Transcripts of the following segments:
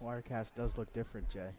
Wirecast does look different, Jay.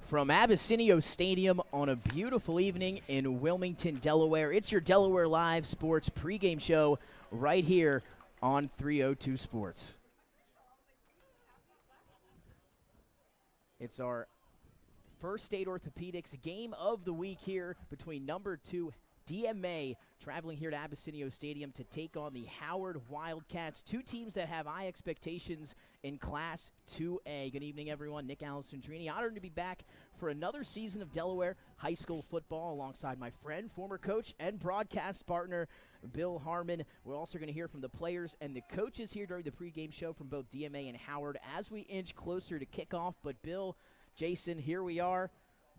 From Abessinio Stadium on a beautiful evening in Wilmington, Delaware, it's your Delaware Live Sports pregame show right here on 302 Sports. It's our first state orthopedics game of the week here between number 2 DMA traveling here to Abessinio Stadium to take on the Howard Wildcats, two teams that have high expectations in Class 2A. Good evening, everyone. Nick Alessandrini, honored to be back for another season of Delaware high school football alongside my friend, former coach, and broadcast partner, Bill Harmon. We're also going to hear from the players and the coaches here during the pregame show from both DMA and Howard as we inch closer to kickoff. But Bill, Jason, here we are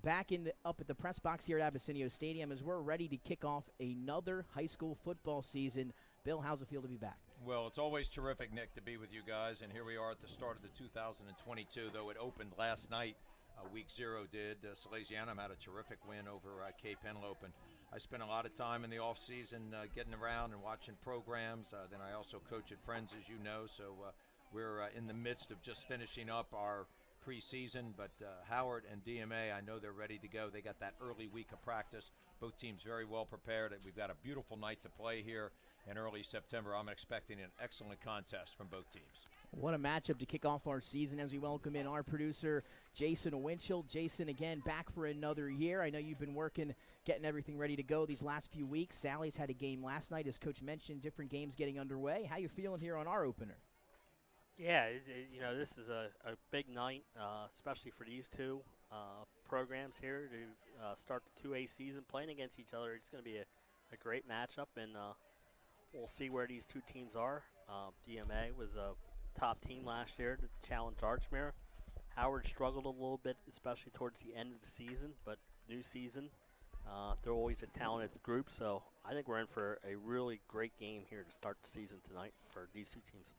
back up at the press box here at Abessinio Stadium as we're ready to kick off another high school football season. Bill, how's it feel to be back? Well, it's always terrific, Nick, to be with you guys, and here we are at the start of the 2022, though it opened last night. Week 0 did. Salesianum had a terrific win over Cape Henlope, and I spent a lot of time in the off-season getting around and watching programs. Then I also coach at Friends, as you know, so we're in the midst of just finishing up our preseason, but Howard and DMA, I know they're ready to go. They got that early week of practice. Both teams very well prepared. We've got a beautiful night to play here in early September. I'm expecting an excellent contest from both teams. What a matchup to kick off our season as we welcome in our producer, Jason Winchell. Jason, again, back for another year. I know you've been working, getting everything ready to go these last few weeks. Sally's had a game last night, as Coach mentioned, different games getting underway. How you feeling here on our opener? Yeah, this is a big night, especially for these two programs here to start the 2A season playing against each other. It's going to be a great matchup, and we'll see where these two teams are. DMA was a top team last year to challenge Archmere. Howard struggled a little bit, especially towards the end of the season, but new season, they're always a talented group, so I think we're in for a really great game here to start the season tonight for these two teams.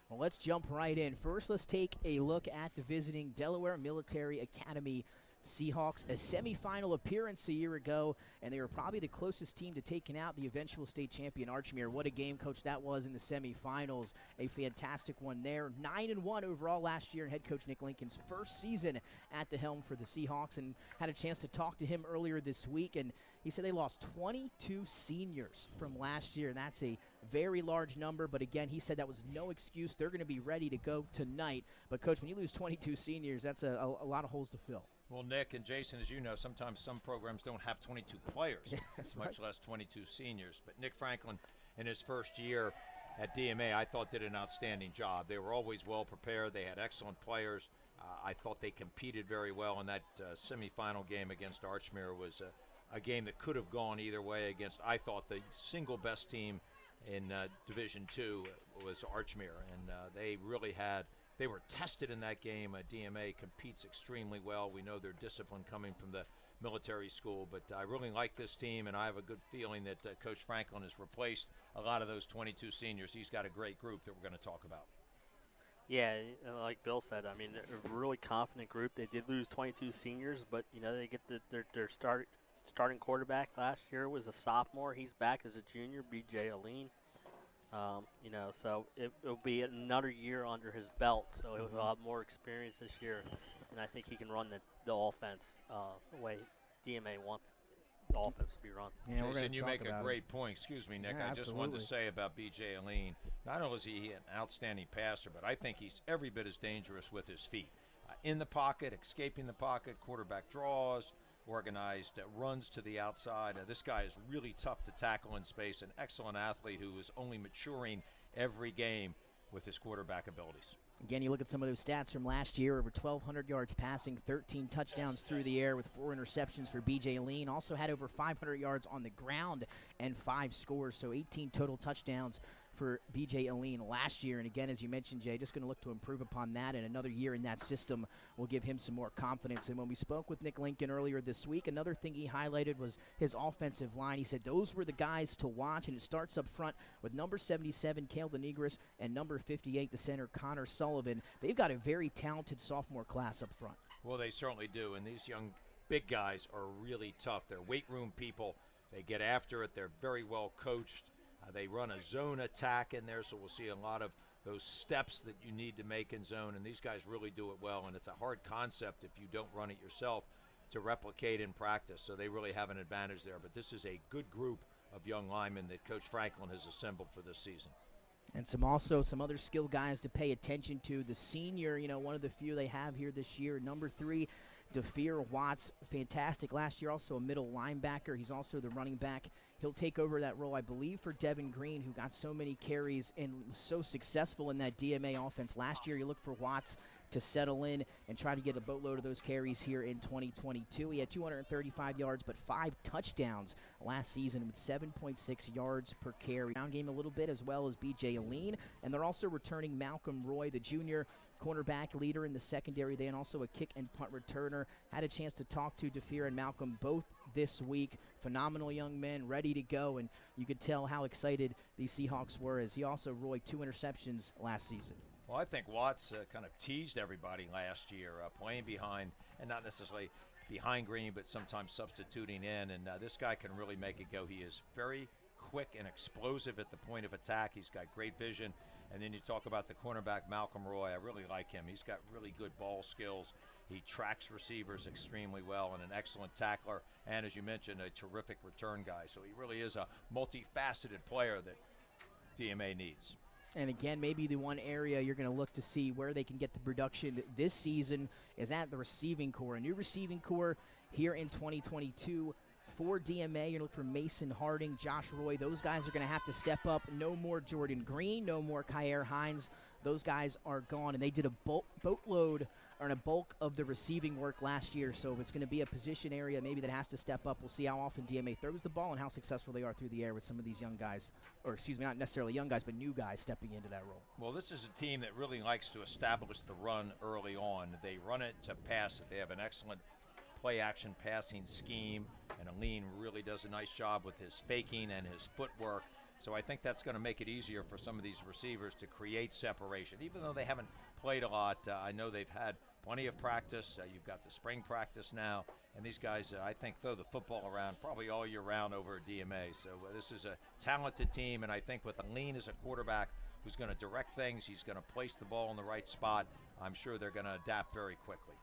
Well, let's jump right in. First, let's take a look at the visiting Delaware Military Academy Seahawks, a semifinal appearance a year ago, and they were probably the closest team to taking out the eventual state champion Archmere. What a game, Coach, that was in the semifinals. A fantastic one there. 9-1 overall last year in head coach Nick Lincoln's first season at the helm for the Seahawks, and had a chance to talk to him earlier this week, and he said they lost 22 seniors from last year. That's a very large number, but again, he said that was no excuse. They're going to be ready to go tonight. But, Coach, when you lose 22 seniors, that's a lot of holes to fill. Well, Nick and Jason, as you know, sometimes some programs don't have 22 players, yeah, much less 22 seniors. But Nick Franklin, in his first year at DMA, I thought did an outstanding job. They were always well prepared. They had excellent players. I thought they competed very well in that semifinal game against Archmere. Was a game that could have gone either way against, I thought, the single best team in Division II was Archmere, and they really they were tested in that game. DMA competes extremely well. We know their discipline coming from the military school, but I really like this team, and I have a good feeling that Coach Franklin has replaced a lot of those 22 seniors. He's got a great group that we're going to talk about. Yeah, like Bill said, I mean, they're a really confident group. They did lose 22 seniors, but, they get their starting quarterback last year was a sophomore. He's back as a junior, B.J. Aline. So it'll be another year under his belt, so he'll have more experience this year, and I think he can run the offense the way DMA wants the offense to be run. Yeah, Jason, you make a great point. Excuse me, Nick. Yeah, I just wanted to say about B.J. Aline, not only is he an outstanding passer, but I think he's every bit as dangerous with his feet. In the pocket, escaping the pocket, quarterback draws, organized runs to the outside. This guy is really tough to tackle in space, an excellent athlete who is only maturing every game with his quarterback abilities. Again, you look at some of those stats from last year, over 1,200 yards passing, 13 touchdowns through the air with 4 interceptions for B.J. Lean. Also had over 500 yards on the ground and 5 scores, so 18 total touchdowns for B.J. Aline last year. And again, as you mentioned, Jay, just going to look to improve upon that, and another year in that system will give him some more confidence. And when we spoke with Nick Lincoln earlier this week, another thing he highlighted was his offensive line. He said those were the guys to watch, and it starts up front with number 77, Cale the Negris, and number 58, the center, Connor Sullivan. They've got a very talented sophomore class up front. Well, they certainly do, and these young big guys are really tough. They're weight room people. They get after it. They're very well coached. They run a zone attack in there, so we'll see a lot of those steps that you need to make in zone, and these guys really do it well, and it's a hard concept if you don't run it yourself to replicate in practice, so they really have an advantage there. But this is a good group of young linemen that Coach Franklin has assembled for this season. And some other skill guys to pay attention to. The senior, one of the few they have here this year, number 3, DeFeer Watts, fantastic last year, also a middle linebacker. He's also the running back. He'll take over that role, I believe, for Devin Green, who got so many carries and was so successful in that DMA offense last year. You look for Watts to settle in and try to get a boatload of those carries here in 2022. He had 235 yards, but 5 touchdowns last season with 7.6 yards per carry. Ground game a little bit, as well as B.J. Aline. And they're also returning Malcolm Roy, the junior cornerback leader in the secondary, and also a kick and punt returner. Had a chance to talk to DeFeer and Malcolm both this week. Phenomenal young men, ready to go, and you could tell how excited these Seahawks were, as he also, Roy, 2 interceptions last season. Well, I think Watts kind of teased everybody last year, playing behind, and not necessarily behind Green, but sometimes substituting in, and this guy can really make it go. He is very quick and explosive at the point of attack. He's got great vision. And then you talk about the cornerback, Malcolm Roy. I really like him. He's got really good ball skills. He tracks receivers extremely well, and an excellent tackler. And as you mentioned, a terrific return guy. So he really is a multifaceted player that DMA needs. And again, maybe the one area you're going to look to see where they can get the production this season is at the receiving core. A new receiving core here in 2022 for DMA. You're looking for Mason Harding, Josh Roy. Those guys are going to have to step up. No more Jordan Green, no more Kyer Hines. Those guys are gone, and they did a boatload or a bulk of the receiving work last year. So if it's going to be a position area maybe that has to step up, we'll see how often DMA throws the ball and how successful they are through the air with some of these young guys, or excuse me, not necessarily young guys, but new guys stepping into that role. Well, this is a team that really likes to establish the run early on. They run it to pass it. They have an excellent play-action passing scheme, and Aline really does a nice job with his faking and his footwork. So I think that's going to make it easier for some of these receivers to create separation. Even though they haven't played a lot, I know they've had plenty of practice. You've got the spring practice now, and these guys, I think, throw the football around probably all year round over at DMA. So this is a talented team, and I think with Aline as a quarterback who's going to direct things, he's going to place the ball in the right spot, I'm sure they're going to adapt very quickly.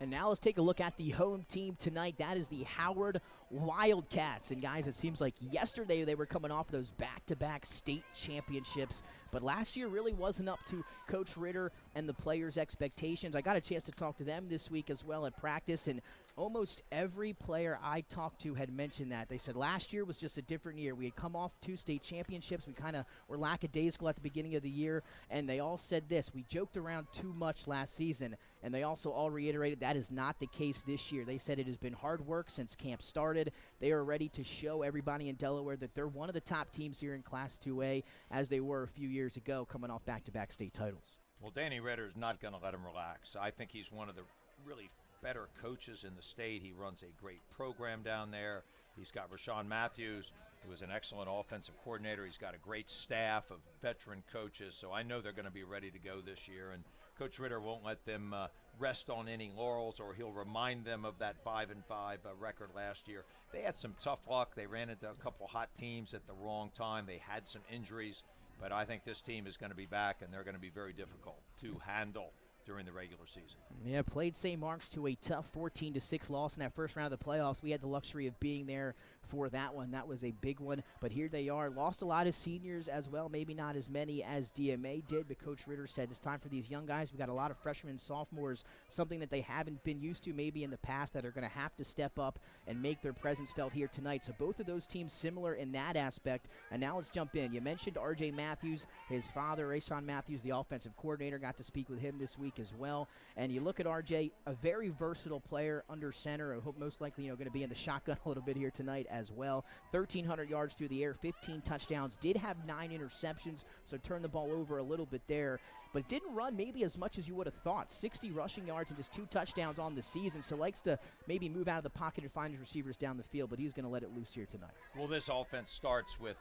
And now let's take a look at the home team tonight. That is the Howard Wildcats. And guys, it seems like yesterday they were coming off those back-to-back state championships, but last year really wasn't up to Coach Ritter and the players' expectations. I got a chance to talk to them this week as well at practice, and almost every player I talked to had mentioned that. They said last year was just a different year. We had come off 2 state championships. We kind of were lackadaisical at the beginning of the year, and they all said this: we joked around too much last season, and they also all reiterated that is not the case this year. They said it has been hard work since camp started. They are ready to show everybody in Delaware that they're one of the top teams here in Class 2A, as they were a few years ago, coming off back-to-back state titles. Well, Danny Ritter is not going to let him relax. I think he's one of the really better coaches in the state. He runs a great program down there. He's got Rashawn Matthews, who is an excellent offensive coordinator. He's got a great staff of veteran coaches, so I know they're going to be ready to go this year. And Coach Ritter won't let them rest on any laurels, or he'll remind them of that 5-5 record last year. They had some tough luck. They ran into a couple hot teams at the wrong time. They had some injuries, but I think this team is going to be back, and they're going to be very difficult to handle during the regular season. Yeah, played St. Mark's to a tough 14-6 loss in that first round of the playoffs. We had the luxury of being there for that one. That was a big one, but here they are. Lost a lot of seniors as well, maybe not as many as DMA did, but Coach Ritter said it's time for these young guys. We got a lot of freshmen and sophomores, something that they haven't been used to maybe in the past, that are going to have to step up and make their presence felt here tonight. So both of those teams similar in that aspect. And now let's jump in. You mentioned R.J. Matthews, his father, Rashawn Matthews, the offensive coordinator, got to speak with him this week as well. And you look at R.J., a very versatile player under center. I hope most likely going to be in the shotgun a little bit here tonight as well. 1,300 yards through the air, 15 touchdowns, did have 9 interceptions, so turned the ball over a little bit there, but didn't run maybe as much as you would have thought. 60 rushing yards and just 2 touchdowns on the season, so likes to maybe move out of the pocket and find his receivers down the field, but he's going to let it loose here tonight. Well, this offense starts with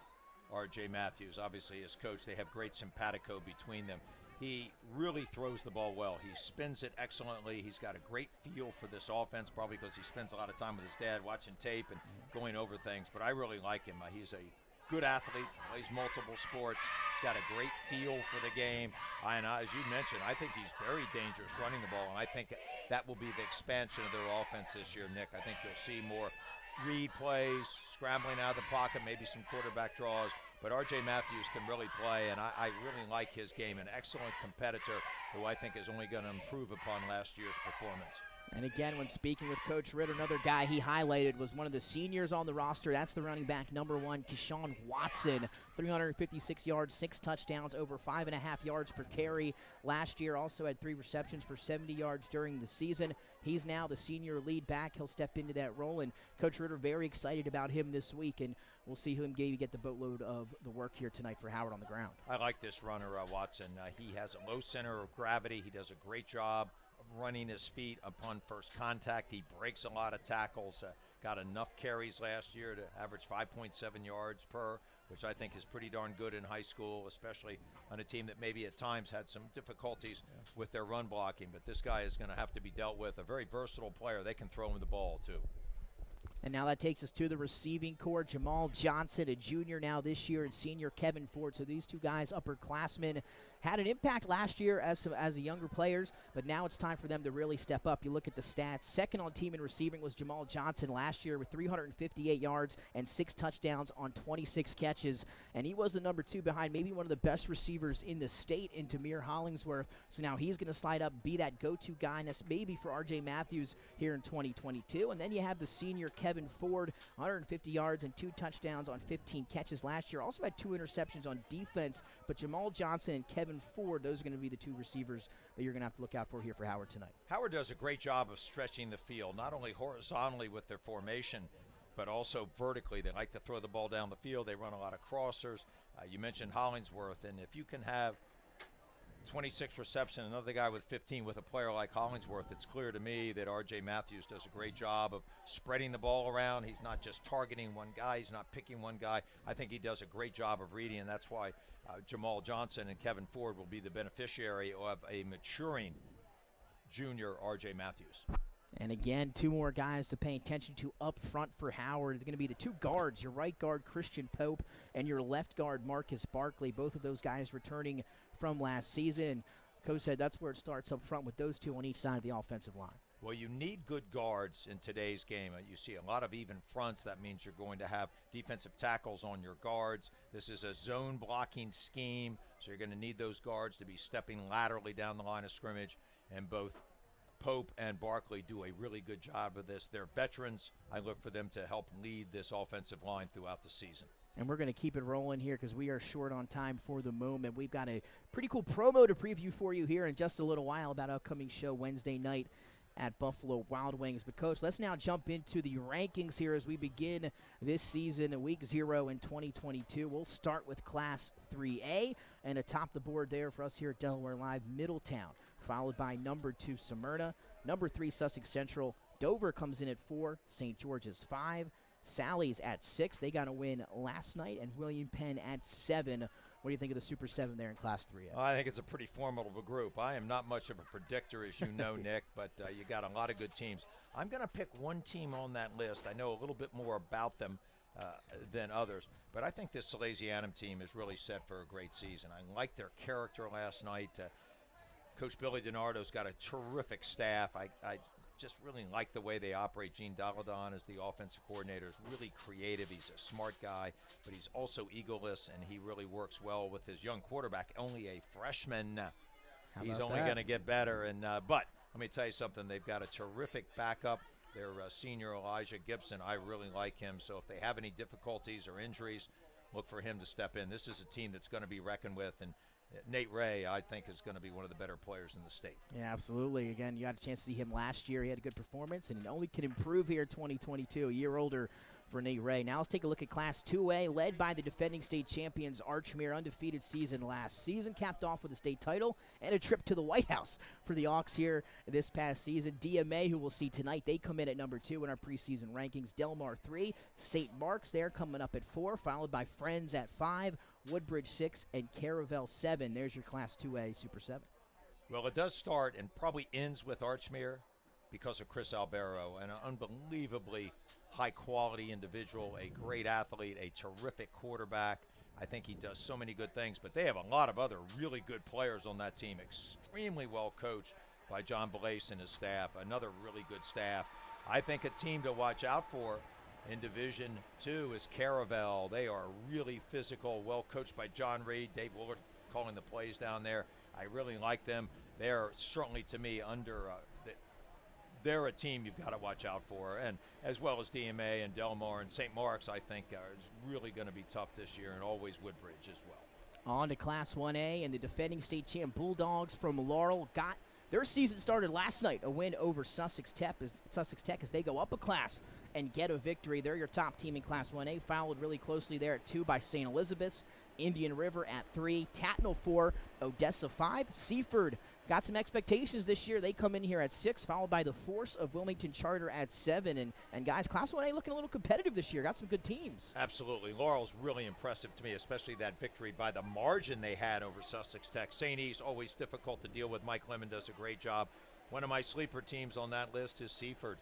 R.J. Matthews. Obviously, as coach, they have great simpatico between them. He really throws the ball well. He spins it excellently. He's got a great feel for this offense, probably because he spends a lot of time with his dad watching tape and going over things, but I really like him. He's a good athlete, plays multiple sports. He's got a great feel for the game. And as you mentioned, I think he's very dangerous running the ball, and I think that will be the expansion of their offense this year, Nick. I think you'll see more read plays, scrambling out of the pocket, maybe some quarterback draws. But R.J. Matthews can really play, and I really like his game. An excellent competitor who I think is only going to improve upon last year's performance. And again, when speaking with Coach Ritter, another guy he highlighted was one of the seniors on the roster. That's the running back, number 1, Keyshawn Watson. 356 yards, 6 touchdowns, over 5.5 yards per carry. Last year also had 3 receptions for 70 yards during the season. He's now the senior lead back. He'll step into that role, and Coach Ritter very excited about him this week, and we'll see him get the boatload of the work here tonight for Howard on the ground. I like this runner, Watson. He has a low center of gravity. He does a great job of running his feet upon first contact. He breaks a lot of tackles. Got enough carries last year to average 5.7 yards per, which I think is pretty darn good in high school, especially on a team that maybe at times had some difficulties with their run blocking. But this guy is going to have to be dealt with. A very versatile player. They can throw him the ball, too. And now that takes us to the receiving corps. Jamal Johnson, a junior now this year, and senior Kevin Ford. So these two guys, upperclassmen, had an impact last year as younger players, but now it's time for them to really step up. You look at the stats. Second on team in receiving was Jamal Johnson last year with 358 yards and 6 touchdowns on 26 catches. And he was the number 2 behind maybe one of the best receivers in the state in Tamir Hollingsworth. So now he's going to slide up, be that go-to guy, and that's maybe for R.J. Matthews here in 2022. And then you have the senior Kevin Ford, 150 yards and 2 touchdowns on 15 catches last year. Also had 2 interceptions on defense, but Jamal Johnson and Kevin Ford, those are going to be the 2 receivers that you're going to have to look out for here for Howard tonight. Howard does a great job of stretching the field, not only horizontally with their formation, but also vertically. They like to throw the ball down the field. They run a lot of crossers. You mentioned Hollingsworth, and if you can have 26 reception, another guy with 15 with a player like Hollingsworth, it's clear to me that R.J. Matthews does a great job of spreading the ball around. He's not just targeting one guy. He's not picking one guy. I think he does a great job of reading, and that's why Jamal Johnson and Kevin Ford will be the beneficiary of a maturing junior R.J. Matthews. And again, 2 more guys to pay attention to up front for Howard. They're going to be the 2 guards, your right guard, Christian Pope, and your left guard, Marcus Barkley. Both of those guys returning from last season. Coach said that's where it starts up front with those 2 on each side of the offensive line. Well, you need good guards in today's game. You see a lot of even fronts. That means you're going to have defensive tackles on your guards. This is a zone blocking scheme, so you're going to need those guards to be stepping laterally down the line of scrimmage, and both Pope and Barkley do a really good job of this. They're veterans. I look for them to help lead this offensive line throughout the season. And we're going to keep it rolling here because we are short on time for the moment. We've got a pretty cool promo to preview for you here in just a little while about upcoming show Wednesday night at Buffalo Wild Wings. But, Coach, let's now jump into the rankings here as we begin this season, week 0 in 2022. We'll start with Class 3A, and atop the board there for us here at Delaware Live, Middletown, followed by number 2, Smyrna, number 3, Sussex Central. Dover comes in at 4, St. George's 5, Sally's at 6. They got a win last night, and William Penn at 7. What do you think of the Super 7 there in Class 3A? I think it's a pretty formidable group. I am not much of a predictor, as you know, Nick, but you got a lot of good teams. I'm going to pick one team on that list. I know a little bit more about them than others, but I think this Salesianum team is really set for a great season. I like their character last night. Coach Billy DiNardo's got a terrific staff. I just really like the way they operate. Gene Daladon as the offensive coordinator is really creative. He's a smart guy, but he's also egoless, and he really works well with his young quarterback, only a freshman. He's only going to get better. And but let me tell you something. They've got a terrific backup. Their senior Elijah Gibson, I really like him. So if they have any difficulties or injuries, look for him to step in. This is a team that's going to be reckoned with, and Nate Ray, I think, is going to be one of the better players in the state. Yeah, absolutely. Again, you got a chance to see him last year. He had a good performance, and he only can improve here in 2022. A year older for Nate Ray. Now let's take a look at Class 2A, led by the defending state champions Archmere. Undefeated season last season, capped off with a state title and a trip to the White House for the Hawks here this past season. DMA, who we'll see tonight, they come in at number 2 in our preseason rankings. Delmar 3, St. Mark's there coming up at 4, followed by Friends at 5, Woodbridge 6, and Caravel 7. There's your Class 2A Super 7. Well, it does start and probably ends with Archmere because of Chris Albero, an unbelievably high-quality individual, a great athlete, a terrific quarterback. I think he does so many good things, but they have a lot of other really good players on that team, extremely well coached by John Blaise and his staff, another really good staff. I think a team to watch out for in Division 2 is Caravel. They are really physical, well coached by John Reed, Dave Willard calling the plays down there. I really like them. They're certainly, to me, they're a team you've got to watch out for, and as well as DMA and Delmar and St. Mark's, I think, is really going to be tough this year, and always Woodbridge as well. On to Class 1A, and the defending state champ Bulldogs from Laurel got their season started last night, a win over Sussex Tech as they go up a class and get a victory. They're your top team in Class 1A, followed really closely there at 2 by St. Elizabeth's, Indian River at 3, Tatnall 4, Odessa 5. Seaford got some expectations this year. They come in here at 6, followed by the Force of Wilmington Charter at 7. And guys, Class 1A looking a little competitive this year. Got some good teams. Absolutely. Laurel's really impressive to me, especially that victory by the margin they had over Sussex Tech. St. E's always difficult to deal with. Mike Lemon does a great job. One of my sleeper teams on that list is Seaford.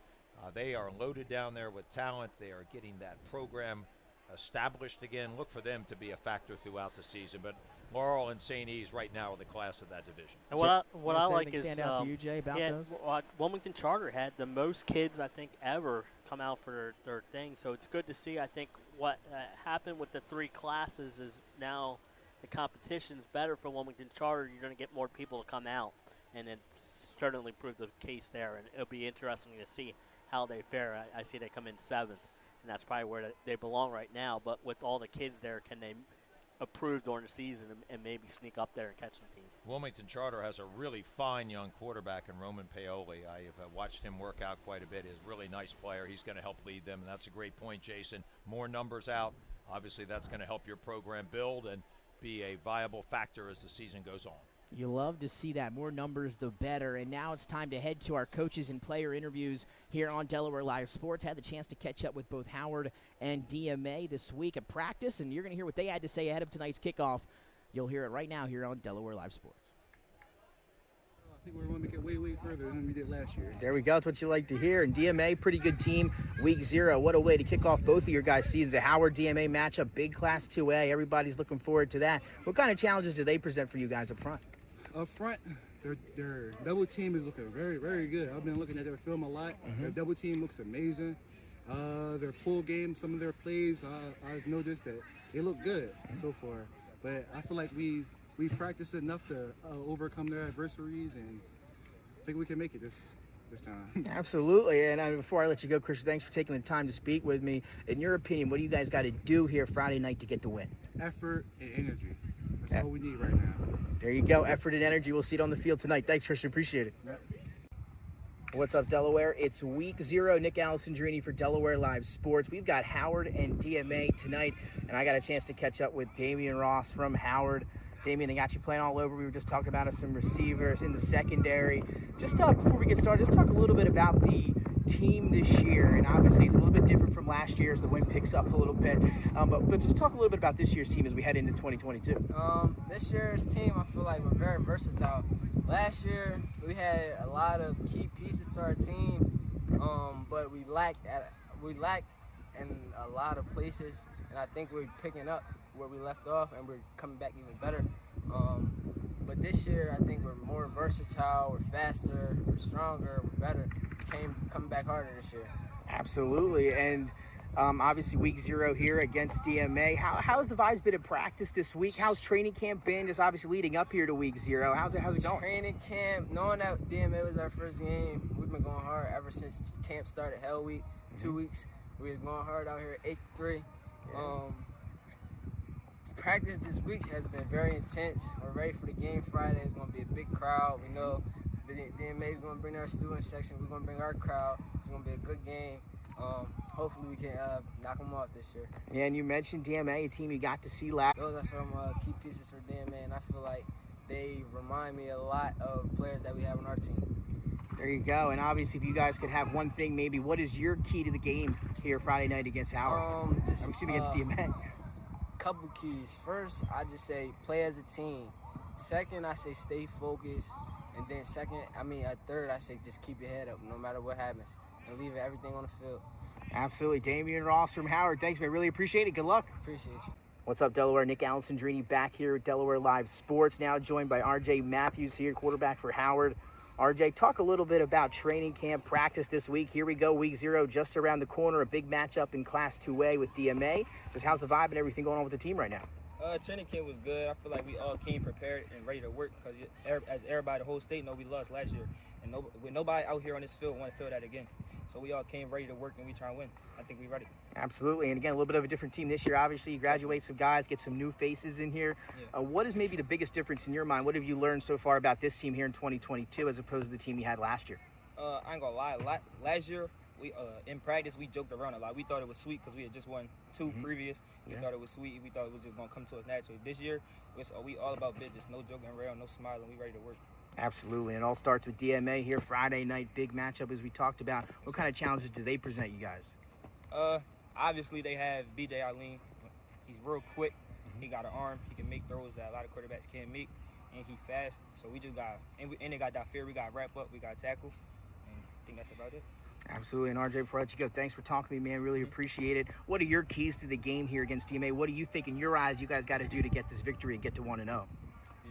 They are loaded down there with talent. They are getting that program established again. Look for them to be a factor throughout the season. But Laurel and St. E's right now are the class of that division. And what I like is stand out to you, Jay, about those? Wilmington Charter had the most kids, I think, ever come out for their thing. So it's good to see. I think what happened with the 3 classes is now the competition's better for Wilmington Charter. You're going to get more people to come out, and it certainly proved the case there. And it'll be interesting to see how they fare. I see they come in 7th, and that's probably where they belong right now. But with all the kids there, can they improve during the season and maybe sneak up there and catch some teams? Wilmington Charter has a really fine young quarterback in Roman Paoli. I have watched him work out quite a bit. He's a really nice player. He's going to help lead them, and that's a great point, Jason. More numbers out. Obviously, that's going to help your program build and be a viable factor as the season goes on. You love to see that. More numbers, the better. And now it's time to head to our coaches and player interviews here on Delaware Live Sports. Had the chance to catch up with both Howard and DMA this week at practice, and you're going to hear what they had to say ahead of tonight's kickoff. You'll hear it right now here on Delaware Live Sports. I think we're going to make it way further than we did last year. There we go. That's what you like to hear. And DMA, pretty good team. Week 0. What a way to kick off both of your guys' seasons. A Howard-DMA matchup, big Class 2A. Everybody's looking forward to that. What kind of challenges do they present for you guys up front? Up front, their double team is looking very good. I've been looking at their film a lot. Their double team looks amazing. Their pull game, some of their plays, I just noticed that they look good so far. But I feel like we've practiced enough to overcome their adversaries, and I think we can make it this time. Absolutely. And before I let you go, Christian, thanks for taking the time to speak with me. In your opinion, what do you guys got to do here Friday night to get the win? Effort and energy. That's all we need right now. There you go. Effort and energy. We'll see it on the field tonight. Thanks, Christian. Appreciate it. Yep. What's up, Delaware? It's week 0. Nick Alessandrini for Delaware Live Sports. We've got Howard and DMA tonight, and I got a chance to catch up with Damian Ross from Howard. Damian, they got you playing all over. We were just talking about some receivers in the secondary. Just before we get started, just talk a little bit about the team this year, and obviously it's a little bit different from last year as the wind picks up a little bit. But just talk a little bit about this year's team as we head into 2022. This year's team, I feel like we're very versatile. Last year we had a lot of key pieces to our team, but we lacked in a lot of places, and I think we're picking up where we left off, and we're coming back even better. But this year, I think we're more versatile, we're faster, we're stronger, we're better. Coming back harder this year. Absolutely, and obviously week 0 here against DMA. How's the vibes been in practice this week? How's training camp been, just obviously leading up here to week 0? How's it going? Training camp, knowing that DMA was our first game, we've been going hard ever since camp started, Hell Week, 2 weeks. We was going hard out here, 8-3. Practice this week has been very intense. We're ready for the game Friday. It's going to be a big crowd. We know the DMA is going to bring our student section. We're going to bring our crowd. It's going to be a good game. Hopefully we can knock them off this year. Yeah, and you mentioned DMA, a team you got to see last. Those are some key pieces for DMA, and I feel like they remind me a lot of players that we have on our team. There you go. And obviously, if you guys could have one thing, maybe, what is your key to the game here Friday night against Howard? Against DMA. Couple keys. First, I just say play as a team. Second, I say stay focused. And then third, I say just keep your head up no matter what happens and leave everything on the field. Absolutely. Damian Ross from Howard. Thanks, man. Really appreciate it. Good luck. Appreciate you. What's up, Delaware? Nick Alessandrini back here at Delaware Live Sports, now joined by RJ Matthews here, quarterback for Howard. RJ, talk a little bit about training camp practice this week. Here we go, week 0, just around the corner, a big matchup in Class 2A with DMA. Just how's the vibe and everything going on with the team right now? Training camp was good. I feel like we all came prepared and ready to work because as everybody, the whole state know we lost last year. And with nobody out here on this field want to feel that again. So we all came ready to work and we try and win. I think we're ready. Absolutely. And again, a little bit of a different team this year. Obviously, you graduate some guys, get some new faces in here. Yeah. What is maybe the biggest difference in your mind? What have you learned so far about this team here in 2022 as opposed to the team you had last year? I ain't gonna lie. Last year, we in practice we joked around a lot. We thought it was sweet because we had just won 2 previous. We thought it was sweet. We thought it was just gonna come to us naturally. This year, we all about business. No joking around, no smiling. We ready to work. Absolutely. And it all starts with DMA here Friday night, big matchup as we talked about. What kind of challenges do they present you guys? Obviously they have BJ Eileen. He's real quick. He got an arm. He can make throws that a lot of quarterbacks can't make, and he fast. So we just got and they got that fear. We got wrap up. We got tackle, and I think that's about it. Absolutely. And RJ, before I let you go, thanks for talking to me, man. Really appreciate it. What are your keys to the game here against DMA? What do you think in your eyes you guys got to do to get this victory and get to 1-0?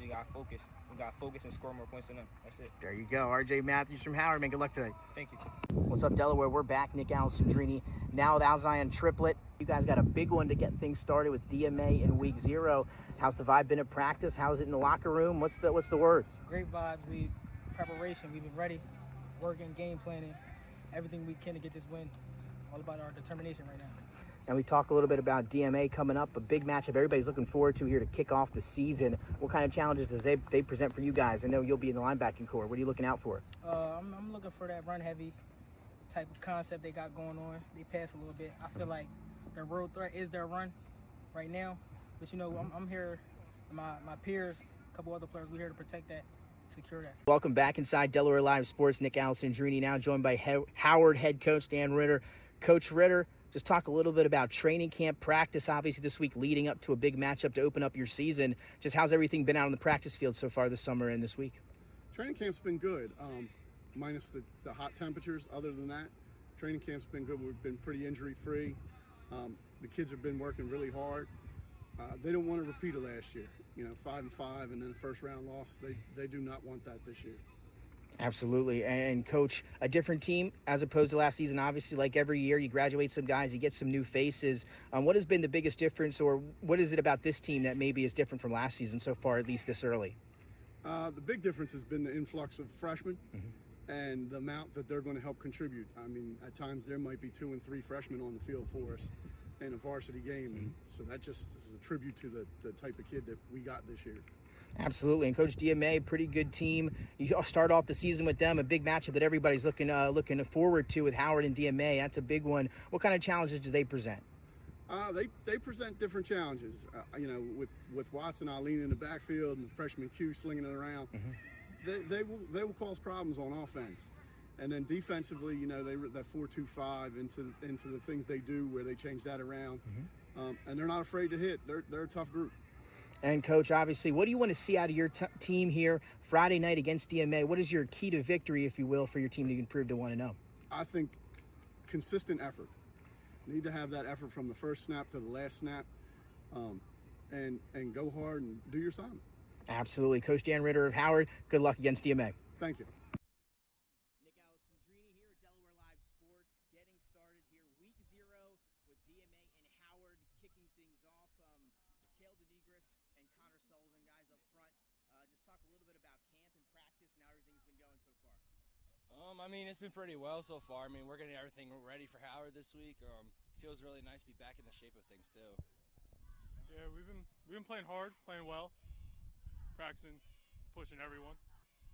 You got to focus. We got to focus and score more points than them. That's it. There you go. RJ Matthews from Howard, man. Good luck today. Thank you. What's up, Delaware? We're back. Nick Alessandrini now with Alzion Triplet. You guys got a big one to get things started with DMA in week 0. How's the vibe been at practice? How's it in the locker room? What's the word? Great vibes. Preparation. We've been ready, working, game planning, everything we can to get this win. It's all about our determination right now. And we talk a little bit about DMA coming up, a big matchup everybody's looking forward to here to kick off the season. What kind of challenges does they present for you guys? I know you'll be in the linebacking core. What are you looking out for? I'm looking for that run-heavy type of concept they got going on. They pass a little bit. I feel like their real threat is their run right now. But, I'm here, and my peers, a couple other players, we're here to protect that, secure that. Welcome back inside Delaware Live Sports. Nick Alessandrini now joined by Howard head coach Dan Ritter. Coach Ritter, just talk a little bit about training camp practice, obviously this week leading up to a big matchup to open up your season. Just how's everything been out on the practice field so far this summer and this week? Training camp's been good, minus the hot temperatures. Other than that, training camp's been good. We've been pretty injury-free. The kids have been working really hard. They don't want to repeat of last year. 5-5 and then a first-round loss. They do not want that this year. Absolutely. And Coach, a different team as opposed to last season. Obviously, like every year, you graduate some guys, you get some new faces. What has been the biggest difference, or what is it about this team that maybe is different from last season so far, at least this early? The big difference has been the influx of freshmen and the amount that they're going to help contribute. I mean, at times there might be 2 and 3 freshmen on the field for us in a varsity game. And so that just is a tribute to the type of kid that we got this year. Absolutely. And Coach DMA, pretty good team. You start off the season with them, a big matchup that everybody's looking forward to with Howard and DMA. That's a big one. What kind of challenges do they present? They present different challenges. With Watson, Eileen in the backfield, and freshman Q slinging it around, they will cause problems on offense. And then defensively, that 4-2-5 into the things they do where they change that around, and they're not afraid to hit. They're a tough group. And Coach, obviously, what do you want to see out of your team here Friday night against DMA? What is your key to victory, if you will, for your team to improve to 1-0? I think consistent effort. Need to have that effort from the first snap to the last snap, and go hard and do your assignment. Absolutely. Coach Dan Ritter of Howard, good luck against DMA. Thank you. Nick Alessandrini here at Delaware Live Sports, getting started here week 0 with DMA and Howard kicking things off. Cale DeNegris and Connor Sullivan, guys up front. Just talk a little bit about camp and practice and how everything's been going so far. It's been pretty well so far. We're getting everything ready for Howard this week. Feels really nice to be back in the shape of things too. Yeah, we've been playing hard, playing well, practicing, pushing everyone.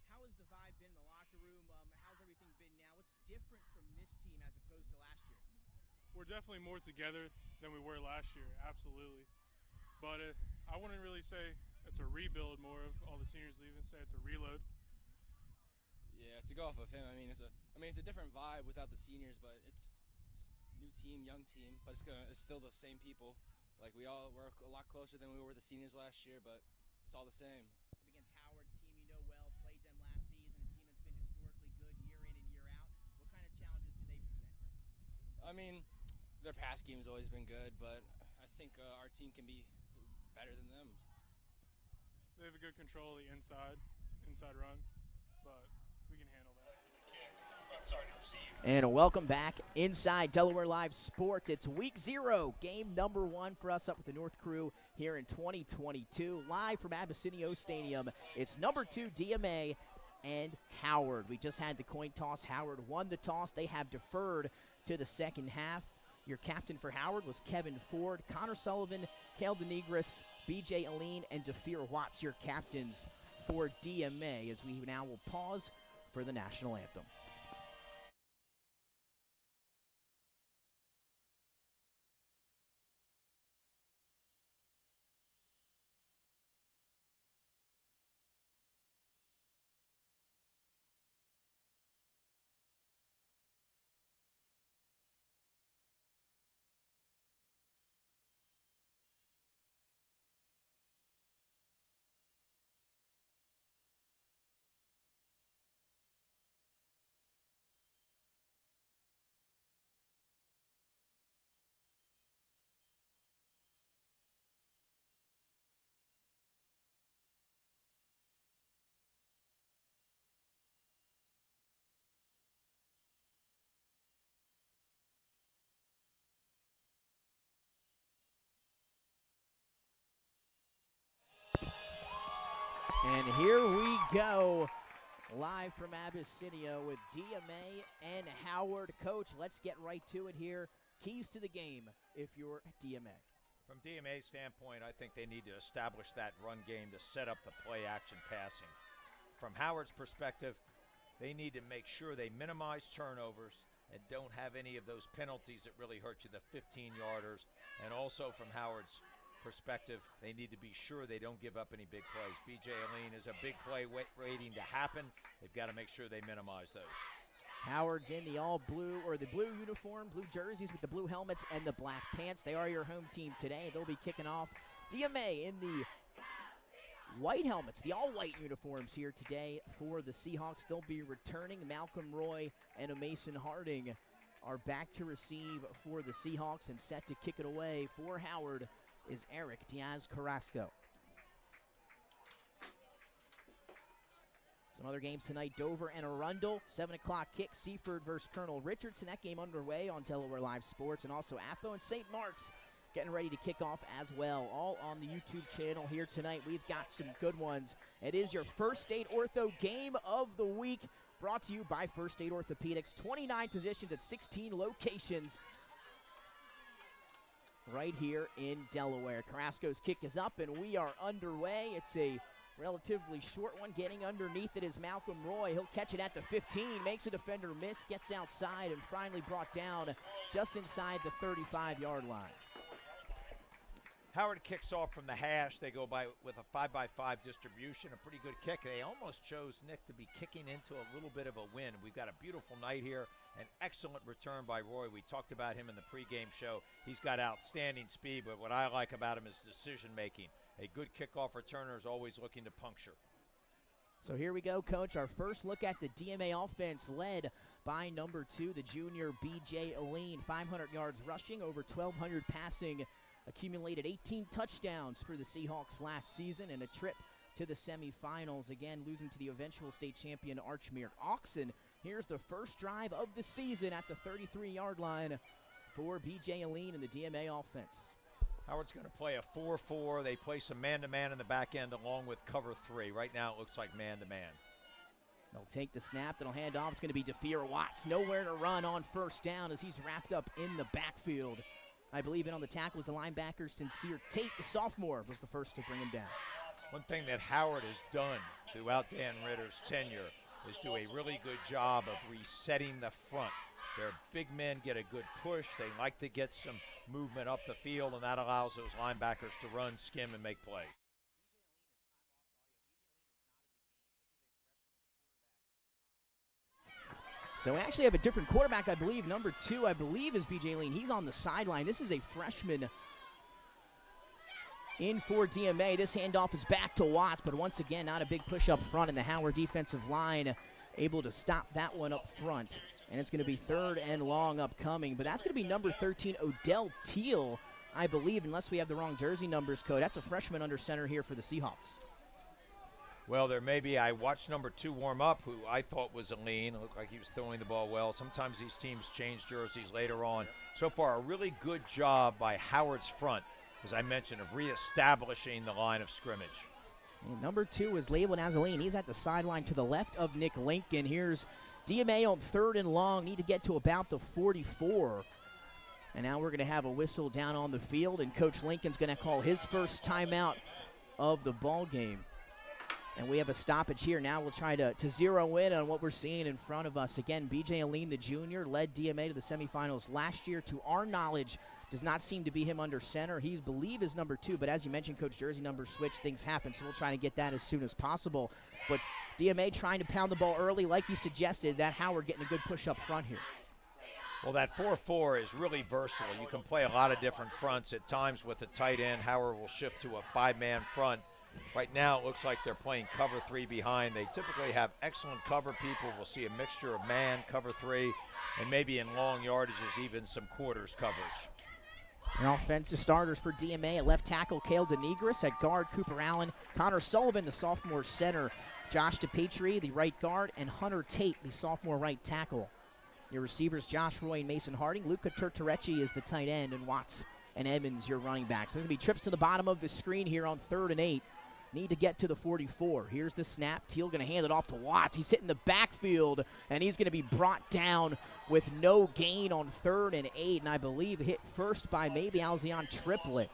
How has the vibe been in the locker room? How's everything been now? What's different from this team as opposed to last year? we're definitely more together than we were last year, absolutely. But I wouldn't really say it's a rebuild more of all the seniors leaving, say it's a reload. Yeah, to go off of him, I mean, it's a different vibe without the seniors, but it's new team, young team, but it's still the same people. Like we're a lot closer than we were with the seniors last year, but it's all the same. Against Howard, team you know well, played them last season, a team that's been historically good year in and year out. What kind of challenges do they present? I mean, their pass game's always been good, but I think our team can be better than them. They have a good control of the inside run, but we can handle that. And a welcome back inside Delaware Live Sports. It's week 0, game number 1 for us up with the North Crew here in 2022. Live from Abessinio Stadium, it's number 2 DMA and Howard. We just had the coin toss. Howard won the toss. They have deferred to the second half. Your captain for Howard was Kevin Ford. Connor Sullivan, Cale Denegris, BJ Aline, and DeFeer Watts, your captains for DMA, as we now will pause for the national anthem. And here we go, live from Abessinio with DMA and Howard. Coach, let's get right to it here. Keys to the game if you're DMA. From DMA's standpoint, I think they need to establish that run game to set up the play-action passing. From Howard's perspective, they need to make sure they minimize turnovers and don't have any of those penalties that really hurt you, the 15-yarders. And also from Howard's perspective, they need to be sure they don't give up any big plays. BJ Aline is a big play waiting to happen. They've got to make sure they minimize those. Howard's in the all blue, or the blue uniform, blue jerseys with the blue helmets and the black pants. They are your home team today. They'll be kicking off. DMA in the white helmets, the all-white uniforms here today for the Seahawks. They'll be returning. Malcolm Roy and Mason Harding are back to receive for the Seahawks, and set to kick it away for Howard is Eric Diaz-Carrasco. Some other games tonight, Dover and Arundel, 7 o'clock kick, Seaford versus Colonel Richardson. That game underway on Delaware Live Sports, and also Apo and St. Mark's getting ready to kick off as well, all on the YouTube channel here tonight. We've got some good ones. It is your First State Ortho game of the week, brought to you by First State Orthopedics. 29 positions at 16 locations right here in Delaware. Carrasco's kick is up, and we are underway. It's a relatively short one. Getting underneath it is Malcolm Roy. He'll catch it at the 15, makes a defender miss, gets outside, and finally brought down just inside the 35-yard line. Howard kicks off from the hash. They go by with a 5x5 distribution, a pretty good kick. They almost chose Nick to be kicking into a little bit of a wind. We've got a beautiful night here. An excellent return by Roy. We talked about him in the pregame show. He's got outstanding speed, but what I like about him is decision-making. A good kickoff returner is always looking to puncture. So here we go, Coach. Our first look at the DMA offense, led by number 2, the junior B.J. Aline. 500 yards rushing, over 1,200 passing. Accumulated 18 touchdowns for the Seahawks last season, and a trip to the semifinals, again losing to the eventual state champion Archmere Oxen. Here's the first drive of the season at the 33-yard line for B.J. Aline and the DMA offense. Howard's going to play a 4-4. They play some man-to-man in the back end along with cover 3. Right now it looks like man-to-man. They'll take the snap. They'll hand off. It's going to be DeFeer Watts. Nowhere to run on first down as he's wrapped up in the backfield. I believe in on the tackle was the linebacker, Sincere Tate. The sophomore was the first to bring him down. One thing that Howard has done throughout Dan Ritter's tenure is do a really good job of resetting the front. Their big men get a good push. They like to get some movement up the field, and that allows those linebackers to run, skim, and make plays. So we actually have a different quarterback, I believe. Number 2, I believe, is B.J. Lean. He's on the sideline. This is a freshman in for DMA. This handoff is back to Watts, but once again, not a big push up front, and the Howard defensive line able to stop that one up front. And it's going to be 3rd and long upcoming, but that's going to be number 13, Odell Teal, I believe, unless we have the wrong jersey numbers code. That's a freshman under center here for the Seahawks. Well, there may be. I watched number 2 warm up, who I thought was a lean. It looked like he was throwing the ball well. Sometimes these teams change jerseys later on. So far, a really good job by Howard's front, as I mentioned, of reestablishing the line of scrimmage. And number 2 is labeled as a lean. He's at the sideline to the left of Nick Lincoln. Here's DMA on 3rd and long. Need to get to about the 44. And now we're going to have a whistle down on the field, and Coach Lincoln's going to call his first timeout of the ball game. And we have a stoppage here. Now we'll try to zero in on what we're seeing in front of us. Again, B.J. Aline, the junior, led DMA to the semifinals last year. To our knowledge, does not seem to be him under center. He believe is number 2, but as you mentioned, Coach, jersey numbers switch, things happen, so we'll try to get that as soon as possible. But DMA trying to pound the ball early, like you suggested, that Howard getting a good push up front here. Well, that 4-4 is really versatile. You can play a lot of different fronts. At times with the tight end, Howard will shift to a 5-man front. Right now, it looks like they're playing cover 3 behind. They typically have excellent cover people. We'll see a mixture of man, cover 3, and maybe in long yardages, even some quarters coverage. And offensive starters for DMA at left tackle, Cale Denegris. At guard, Cooper Allen. Connor Sullivan, the sophomore center. Josh DePatrie, the right guard. And Hunter Tate, the sophomore right tackle. Your receivers, Josh Roy and Mason Harding. Luca Turturecci is the tight end. And Watts and Evans, your running backs. There's going to be trips to the bottom of the screen here on 3rd and 8. Need to get to the 44. Here's the snap. Teal going to hand it off to Watts. He's hitting the backfield, and he's going to be brought down with no gain on 3rd and 8, and I believe hit first by maybe Alzion Triplett,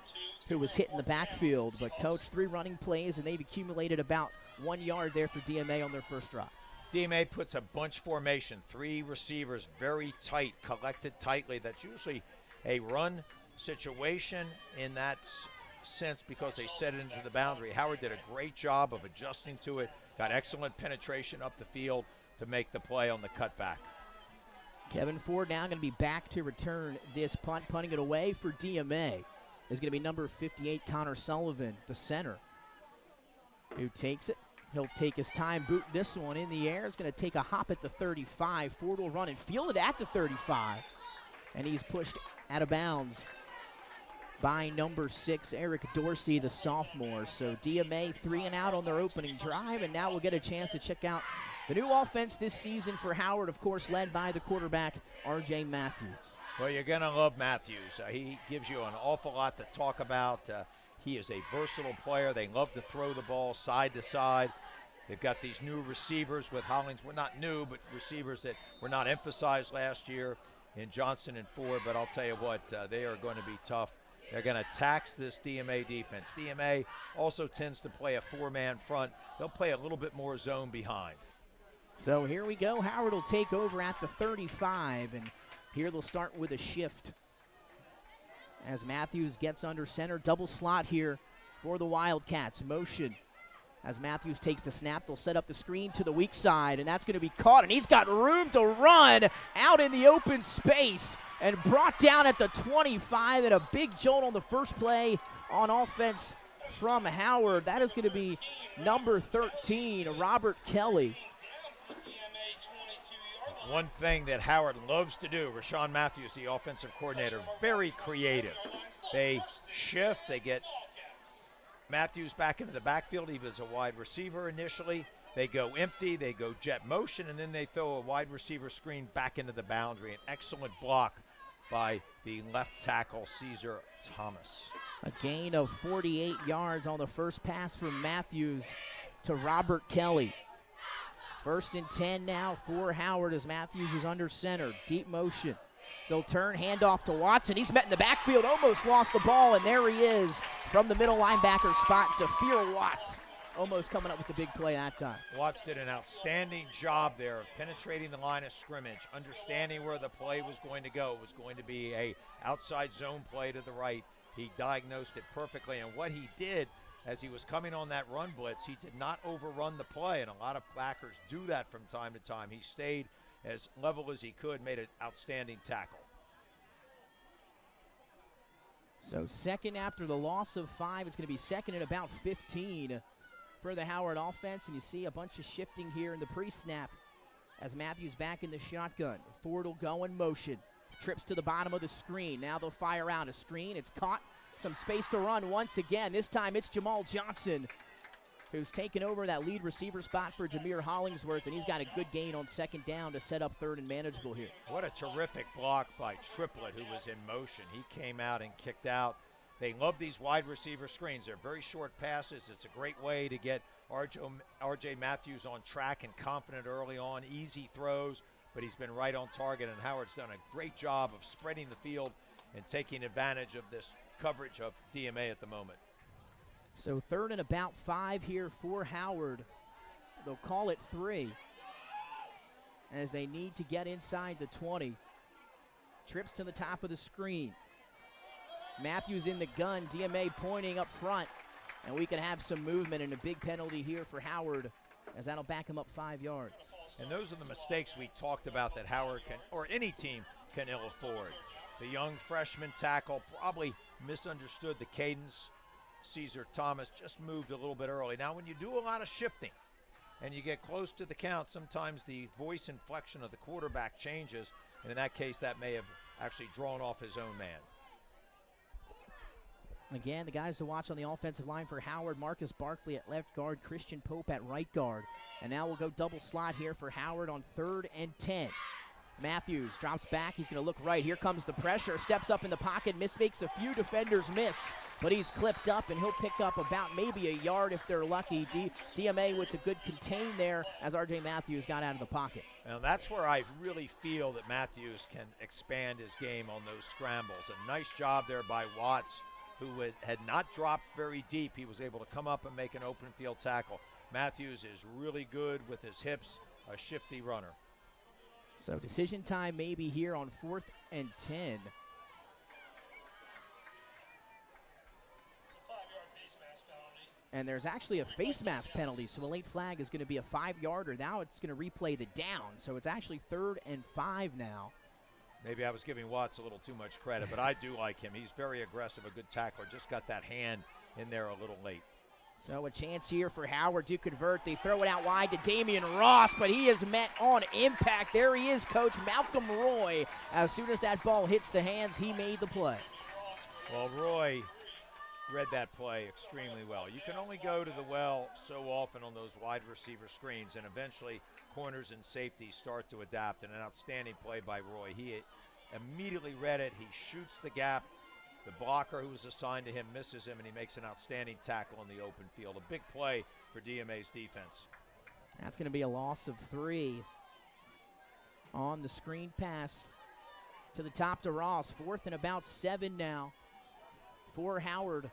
who was hitting the backfield. But, Coach, 3 running plays, and they've accumulated about 1 yard there for DMA on their first drive. DMA puts a bunch formation, 3 receivers very tight, collected tightly. That's usually a run situation in that sense because they set it into the boundary. Howard did a great job of adjusting to it, got excellent penetration up the field to make the play on the cutback. Kevin Ford now going to be back to return this punt. Punting it away for DMA is going to be number 58, Connor Sullivan, the center, who takes it. He'll take his time, boot this one in the air. It's going to take a hop at the 35. Ford will run and field it at the 35. And he's pushed out of bounds by number 6, Eric Dorsey, the sophomore. So DMA 3 and out on their opening drive, and now we'll get a chance to check out the new offense this season for Howard, of course, led by the quarterback, R.J. Matthews. Well, you're going to love Matthews. He gives you an awful lot to talk about. He is a versatile player. They love to throw the ball side to side. They've got these new receivers with Hollings. Well, not new, but receivers that were not emphasized last year in Johnson and Ford. But I'll tell you what, they are going to be tough. They're going to tax this DMA defense. DMA also tends to play a 4-man front. They'll play a little bit more zone behind. So here we go. Howard will take over at the 35, and here they'll start with a shift as Matthews gets under center. Double slot here for the Wildcats. Motion as Matthews takes the snap. They'll set up the screen to the weak side, and that's going to be caught, and he's got room to run out in the open space and brought down at the 25, and a big jolt on the first play on offense from Howard. That is going to be number 13, Robert Kelly. One thing that Howard loves to do, Rashawn Matthews, the offensive coordinator, very creative. They shift, they get Matthews back into the backfield. He was a wide receiver initially. They go empty, they go jet motion, and then they throw a wide receiver screen back into the boundary. An excellent block by the left tackle, Caesar Thomas. A gain of 48 yards on the first pass from Matthews to Robert Kelly. 1st and 10 now for Howard as Matthews is under center. Deep motion. They'll turn, handoff to Watson. He's met in the backfield, almost lost the ball, and there he is from the middle linebacker spot. DeFeer Watts almost coming up with the big play that time. Watts did an outstanding job there of penetrating the line of scrimmage, understanding where the play was going to go. It was going to be a outside zone play to the right. He diagnosed it perfectly, and what he did as he was coming on that run blitz, he did not overrun the play, and a lot of backers do that from time to time. He stayed as level as he could, made an outstanding tackle. So second after the loss of 5, it's going to be second and about 15 for the Howard offense, and you see a bunch of shifting here in the pre-snap as Matthews back in the shotgun. Ford will go in motion, trips to the bottom of the screen. Now they'll fire out a screen. It's caught, some space to run once again. This time it's Jamal Johnson who's taken over that lead receiver spot for Jameer Hollingsworth, and he's got a good gain on second down to set up third and manageable here. What a terrific block by Triplett, who was in motion. He came out and kicked out. They love these wide receiver screens. They're very short passes. It's a great way to get R.J. Matthews on track and confident early on. Easy throws, but he's been right on target, and Howard's done a great job of spreading the field and taking advantage of this coverage of DMA at the moment. So third and about 5 here for Howard. They'll call it 3 as they need to get inside the 20. Trips to the top of the screen. Matthews in the gun, DMA pointing up front, and we can have some movement and a big penalty here for Howard as that'll back him up 5 yards. And those are the mistakes we talked about that Howard can, or any team can ill afford. The young freshman tackle probably misunderstood the cadence. Caesar Thomas just moved a little bit early. Now, when you do a lot of shifting and you get close to the count, sometimes the voice inflection of the quarterback changes, and in that case, that may have actually drawn off his own man. Again, the guys to watch on the offensive line for Howard, Marcus Barkley at left guard, Christian Pope at right guard. And now we'll go double slot here for Howard on 3rd and 10. Matthews drops back, he's gonna look right. Here comes the pressure, steps up in the pocket, makes a few defenders miss, but he's clipped up and he'll pick up about maybe a yard if they're lucky. DMA with the good contain there as R.J. Matthews got out of the pocket. Now that's where I really feel that Matthews can expand his game on those scrambles. A nice job there by Watts, who had not dropped very deep. He was able to come up and make an open field tackle. Matthews is really good with his hips, a shifty runner. So decision time maybe here on 4th and 10. And there's actually a face mask penalty, so a late flag is going to be a 5-yarder. Now it's going to replay the down, so it's actually 3rd and 5 now. Maybe I was giving Watts a little too much credit, but I do like him. He's very aggressive, a good tackler. Just got that hand in there a little late. So a chance here for Howard to convert. They throw it out wide to Damian Ross, but he is met on impact. There he is, Coach Malcolm Roy. As soon as that ball hits the hands, he made the play. Well, Roy read that play extremely well. You can only go to the well so often on those wide receiver screens, and eventually corners and safeties start to adapt, and an outstanding play by Roy. He immediately read it. He shoots the gap. The blocker who was assigned to him misses him, and he makes an outstanding tackle in the open field. A big play for DMA's defense. That's going to be a loss of 3 on the screen pass to the top to Ross. 4th and about 7 now for Howard.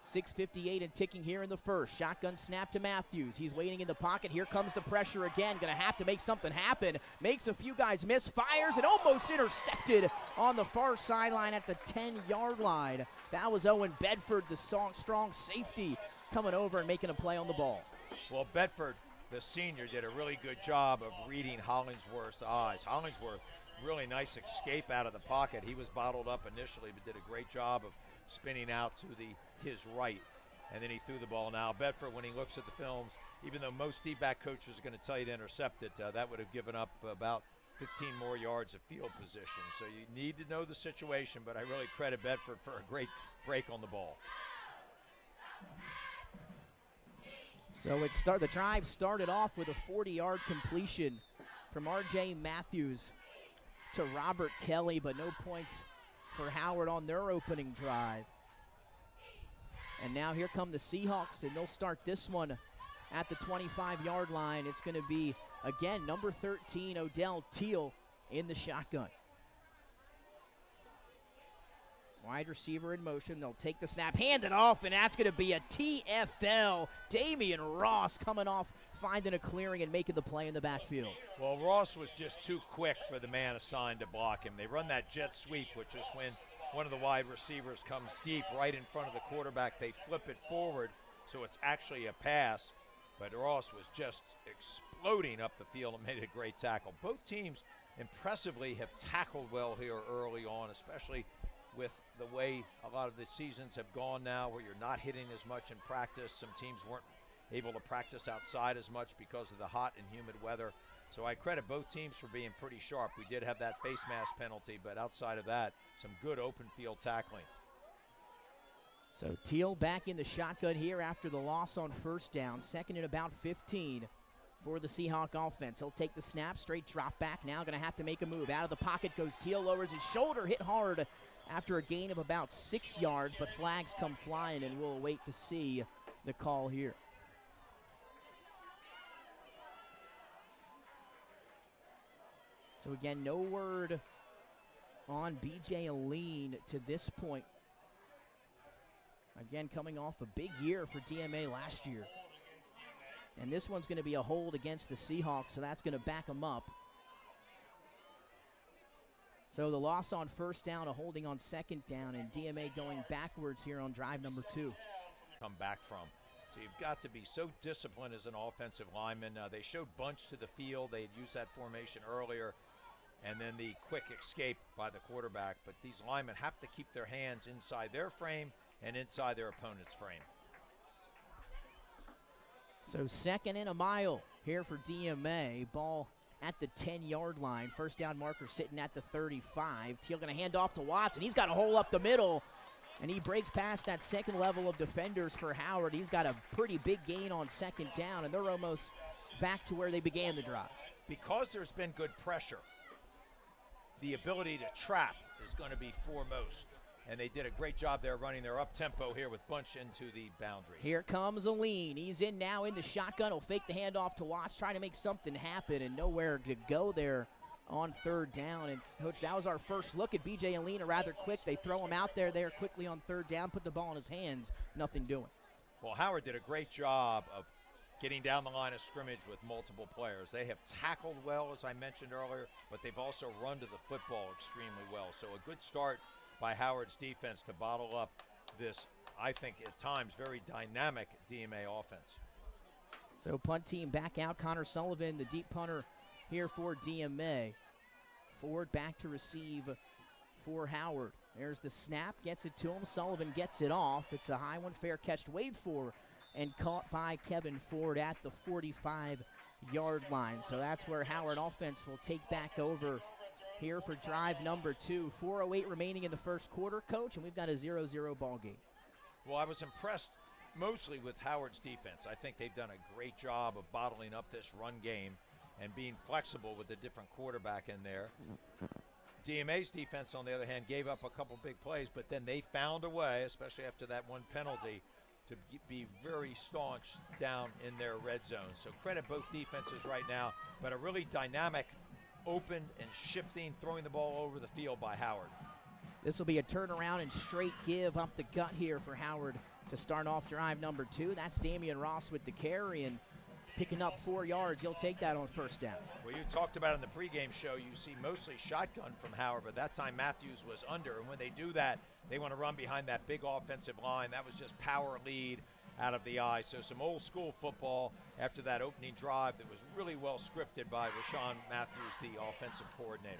6:58 and ticking here in the first. Shotgun snap to Matthews. He's waiting in the pocket. Here comes the pressure again. Going to have to make something happen. Makes a few guys miss. Fires and almost intercepted on the far sideline at the 10-yard line. That was Owen Bedford, the strong safety, coming over and making a play on the ball. Well, Bedford, the senior, did a really good job of reading Hollingsworth's eyes. Hollingsworth, really nice escape out of the pocket. He was bottled up initially, but did a great job of spinning out to his right, and then he threw the ball. Now Bedford, when he looks at the films, even though most D-back coaches are going to tell you to intercept it, that would have given up about 15 more yards of field position. So you need to know the situation, but I really credit Bedford for a great break on the ball. So the drive started off with a 40-yard completion from R.J. Matthews to Robert Kelly, but no points for Howard on their opening drive. And now here come the Seahawks, and they'll start this one at the 25-yard line. It's going to be, again, number 13, Odell Teal, in the shotgun. Wide receiver in motion. They'll take the snap, hand it off, and that's going to be a TFL. Damian Ross coming off, finding a clearing and making the play in the backfield. Well, Ross was just too quick for the man assigned to block him. They run that jet sweep, which is when one of the wide receivers comes deep right in front of the quarterback. They flip it forward, so it's actually a pass. But Ross was just exploding up the field and made a great tackle. Both teams impressively have tackled well here early on, especially with the way a lot of the seasons have gone now, where you're not hitting as much in practice. Some teams weren't able to practice outside as much because of the hot and humid weather. So I credit both teams for being pretty sharp. We did have that face mask penalty, but outside of that, some good open field tackling. So Teal back in the shotgun here after the loss on first down. Second and about 15 for the Seahawk offense. He'll take the snap, straight drop back. Now going to have to make a move. Out of the pocket goes Teal, lowers his shoulder, hit hard after a gain of about 6 yards, but flags come flying, and we'll wait to see the call here. So again, no word on B.J. Aline to this point. Again, coming off a big year for DMA last year. And this one's going to be a hold against the Seahawks, so that's going to back them up. So the loss on first down, a holding on second down, and DMA going backwards here on drive number 2. Come back from. So you've got to be so disciplined as an offensive lineman. They showed bunch to the field. They had used that formation earlier, and then the quick escape by the quarterback. But these linemen have to keep their hands inside their frame and inside their opponent's frame. So second and a mile here for DMA. Ball at the 10-yard line. First down marker sitting at the 35. Teal going to hand off to Watson. He's got a hole up the middle, and he breaks past that second level of defenders for Howard. He's got a pretty big gain on second down, and they're almost back to where they began the drive. Because there's been good pressure, the ability to trap is going to be foremost. And they did a great job there running their up-tempo here with bunch into the boundary. Here comes Aline. He's in now in the shotgun. He'll fake the handoff to Watts, trying to make something happen, and nowhere to go there on third down. And, Coach, that was our first look at B.J. Aline, rather quick. They throw him out there quickly on third down, put the ball in his hands, nothing doing. Well, Howard did a great job of getting down the line of scrimmage with multiple players. They have tackled well, as I mentioned earlier, but they've also run to the football extremely well. So a good start by Howard's defense to bottle up this, I think, at times, very dynamic DMA offense. So punt team back out. Connor Sullivan, the deep punter here for DMA. Ford back to receive for Howard. There's the snap, gets it to him. Sullivan gets it off. It's a high one, fair catch to wait for, and caught by Kevin Ford at the 45-yard line. So that's where Howard offense will take back over here for drive number 2. 4:08 remaining in the first quarter, Coach, and we've got a 0-0 ball game. Well, I was impressed mostly with Howard's defense. I think they've done a great job of bottling up this run game and being flexible with the different quarterback in there. DMA's defense, on the other hand, gave up a couple big plays, but then they found a way, especially after that one penalty, to be very staunch down in their red zone. So credit both defenses right now, but a really dynamic, open and shifting, throwing the ball over the field by Howard. This will be a turnaround and straight give up the gut here for Howard to start off drive number 2. That's Damian Ross with the carry and picking up 4 yards. He'll take that on first down. Well, you talked about in the pregame show, you see mostly shotgun from Howard, but that time Matthews was under, and when they do that, they want to run behind that big offensive line. That was just power lead out of the eye. So some old school football after that opening drive that was really well scripted by Rashawn Matthews, the offensive coordinator.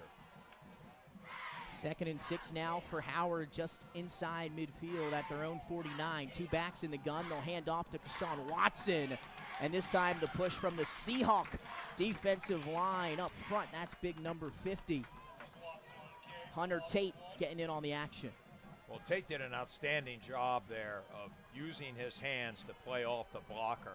2nd and 6 now for Howard, just inside midfield at their own 49. 2 backs in the gun. They'll hand off to Deshaun Watson. And this time the push from the Seahawk defensive line up front. That's big number 50. Hunter Tate getting in on the action. Well, Tate did an outstanding job there of using his hands to play off the blocker.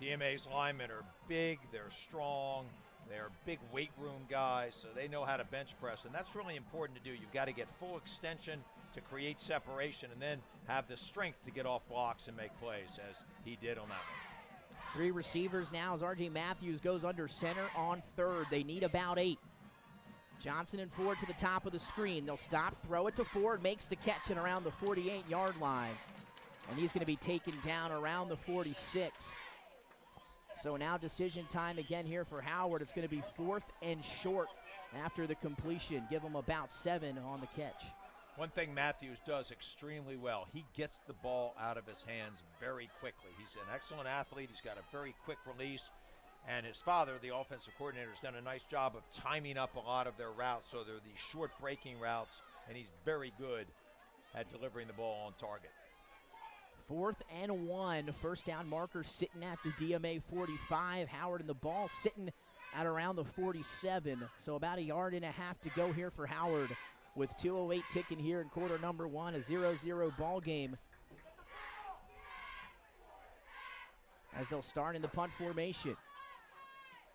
DMA's linemen are big, they're strong, they're big weight room guys, so they know how to bench press, and that's really important to do. You've got to get full extension to create separation and then have the strength to get off blocks and make plays, as he did on that one. 3 receivers now as R.J. Matthews goes under center on third. They need about 8. Johnson and Ford to the top of the screen. They'll stop, throw it to Ford, makes the catch and around the 48-yard line. And he's going to be taken down around the 46. So now decision time again here for Howard. It's going to be 4th and short after the completion. Give him about 7 on the catch. One thing Matthews does extremely well, he gets the ball out of his hands very quickly. He's an excellent athlete. He's got a very quick release. And his father, the offensive coordinator, has done a nice job of timing up a lot of their routes. So they're these short breaking routes, and he's very good at delivering the ball on target. 4th and 1, first down marker sitting at the DMA 45. Howard and the ball sitting at around the 47. So about 1.5 yards to go here for Howard with 2:08 ticking here in quarter number 1, a 0-0 ball game. As they'll start in the punt formation.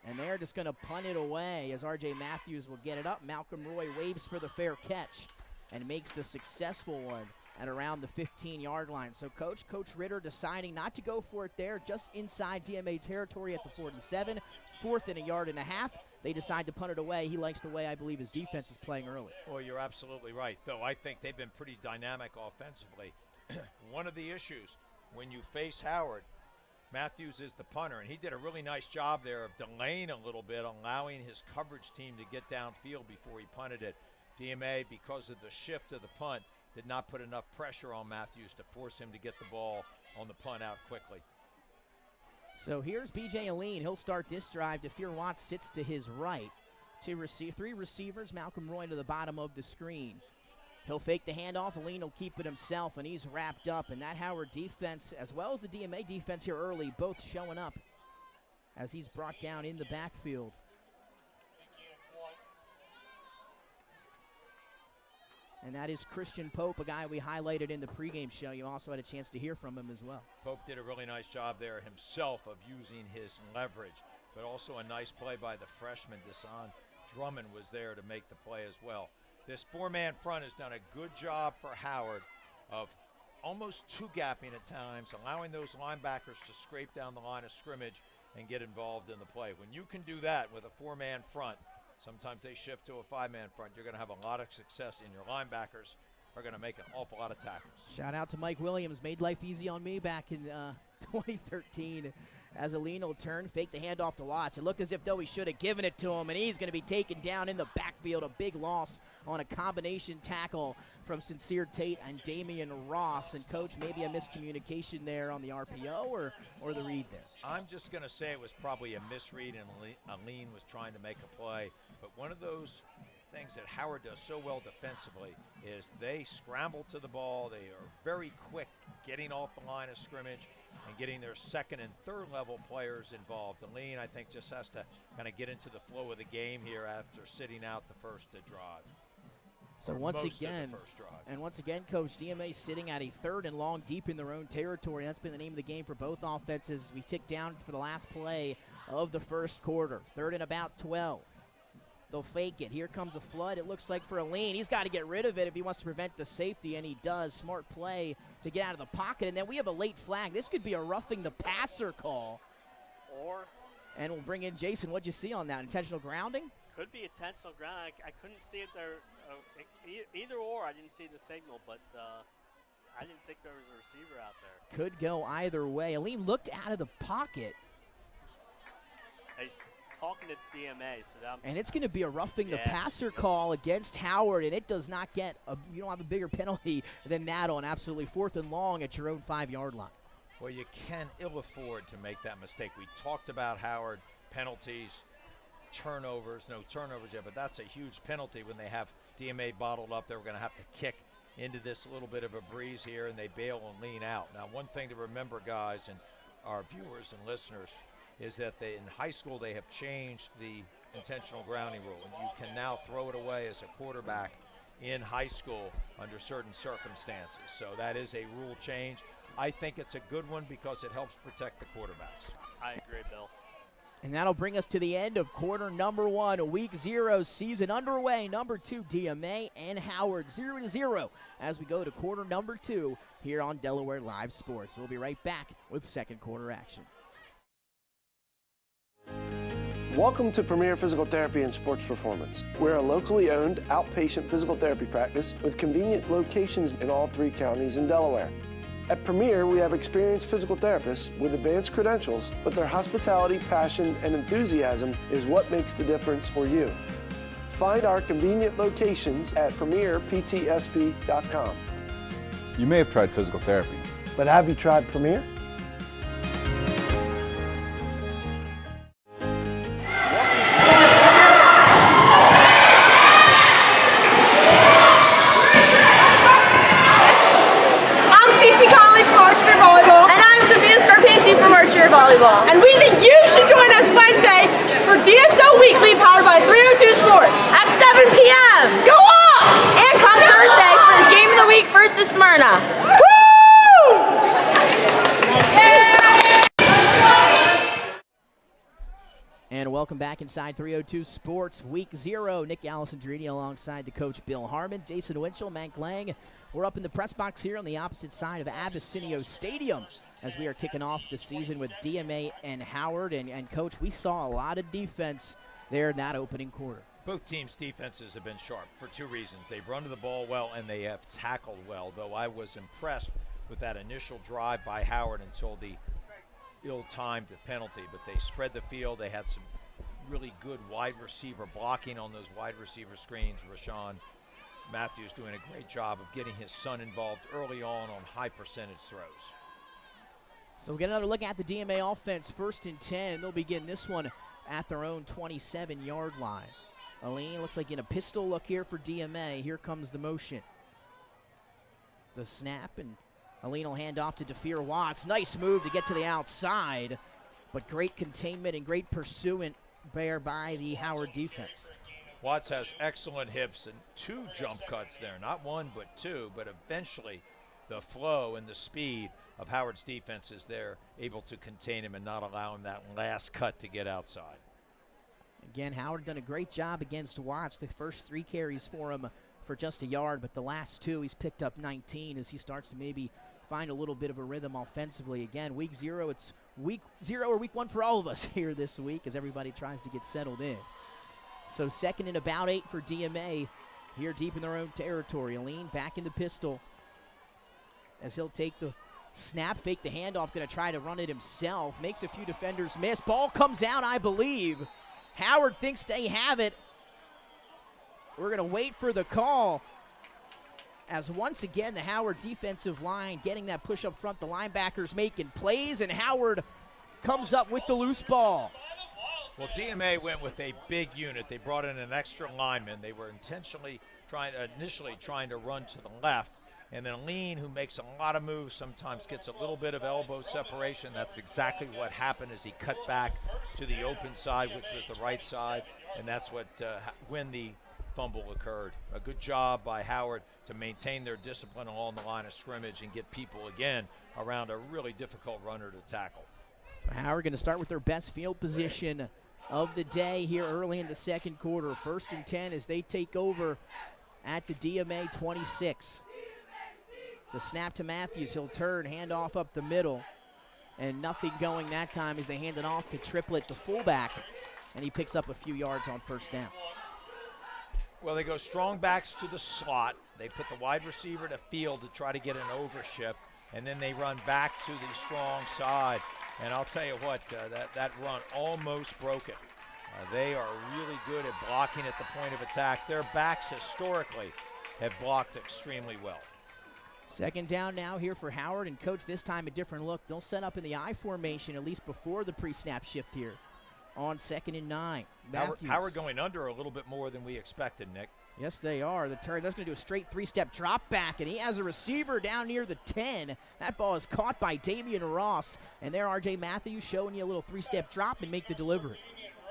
And they're just going to punt it away as R.J. Matthews will get it up. Malcolm Roy waves for the fair catch and makes the successful one at around the 15-yard line. So Coach Ritter deciding not to go for it there, just inside DMA territory at the 47. 4th and 1.5 yards. They decide to punt it away. He likes the way I believe his defense is playing early. Well, you're absolutely right, though. I think they've been pretty dynamic offensively. One of the issues when you face Howard, Matthews is the punter, and he did a really nice job there of delaying a little bit, allowing his coverage team to get downfield before he punted it. DMA, because of the shift of the punt, did not put enough pressure on Matthews to force him to get the ball on the punt out quickly. So here's B.J. Aline. He'll start this drive. DeFeer Watts sits to his right. 3 receivers, Malcolm Roy to the bottom of the screen. He'll fake the handoff. Aline will keep it himself, and he's wrapped up. And that Howard defense, as well as the DMA defense here early, both showing up as he's brought down in the backfield. And that is Christian Pope, a guy we highlighted in the pregame show. You also had a chance to hear from him as well. Pope did a really nice job there himself of using his leverage, but also a nice play by the freshman. Desan Drummond was there to make the play as well. This 4-man front has done a good job for Howard of almost two-gapping at times, allowing those linebackers to scrape down the line of scrimmage and get involved in the play. When you can do that with a 4-man front, sometimes they shift to a 5-man front, you're going to have a lot of success, and your linebackers are going to make an awful lot of tackles. Shout out to Mike Williams, made life easy on me back in 2013. As Aline will turn, fake the handoff to Watts. It looked as if though he should have given it to him, and he's going to be taken down in the backfield. A big loss on a combination tackle from Sincere Tate and Damian Ross. And Coach, maybe a miscommunication there on the RPO or the read there? I'm just going to say it was probably a misread, and Aline was trying to make a play. But one of those things that Howard does so well defensively is they scramble to the ball. They are very quick getting off the line of scrimmage and getting their second and third level players involved. Aline, I think, just has to kind of get into the flow of the game here after sitting out the first drive. So once again, Coach, DMA sitting at a 3rd and long deep in their own territory. That's been the name of the game for both offenses. We tick down for the last play of the first quarter. 3rd and about 12. They'll fake it. Here comes a flood. It looks like for Aline. He's got to get rid of it if he wants to prevent the safety, and he does. Smart play to get out of the pocket. And then we have a late flag. This could be a roughing the passer call. And we'll bring in Jason. What'd you see on that? Intentional grounding? Could be intentional grounding. I couldn't see it there. Either or, I didn't see the signal, but I didn't think there was a receiver out there. Could go either way. Aline looked out of the pocket. He's talking to DMA, and it's going to be a roughing the passer call against Howard, and it does not get you don't have a bigger penalty than that on absolutely 4th and long at your own 5-yard line. Well, you can ill afford to make that mistake. We talked about Howard, penalties, turnovers, no turnovers yet, but that's a huge penalty when they have DMA bottled up. They were going to have to kick into this little bit of a breeze here, and they bail and lean out. Now, one thing to remember, guys, and our viewers and listeners, is that in high school they have changed the intentional grounding rule, and you can now throw it away as a quarterback in high school under certain circumstances. So that is a rule change. I think it's a good one because it helps protect the quarterbacks. I agree, Bill. And that'll bring us to the end of quarter number 1, week 0, season underway. Number 2, DMA and Howard 0-0 as we go to quarter number 2 here on Delaware Live Sports. We'll be right back with second quarter action. Welcome to Premier Physical Therapy and Sports Performance. We're a locally owned outpatient physical therapy practice with convenient locations in all 3 counties in Delaware. At Premier, we have experienced physical therapists with advanced credentials, but their hospitality, passion, and enthusiasm is what makes the difference for you. Find our convenient locations at premierptsp.com. You may have tried physical therapy, but have you tried Premier? Volleyball. And we think you should join us Wednesday for DSO Weekly powered by 302 Sports at 7 p.m. Go Hawks! And come Thursday for the game of the week versus Smyrna. Woo! And welcome back inside 302 Sports Week 0. Nick Alessandrini alongside the coach Bill Harmon, Jason Winchell, Mank Lang. We're up in the press box here on the opposite side of Abessinio Stadium as we are kicking off the season with DMA and Howard. And Coach, we saw a lot of defense there in that opening quarter. Both teams' defenses have been sharp for 2 reasons. They've run to the ball well and they have tackled well, though I was impressed with that initial drive by Howard until the ill-timed penalty. But they spread the field. They had some really good wide receiver blocking on those wide receiver screens. Rashawn Matthews doing a great job of getting his son involved early on high percentage throws. So we'll get another look at the DMA offense. 1st and 10. They'll begin this one at their own 27-yard line. Aline looks like in a pistol look here for DMA. Here comes the motion. The snap, and Aline will hand off to DeFeer Watts. Nice move to get to the outside, but great containment and great pursuit there by the Howard defense. Watts has excellent hips and 2 jump cuts there. Not 1, but 2. But eventually, the flow and the speed of Howard's defense is there, able to contain him and not allow him that last cut to get outside. Again, Howard done a great job against Watts. The first 3 carries for him for just a yard, but the last 2, he's picked up 19 as he starts to maybe find a little bit of a rhythm offensively. Again, week 0, it's week 0 or week 1 for all of us here this week as everybody tries to get settled in. So 2nd and about 8 for DMA here deep in their own territory. Aline back in the pistol as he'll take the snap, fake the handoff, going to try to run it himself. Makes a few defenders miss. Ball comes out, I believe. Howard thinks they have it. We're going to wait for the call as once again the Howard defensive line getting that push up front. The linebackers making plays, and Howard comes up with the loose ball. Well, DMA went with a big unit. They brought in an extra lineman. They were initially trying to run to the left. And then Lean, who makes a lot of moves, sometimes gets a little bit of elbow separation. That's exactly what happened as he cut back to the open side, which was the right side. And that's what when the fumble occurred. A good job by Howard to maintain their discipline along the line of scrimmage and get people, again, around a really difficult runner to tackle. So Howard going to start with their best field position of the day here early in the 2nd quarter. 1st and 10 as they take over at the DMA 26. The snap to Matthews. He'll turn, hand off up the middle, and nothing going that time as they hand it off to Triplett, the fullback, and he picks up a few yards on 1st down. Well, they go strong backs to the slot. They put the wide receiver to field to try to get an overshift, and then they run back to the strong side. And I'll tell you what, that run almost broke it. They are really good at blocking at the point of attack. Their backs historically have blocked extremely well. 2nd down now here for Howard, and Coach, this time a different look. They'll set up in the I formation at least before the pre-snap shift here on 2nd and 9. Howard going under a little bit more than we expected, Nick. Yes, they are. The turn, that's going to do a straight 3-step drop back, and he has a receiver down near the 10. That ball is caught by Damian Ross, and there R.J. Matthews showing you a little 3-step drop and make the delivery.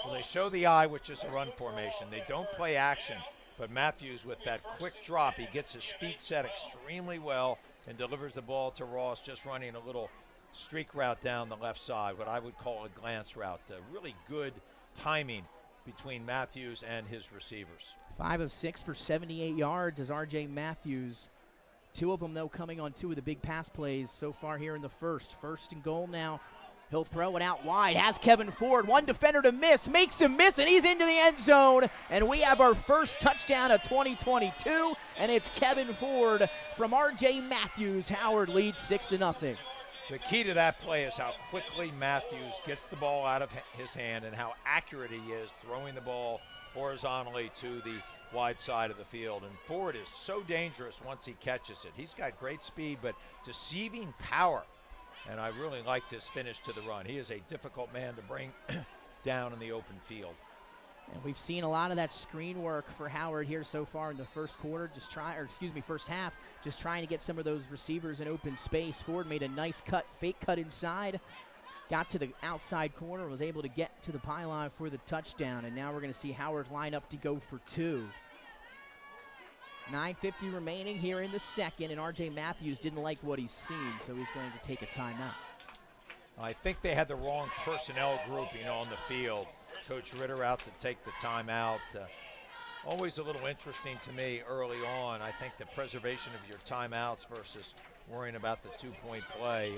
Well, they show the I, which is a run formation. They don't play action, but Matthews with that quick drop, he gets his feet set extremely well and delivers the ball to Ross, just running a little streak route down the left side, what I would call a glance route. Really good timing between Matthews and his receivers. 5 of 6 for 78 yards as R.J. Matthews. 2 of them, though, coming on 2 of the big pass plays so far here in the first. 1st and goal now He'll throw it out wide, has Kevin Ford, one defender to miss, makes him miss, and he's into the end zone. And we have our first touchdown of 2022, and it's Kevin Ford from R.J. Matthews. Howard leads 6-0. The key to that play is how quickly Matthews gets the ball out of his hand and how accurate he is throwing the ball horizontally to the wide side of the field. And Ford is so dangerous once he catches it. He's got great speed, but deceiving power. And I really liked his finish to the run. He is a difficult man to bring down in the open field. And we've seen a lot of that screen work for Howard here so far in the first half, just trying to get some of those receivers in open space. Ford made a nice cut, fake cut inside, got to the outside corner, was able to get to the pylon for the touchdown. And now we're going to see Howard line up to go for 2. 9:50 remaining here in the second, and R.J. Matthews didn't like what he's seen, so he's going to take a timeout. I think they had the wrong personnel grouping on the field. Coach Ritter out to take the timeout. Always a little interesting to me early on. I think the preservation of your timeouts versus worrying about the 2-point play.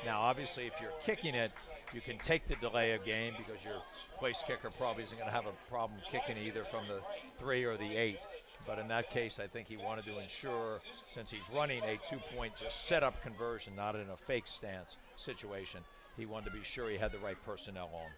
Now, obviously, if you're kicking it, you can take the delay of game because your place kicker probably isn't going to have a problem kicking either from the 3 or the 8. But in that case, I think he wanted to ensure, since he's running a 2-point just set-up conversion, not in a fake stance situation, he wanted to be sure he had the right personnel on.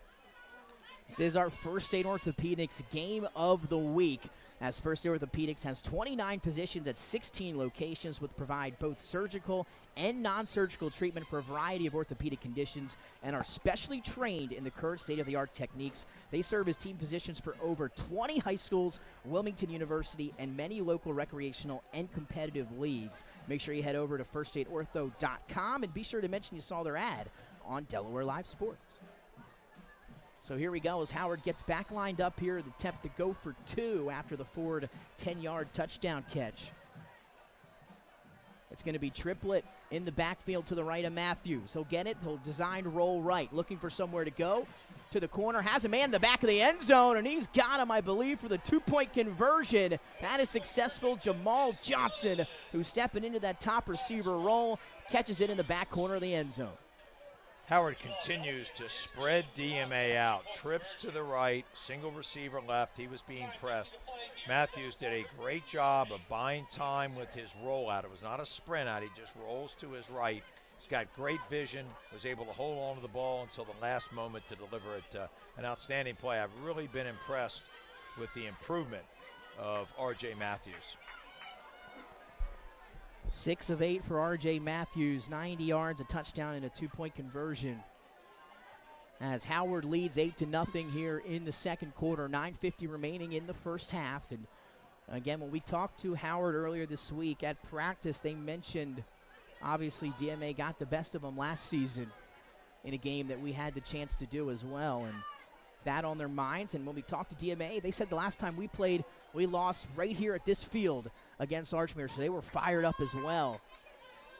This is our First Aid Orthopedics game of the week, as First Aid Orthopedics has 29 positions at 16 locations, which provide both surgical and non-surgical treatment for a variety of orthopedic conditions and are specially trained in the current state-of-the-art techniques. They serve as team physicians for over 20 high schools, Wilmington University, and many local recreational and competitive leagues. Make sure you head over to firstaidortho.com and be sure to mention you saw their ad on Delaware Live Sports. So here we go as Howard gets back lined up here, the attempt to go for 2 after the Ford 10-yard touchdown catch. It's going to be triplet in the backfield to the right of Matthews. He'll get it. He'll design to roll right, looking for somewhere to go. To the corner, has a man in the back of the end zone, and he's got him, I believe, for the 2-point conversion. That is successful. Jamal Johnson, who's stepping into that top receiver role, catches it in the back corner of the end zone. Howard continues to spread DMA out. Trips to the right, single receiver left. He was being pressed. Matthews did a great job of buying time with his rollout. It was not a sprint out. He just rolls to his right. He's got great vision, was able to hold on to the ball until the last moment to deliver it. An outstanding play. I've really been impressed with the improvement of R.J. Matthews. 6 of 8 for R.J. Matthews, 90 yards, a touchdown, and a 2-point conversion. As Howard leads 8-0 here in the second quarter, 9:50 remaining in the first half. And again, when we talked to Howard earlier this week at practice, they mentioned obviously DMA got the best of them last season in a game that we had the chance to do as well, and that on their minds. And when we talked to DMA, they said the last time we played, we lost right here at this field against Archmere, so they were fired up as well.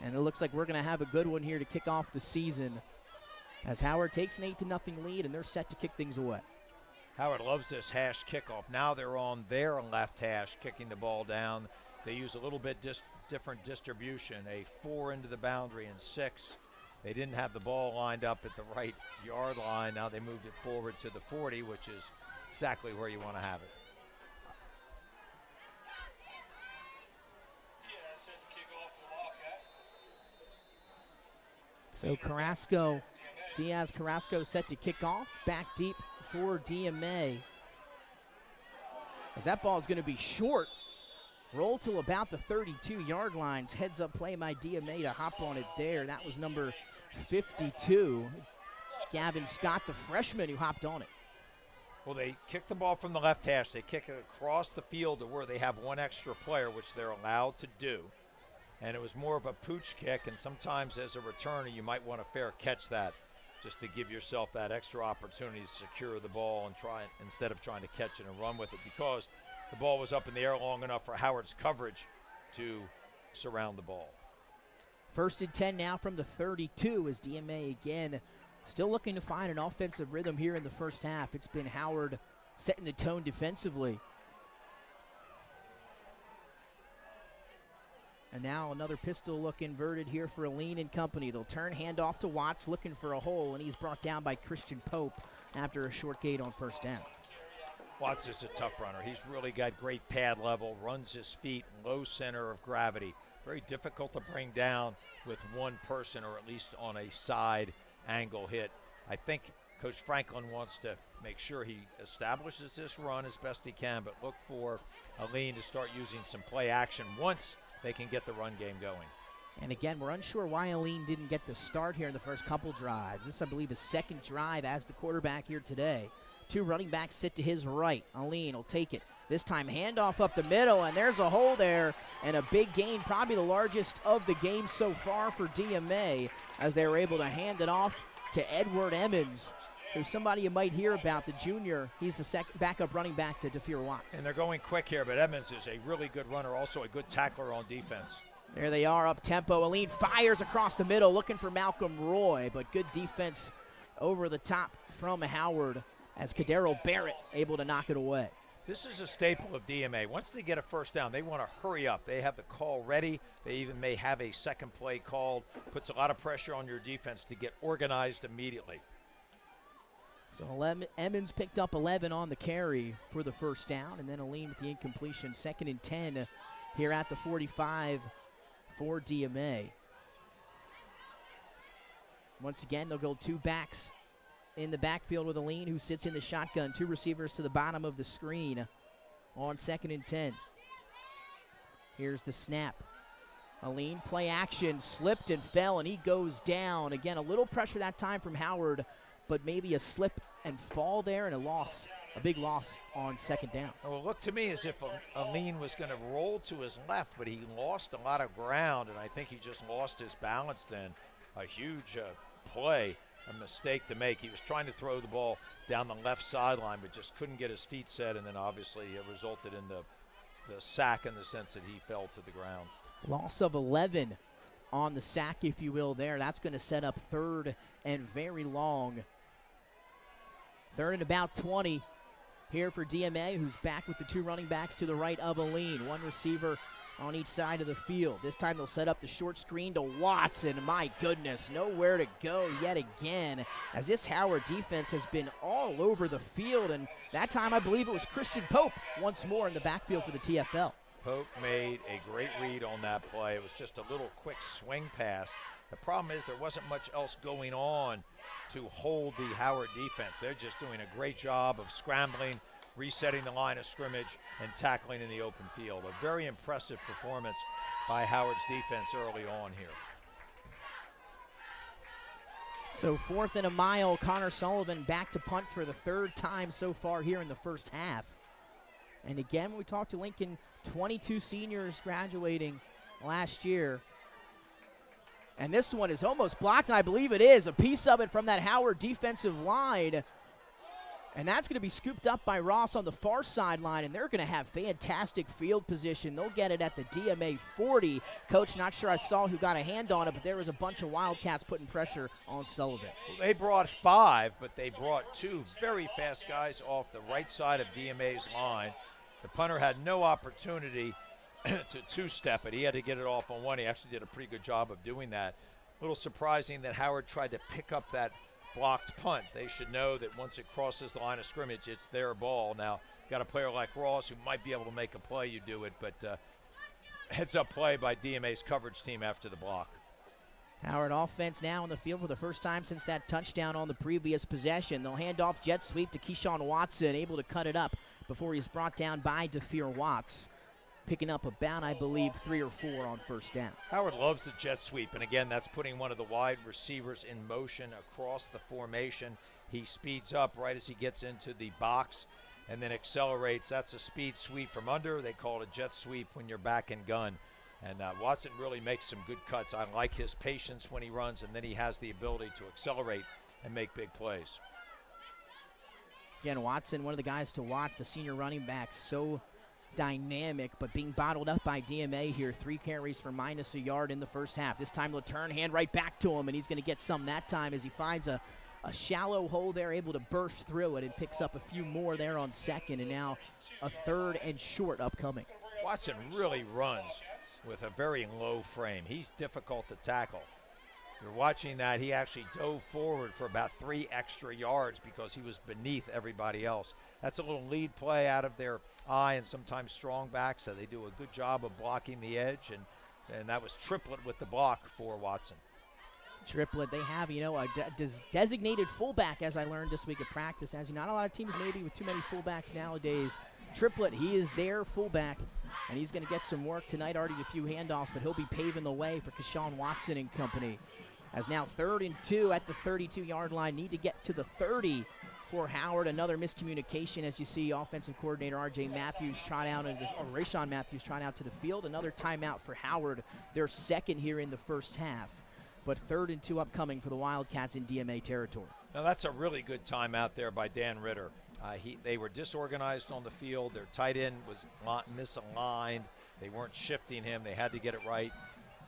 And it looks like we're going to have a good one here to kick off the season as Howard takes an 8-0 lead, and they're set to kick things away. Howard loves this hash kickoff. Now they're on their left hash, kicking the ball down. They use a little bit different distribution, a 4 into the boundary and 6. They didn't have the ball lined up at the right yard line. Now they moved it forward to the 40, which is exactly where you want to have it. So Diaz Carrasco set to kick off, back deep for DMA. As that ball is going to be short, roll to about the 32-yard lines. Heads up play by DMA to hop on it there. That was number 52, Gavin Scott, the freshman who hopped on it. Well, they kick the ball from the left hash. They kick it across the field to where they have one extra player, which they're allowed to do. And it was more of a pooch kick, and sometimes as a returner you might want to fair catch that just to give yourself that extra opportunity to secure the ball and instead of trying to catch it and run with it, because the ball was up in the air long enough for Howard's coverage to surround the ball. 1st and 10 now from the 32 as DMA again still looking to find an offensive rhythm here in the first half. It's been Howard setting the tone defensively. And now another pistol look inverted here for Aline and company. They'll turn, hand off to Watts, looking for a hole, and he's brought down by Christian Pope after a short gate on first down. Watts is a tough runner. He's really got great pad level, runs his feet, low center of gravity. Very difficult to bring down with one person or at least on a side angle hit. I think Coach Franklin wants to make sure he establishes this run as best he can, but look for Aline to start using some play action once they can get the run game going. And again, we're unsure why Aline didn't get the start here in the first couple drives. This, I believe, is second drive as the quarterback here today. Two running backs sit to his right. Aline will take it. This time handoff up the middle, and there's a hole there, and a big gain, probably the largest of the game so far for DMA, as they were able to hand it off to Edward Emmons, who's somebody you might hear about, the junior. He's the backup running back to DeFeer Watts. And they're going quick here, but Emmons is a really good runner, also a good tackler on defense. There they are, up tempo. Aline fires across the middle, looking for Malcolm Roy, but good defense over the top from Howard, as Cadero Barrett able to knock it away. This is a staple of DMA. Once they get a first down, they want to hurry up. They have the call ready. They even may have a second play called. Puts a lot of pressure on your defense to get organized immediately. So Emmons picked up 11 on the carry for the first down, and then Aline with the incompletion. 2nd and 10 here at the 45 for DMA. Once again, they'll go two backs in the backfield with Aline, who sits in the shotgun. Two receivers to the bottom of the screen on 2nd and 10. Here's the snap. Aline, play action, slipped and fell, and he goes down. Again, a little pressure that time from Howard, but maybe a slip and fall there, and a big loss on 2nd down. Well, it looked to me as if Aline was going to roll to his left, but he lost a lot of ground, and I think he just lost his balance then. A huge play. A mistake to make. He was trying to throw the ball down the left sideline, but just couldn't get his feet set, and then obviously it resulted in the sack in the sense that he fell to the ground. Loss of 11 on the sack, if you will, there. That's going to set up 3rd and very long. 3rd and about 20 here for DMA, who's back with the two running backs to the right of Aline. One receiver on each side of the field. This time they'll set up the short screen to Watts, and my goodness, nowhere to go yet again, as this Howard defense has been all over the field, and that time I believe it was Christian Pope once more in the backfield for the TFL. Pope made a great read on that play. It was just a little quick swing pass. The problem is there wasn't much else going on to hold the Howard defense. They're just doing a great job of scrambling, resetting the line of scrimmage, and tackling in the open field. A very impressive performance by Howard's defense early on here. So 4th and a mile, Connor Sullivan back to punt for the 3rd time so far here in the first half. And again, when we talked to Lincoln, 22 seniors graduating last year. And this one is almost blocked, and I believe it is. A piece of it from that Howard defensive line. And that's going to be scooped up by Ross on the far sideline, and they're going to have fantastic field position. They'll get it at the DMA 40. Coach, not sure I saw who got a hand on it, but there was a bunch of Wildcats putting pressure on Sullivan. Well, they brought 5, but they brought 2 very fast guys off the right side of DMA's line. The punter had no opportunity to two-step it. He had to get it off on one. He actually did a pretty good job of doing that. A little surprising that Howard tried to pick up that blocked punt. They should know that once it crosses the line of scrimmage, it's their ball. Now, got a player like Ross who might be able to make a play, you do it, but heads-up play by DMA's coverage team after the block. Howard offense now on the field for the first time since that touchdown on the previous possession. They'll hand off jet sweep to Keyshawn Watson, able to cut it up before he's brought down by DeFeer Watts, picking up about, I believe, 3 or 4 on first down. Howard loves the jet sweep, and again, that's putting one of the wide receivers in motion across the formation. He speeds up right as he gets into the box and then accelerates. That's a speed sweep from under. They call it a jet sweep when you're back in gun. And Watson really makes some good cuts. I like his patience when he runs, and then he has the ability to accelerate and make big plays. Again, Watson, one of the guys to watch, the senior running back, so dynamic, but being bottled up by DMA here. 3 carries for minus a yard in the first half. This time, Latourne hand right back to him, and he's going to get some that time as he finds a shallow hole there, able to burst through it and picks up a few more there on 2nd, and now a 3rd and short upcoming. Watson really runs with a very low frame. He's difficult to tackle. You're watching that. He actually dove forward for about 3 extra yards because he was beneath everybody else. That's a little lead play out of their eye and sometimes strong back, so they do a good job of blocking the edge, and that was Triplett with the block for Watson. Triplett, they have, a designated fullback, as I learned this week at practice. As not a lot of teams maybe with too many fullbacks nowadays. Triplett, he is their fullback, and he's going to get some work tonight. Already a few handoffs, but he'll be paving the way for Keshawn Watson and company. As now 3rd and 2 at the 32-yard line. Need to get to the 30 for Howard. Another miscommunication as you see offensive coordinator Rayshon Matthews trot out to the field. Another timeout for Howard, their second here in the first half. But 3rd and 2 upcoming for the Wildcats in DMA territory. Now that's a really good timeout there by Dan Ritter. They were disorganized on the field. Their tight end was misaligned. They weren't shifting him. They had to get it right.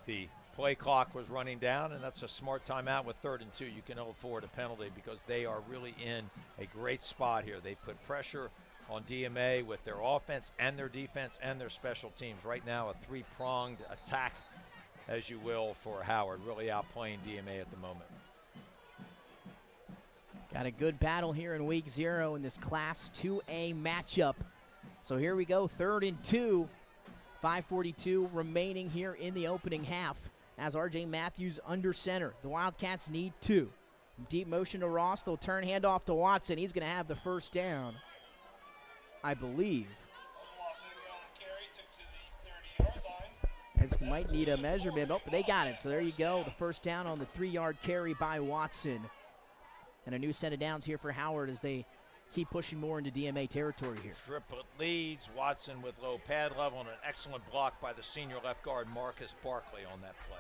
The play clock was running down, and that's a smart timeout with 3rd and 2. You can afford a penalty because they are really in a great spot here. They put pressure on DMA with their offense and their defense and their special teams. Right now, a 3-pronged attack, as you will, for Howard, really outplaying DMA at the moment. Got a good battle here in week 0 in this Class 2A matchup. So here we go, 3rd and 2. 5:42 remaining here in the opening half as RJ Matthews under center. The Wildcats need 2. Deep motion to Ross. They'll turn handoff to Watson. He's going to have the first down, I believe. It might need a measurement. Oh, but they got it. So there you go. The first down on the 3-yard carry by Watson. And a new set of downs here for Howard as they keep pushing more into DMA territory here. Triplett leads. Watson with low pad level and an excellent block by the senior left guard Marcus Barkley on that play.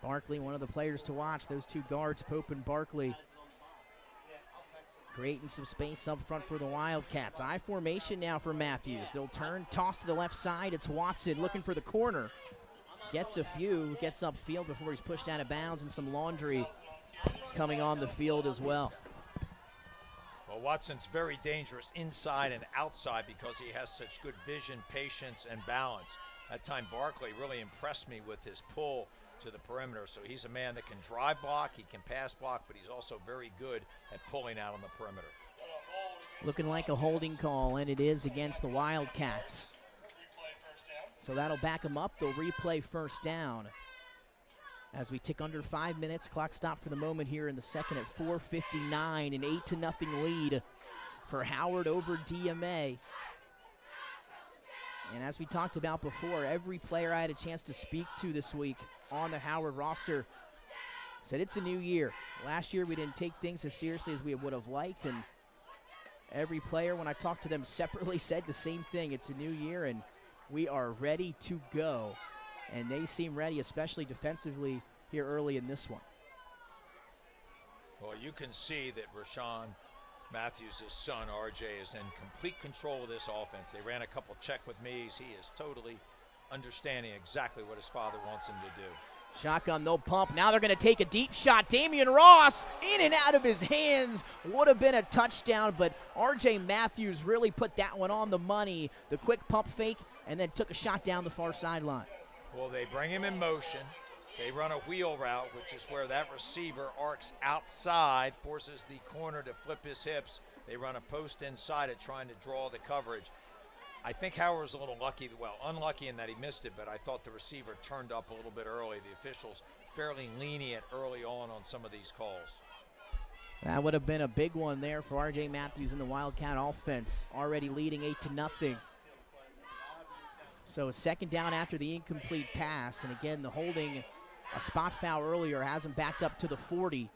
Barkley, one of the players to watch. Those 2 guards, Pope and Barkley, creating some space up front for the Wildcats. I formation now for Matthews. They'll turn, toss to the left side. It's Watson looking for the corner. Gets a few, gets upfield before he's pushed out of bounds, and some laundry coming on the field as well. Well, Watson's very dangerous inside and outside because he has such good vision, patience, and balance. That time, Barkley really impressed me with his pull to the perimeter. So he's a man that can drive block, he can pass block, but he's also very good at pulling out on the perimeter. Looking like a holding call, and it is against the Wildcats. So that'll back them up. They'll replay first down. As we tick under 5 minutes, clock stop for the moment here in the second at 4:59, an 8-0 lead for Howard over DMA. And as we talked about before, every player I had a chance to speak to this week on the Howard roster said it's a new year. Last year we didn't take things as seriously as we would have liked, and every player, when I talked to them separately, said the same thing. It's a new year, and we are ready to go. And they seem ready, especially defensively here early in this one. Well, you can see that Rayshon Matthews' son, RJ, is in complete control of this offense. They ran a couple check with me's. He is totally understanding exactly what his father wants him to do. Shotgun, they'll pump. Now they're going to take a deep shot. Damian Ross in and out of his hands. Would have been a touchdown, but RJ Matthews really put that one on the money. The quick pump fake, and then took a shot down the far sideline. Well, they bring him in motion. They run a wheel route, which is where that receiver arcs outside, forces the corner to flip his hips. They run a post inside it, trying to draw the coverage. I think Howard was a little lucky, unlucky in that he missed it, but I thought the receiver turned up a little bit early. The officials fairly lenient early on some of these calls. That would have been a big one there for RJ Matthews in the Wildcat offense, already leading 8-0. So second down after the incomplete pass, and again the holding, a spot foul earlier has him backed up to the 40.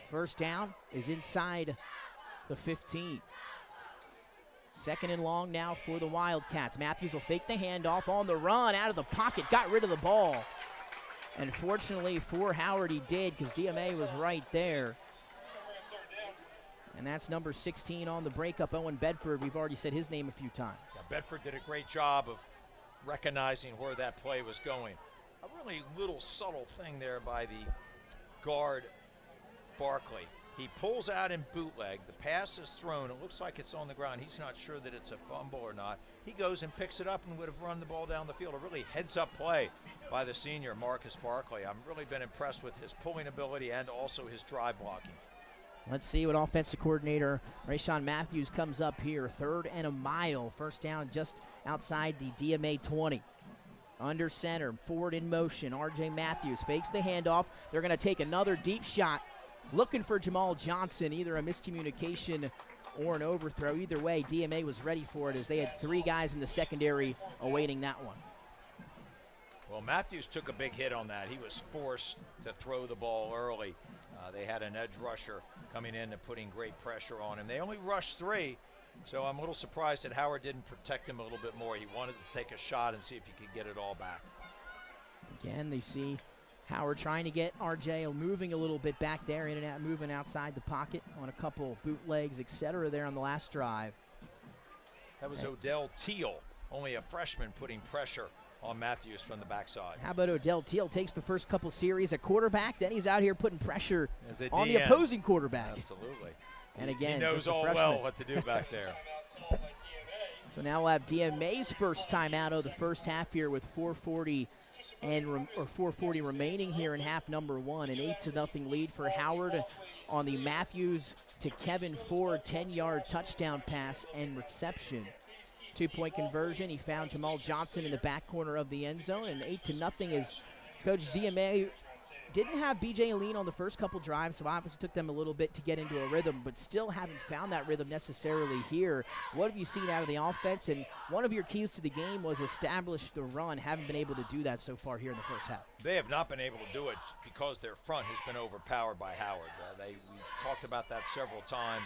First down is inside the 15. Second and long now for the Wildcats. Matthews will fake the handoff on the run, out of the pocket, got rid of the ball. And fortunately for Howard, he did, because DMA was right there. And that's number 16 on the breakup, Owen Bedford. We've already said his name a few times. Yeah, Bedford did a great job of recognizing where that play was going. A really little subtle thing there by the guard Barkley. He pulls out in bootleg. The pass is thrown. It looks like it's on the ground. He's not sure that it's a fumble or not. He goes and picks it up and would have run the ball down the field. A really heads-up play by the senior, Marcus Barkley. I've really been impressed with his pulling ability and also his drive blocking. Let's see what offensive coordinator Rayshawn Matthews comes up here. 3rd and a mile. First down just outside the DMA 20. Under center, forward in motion. RJ Matthews fakes the handoff. They're going to take another deep shot. Looking for Jamal Johnson, either a miscommunication or an overthrow. Either way, DMA was ready for it as they had 3 guys in the secondary awaiting that one. Well, Matthews took a big hit on that. He was forced to throw the ball early. They had an edge rusher coming in and putting great pressure on him. They only rushed 3, so I'm a little surprised that Howard didn't protect him a little bit more. He wanted to take a shot and see if he could get it all back. Again, they see Howard trying to get RJ moving a little bit back there, in and out, moving outside the pocket on a couple bootlegs, etc. there on the last drive. That was Odell Teal, only a freshman, putting pressure on Matthews from the backside. How about Odell Teal takes the first couple series at quarterback, then he's out here putting pressure on the DN. Opposing quarterback. Absolutely. And again, he knows just a all freshman. well what to do back there. So now we'll have DMA's first timeout of the first half here with 4:40 remaining here in half number 1. An 8-0 lead for Howard on the Matthews to Kevin Ford 10-yard touchdown pass and reception. 2-point conversion. He found Jamal Johnson in the back corner of the end zone, and 8-0 as Coach DMA didn't have BJ Lean on the first couple drives, so obviously took them a little bit to get into a rhythm, but still haven't found that rhythm necessarily here. What have you seen out of the offense? And one of your keys to the game was establish the run. Haven't been able to do that so far here in the first half. They have not been able to do it because their front has been overpowered by Howard. We talked about that several times.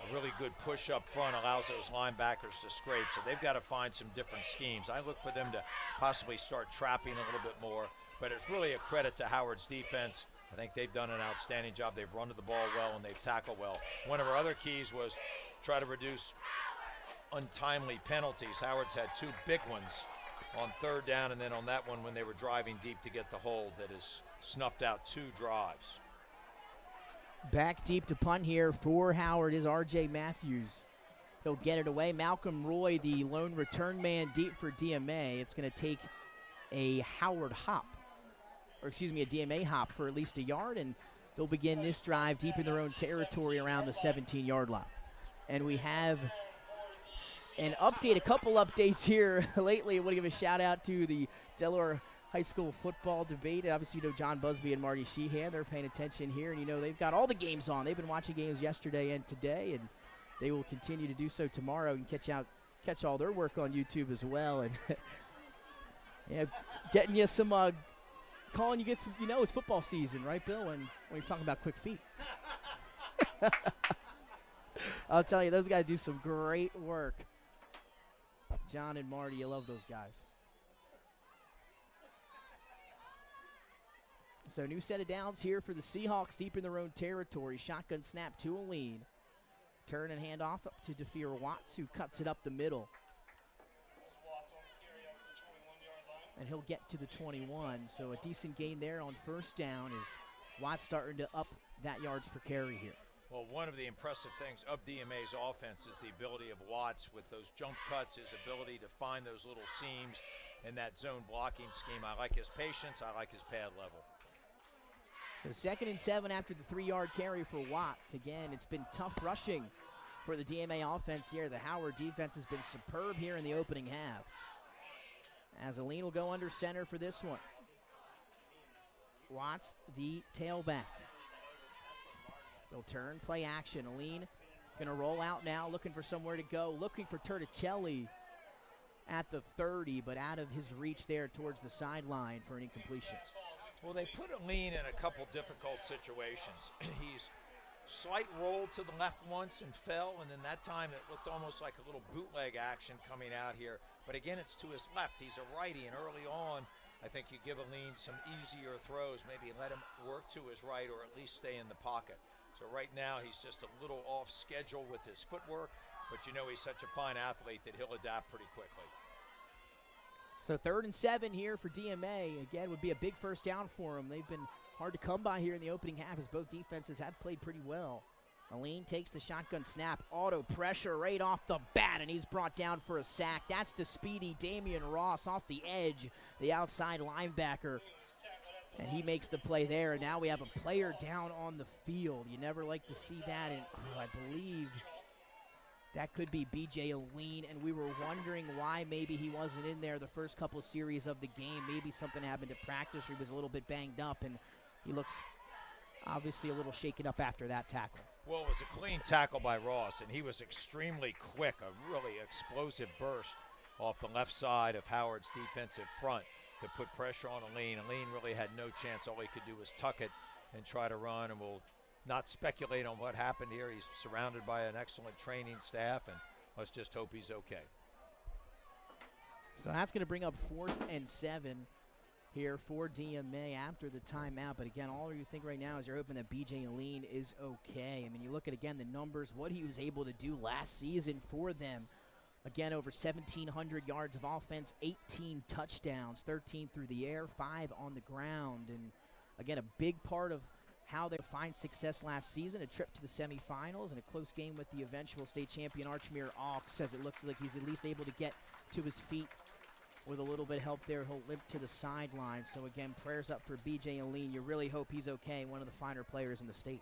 A really good push up front allows those linebackers to scrape, so they've got to find some different schemes. I look for them to possibly start trapping a little bit more, but it's really a credit to Howard's defense. I think they've done an outstanding job. They've run to the ball well and they've tackled well. One of our other keys was try to reduce untimely penalties. Howard's had 2 big ones on 3rd down, and then on that one when they were driving deep to get the hold that has snuffed out 2 drives. Back deep to punt here for Howard is RJ Matthews. He'll get it away. Malcolm Roy, the lone return man deep for DMA. It's going to take a Howard hop, or excuse me, a DMA hop for at least a yard, and they'll begin this drive deep in their own territory around the 17-yard line. And we have an update, a couple updates here lately. I want to give a shout out to the Delaware High School football debate. Obviously, you know John Busby and Marty Sheehan. They're paying attention here, and you know they've got all the games on. They've been watching games yesterday and today, and they will continue to do so tomorrow and catch all their work on YouTube as well. And yeah, getting you some, calling you get some. You know, it's football season, right, Bill? When you're talking about quick feet. I'll tell you, those guys do some great work. John and Marty, you love those guys. So new set of downs here for the Seahawks deep in their own territory. Shotgun snap to a lead. Turn and hand off up to DeFeer Watts, who cuts it up the middle. And he'll get to the 21. So a decent gain there on first down as Watts starting to up that yards per carry here. Well, one of the impressive things of DMA's offense is the ability of Watts with those jump cuts, his ability to find those little seams in that zone blocking scheme. I like his patience. I like his pad level. So 2nd and 7 after the 3-yard carry for Watts. Again, it's been tough rushing for the DMA offense here. The Howard defense has been superb here in the opening half. As Aline will go under center for this one. Watts, the tailback. They'll turn, play action. Aline going to roll out now, looking for somewhere to go. Looking for Turticelli at the 30, but out of his reach there towards the sideline for an incompletion. Well, they put Aline in a couple difficult situations. He's slight roll to the left once and fell, and then that time it looked almost like a little bootleg action coming out here. But again, it's to his left. He's a righty, and early on, I think you give Aline some easier throws, maybe let him work to his right or at least stay in the pocket. So right now, he's just a little off schedule with his footwork, but you know he's such a fine athlete that he'll adapt pretty quickly. So 3rd and 7 here for DMA. Again, would be a big first down for them. They've been hard to come by here in the opening half as both defenses have played pretty well. Aline takes the shotgun snap, auto pressure right off the bat, and he's brought down for a sack. That's the speedy Damian Ross off the edge, the outside linebacker. And he makes the play there, and now we have a player down on the field. You never like to see that, and I believe that could be B.J. Aline, and we were wondering why maybe he wasn't in there the first couple of series of the game. Maybe something happened at practice, or he was a little bit banged up, and he looks obviously a little shaken up after that tackle. Well, it was a clean tackle by Ross, and he was extremely quick, a really explosive burst off the left side of Howard's defensive front to put pressure on Aline. Aline really had no chance. All he could do was tuck it and try to run, and we'll not speculate on what happened here. He's surrounded by an excellent training staff, and let's just hope he's okay. So that's going to bring up 4th and 7 here for DMA after the timeout. But again, all you think right now is you're hoping that B.J. Aline is okay. I mean, you look at, again, the numbers, what he was able to do last season for them. Again, over 1,700 yards of offense, 18 touchdowns, 13 through the air, 5 on the ground. And again, a big part of how they find success last season, a trip to the semifinals and a close game with the eventual state champion Archmere Ox, as it looks like he's at least able to get to his feet. With a little bit of help there, he'll limp to the sideline. So again, prayers up for B.J. Aline. You really hope he's okay, one of the finer players in the state.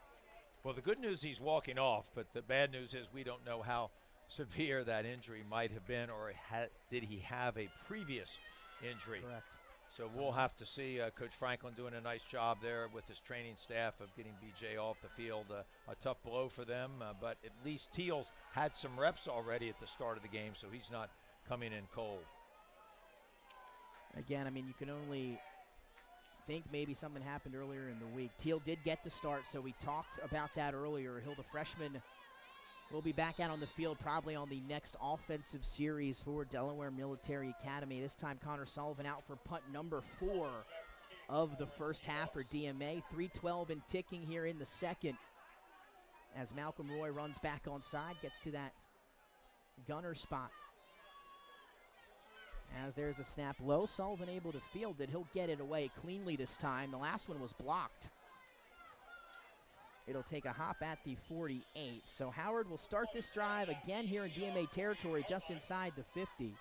Well, the good news, he's walking off, but the bad news is we don't know how severe that injury might have been, or did he have a previous injury. Correct. So we'll have to see. Coach Franklin doing a nice job there with his training staff of getting BJ off the field. A tough blow for them, but at least Teals had some reps already at the start of the game, so he's not coming in cold. Again, I mean, you can only think maybe something happened earlier in the week. Teal did get the start, so we talked about that earlier. Hill, the freshman, will be back out on the field probably on the next offensive series for Delaware Military Academy. This time, Connor Sullivan out for punt number 4 of the first half for DMA. 3:12 and ticking here in the second as Malcolm Roy runs back on side, gets to that gunner spot. As there's the snap low, Sullivan able to field it. He'll get it away cleanly this time. The last one was blocked. It'll take a hop at the 48. So Howard will start this drive again here in DMA territory, just inside the 50.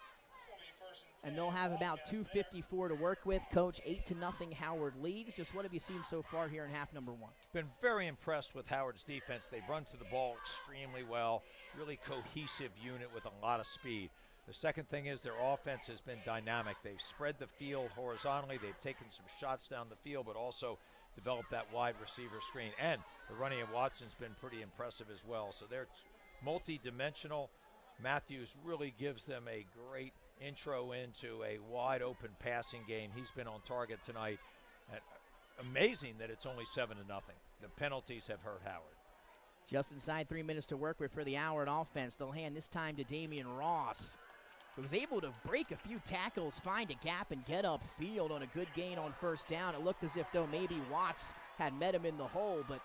And they'll have about 2:54 to work with. Coach, 8-0 Howard leads. Just what have you seen so far here in half number 1? Been very impressed with Howard's defense. They run to the ball extremely well. Really cohesive unit with a lot of speed. The second thing is their offense has been dynamic. They've spread the field horizontally. They've taken some shots down the field, but also developed that wide receiver screen. And the running of Watson's been pretty impressive as well. So they're multi-dimensional. Matthews really gives them a great intro into a wide open passing game. He's been on target tonight. And amazing that it's only 7-0. The penalties have hurt Howard. Just inside 3 minutes to work with for the Howard offense. They'll hand this time to Damian Ross, who was able to break a few tackles, find a gap, and get upfield on a good gain on first down. It looked as if, though, maybe Watts had met him in the hole, but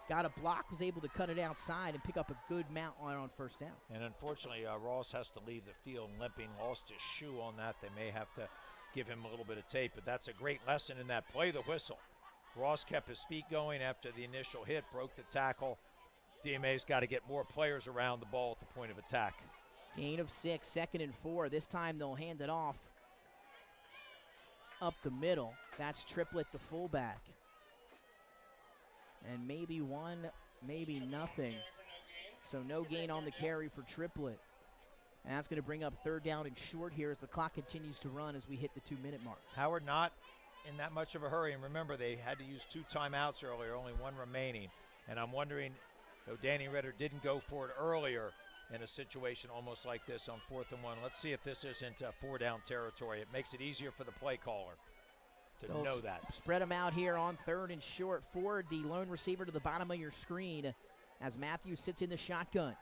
got a block, was able to cut it outside and pick up a good mount on first down. And unfortunately, Ross has to leave the field limping, lost his shoe on that. They may have to give him a little bit of tape, but that's a great lesson in that. Play the whistle. Ross kept his feet going after the initial hit, broke the tackle. DMA's got to get more players around the ball at the point of attack. Gain of 6, 2nd and 4. This time they'll hand it off up the middle. That's Triplett, the fullback. And maybe one, maybe nothing. So no gain on the carry for Triplett. And that's going to bring up 3rd down and short here as the clock continues to run as we hit the 2-minute mark. Howard not in that much of a hurry. And remember, they had to use 2 timeouts earlier, only 1 remaining. And I'm wondering, though Danny Ritter didn't go for it earlier in a situation almost like this on 4th and 1. Let's see if this isn't 4-down territory. It makes it easier for the play caller to know that. Spread them out here on 3rd and short. Ford, the lone receiver, to the bottom of your screen as Matthews sits in the shotgun.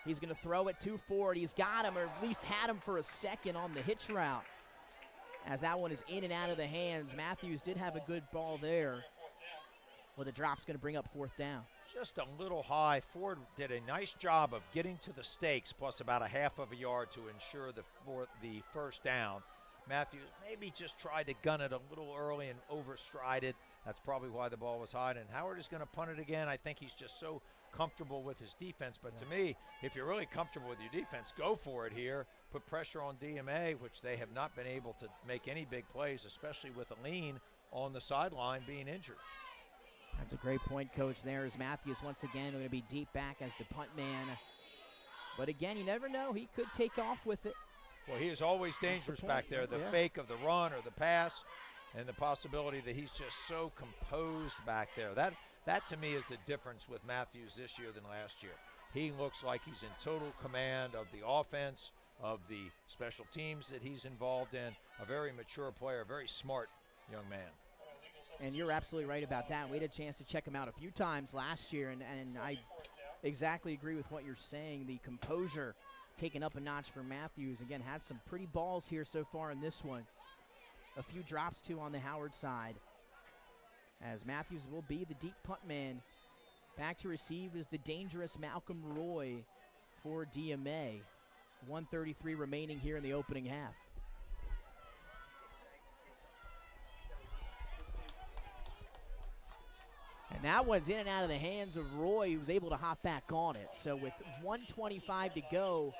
He's going to throw it to Ford. He's got him, or at least had him for a second on the hitch route. As that one is in and out of the hands. Matthews did have a good ball there. Well, the drop's going to bring up 4th down. Just a little high. Ford did a nice job of getting to the stakes, plus about a half of a yard to ensure the first down. Matthews maybe just tried to gun it a little early and overstrided, That's probably why the ball was hot. And Howard is going to punt it again. I think he's just so comfortable with his defense. But to me, if you're really comfortable with your defense, go for it here. Put pressure on DMA, which they have not been able to make any big plays, especially with Aline on the sideline being injured. That's a great point, Coach. There is Matthews once again going to be deep back as the punt man. But again, you never know. He could take off with it. Well, he is always dangerous back there. The fake of the run or the pass, and the possibility that he's just so composed back there. That to me is the difference with Matthews this year than last year. He looks like he's in total command of the offense, of the special teams that he's involved in. A very mature player, a very smart young man. And you're absolutely right about that. We had a chance to check him out a few times last year, and I exactly agree with what you're saying. The composure taken up a notch for Matthews. Again, had some pretty balls here so far in this one. A few drops, too, on the Howard side. As Matthews will be the deep punt man. Back to receive is the dangerous Malcolm Roy for DMA. 1:33 remaining here in the opening half. And that one's in and out of the hands of Roy, who was able to hop back on it. So with 1:25 to go,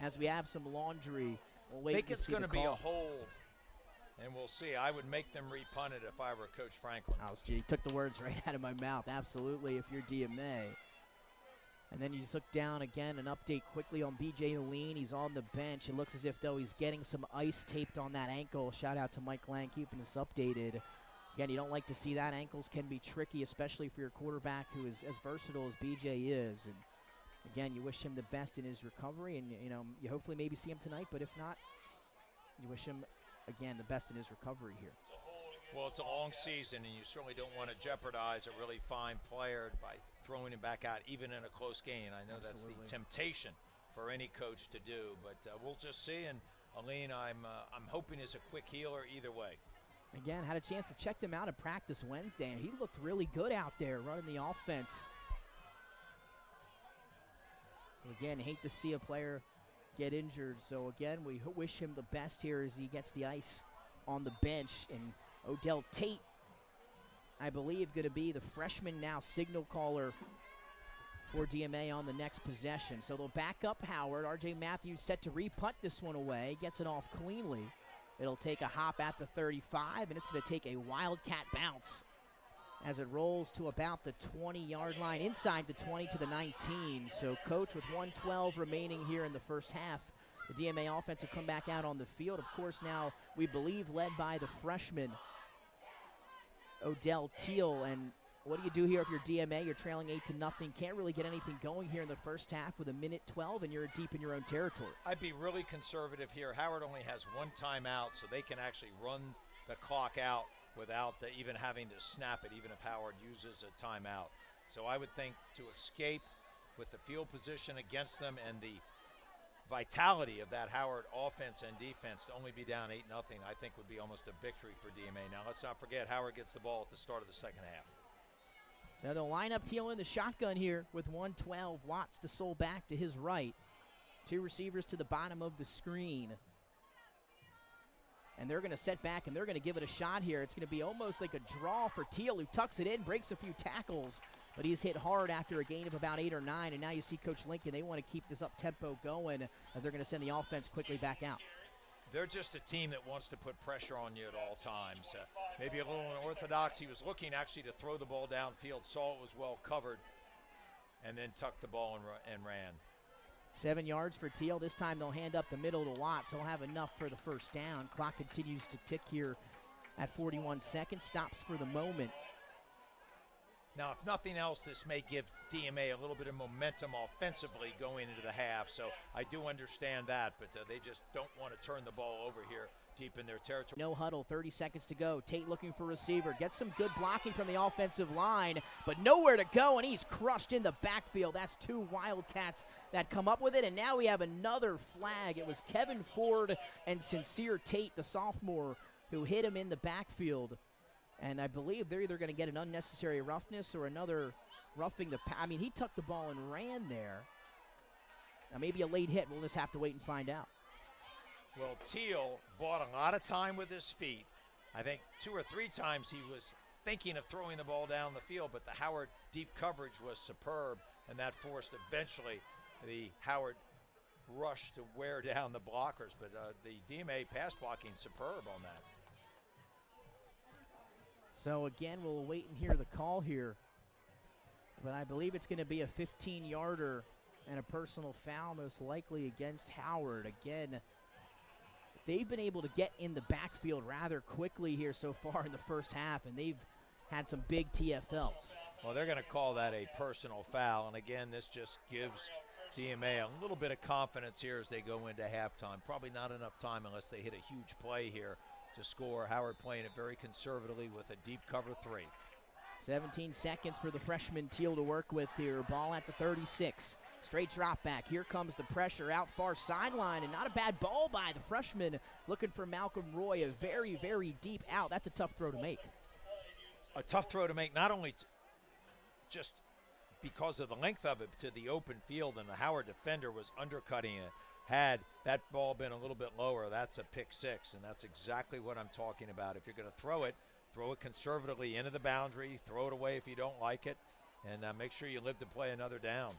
as we have some laundry, we'll wait I think to it's see going to the be a call. hold, and we'll see. I would make them repunt it if I were Coach Franklin. You took the words right out of my mouth. Absolutely, if you're DMA. And then you just look down again, an update quickly on B.J. Aline. He's on the bench. It looks as if, though, he's getting some ice taped on that ankle. Shout out to Mike Lang keeping us updated. Again, you don't like to see that. Ankles can be tricky, especially for your quarterback who is as versatile as B.J. is. And again, you wish him the best in his recovery, and you hopefully maybe see him tonight. But if not, you wish him again the best in his recovery here. Well, it's a long season, and you certainly don't want to jeopardize a really fine player by throwing him back out, even in a close game. I know that's the temptation for any coach to do, but we'll just see. And Aline, I'm hoping is a quick healer either way. Again, had a chance to check them out at practice Wednesday, and he looked really good out there running the offense. Again, hate to see a player get injured, so again, we wish him the best here as he gets the ice on the bench. And Odell Tate, I believe, going to be the freshman now signal caller for DMA on the next possession. So they'll back up Howard. R.J. Matthews set to re-punt this one away, gets it off cleanly. It'll take a hop at the 35, and it's going to take a wildcat bounce as it rolls to about the 20-yard line, inside the 20 to the 19. So, Coach, with 1:12 remaining here in the first half, the DMA offense will come back out on the field. Of course, now we believe led by the freshman, Odell Teal. And what do you do here if you're DMA? You're trailing 8-0. Can't really get anything going here in the first half with 1:12, and you're deep in your own territory. I'd be really conservative here. Howard only has one timeout, so they can actually run the clock out without even having to snap it, even if Howard uses a timeout. So I would think to escape with the field position against them and the vitality of that Howard offense and defense to only be down 8-0, I think would be almost a victory for DMA. Now, let's not forget Howard gets the ball at the start of the second half. So they'll line up Teal in the shotgun here with 1:12. Watts the sole back to his right. Two receivers to the bottom of the screen. And they're going to set back, and they're going to give it a shot here. It's going to be almost like a draw for Teal, who tucks it in, breaks a few tackles, but he's hit hard after a gain of about 8 or 9. And now you see Coach Lincoln, they want to keep this up-tempo going as they're going to send the offense quickly back out. They're just a team that wants to put pressure on you at all times. Maybe a little unorthodox. He was looking actually to throw the ball downfield, saw it was well covered, and then tucked the ball and ran. 7 yards for Teal. This time they'll hand up the middle to Watts. He'll have enough for the first down. Clock continues to tick here at 41 seconds. Stops for the moment. Now, if nothing else, this may give DMA a little bit of momentum offensively going into the half. So I do understand that, but they just don't want to turn the ball over here deep in their territory. No huddle, 30 seconds to go. Tate looking for receiver. Gets some good blocking from the offensive line, but nowhere to go, and he's crushed in the backfield. That's two Wildcats that come up with it, and now we have another flag. It was Kevin Ford and Sincere Tate, the sophomore, who hit him in the backfield. And I believe they're either going to get an unnecessary roughness or another roughing the I mean, he tucked the ball and ran there. Now, maybe a late hit. We'll just have to wait and find out. Well, Teal bought a lot of time with his feet. I think 2 or 3 times he was thinking of throwing the ball down the field, but the Howard deep coverage was superb, and that forced eventually the Howard rush to wear down the blockers. But the DMA pass blocking superb on that. So again, we'll wait and hear the call here. But I believe it's going to be a 15-yarder and a personal foul, most likely against Howard. Again, they've been able to get in the backfield rather quickly here so far in the first half, and they've had some big TFLs. Well, they're going to call that a personal foul, and again, this just gives DMA a little bit of confidence here as they go into halftime. Probably not enough time unless they hit a huge play here to score. Howard playing it very conservatively with a deep cover 3. 17 seconds for the freshman Teal to work with here. Ball at the 36. Straight drop back. Here comes the pressure out far sideline, and not a bad ball by the freshman looking for Malcolm Roy. A very, very deep out. That's a tough throw to make. A tough throw to make, not only just because of the length of it to the open field, and the Howard defender was undercutting it. Had that ball been a little bit lower, that's a pick 6, and that's exactly what I'm talking about. If you're going to throw it conservatively into the boundary, throw it away if you don't like it, and make sure you live to play another down.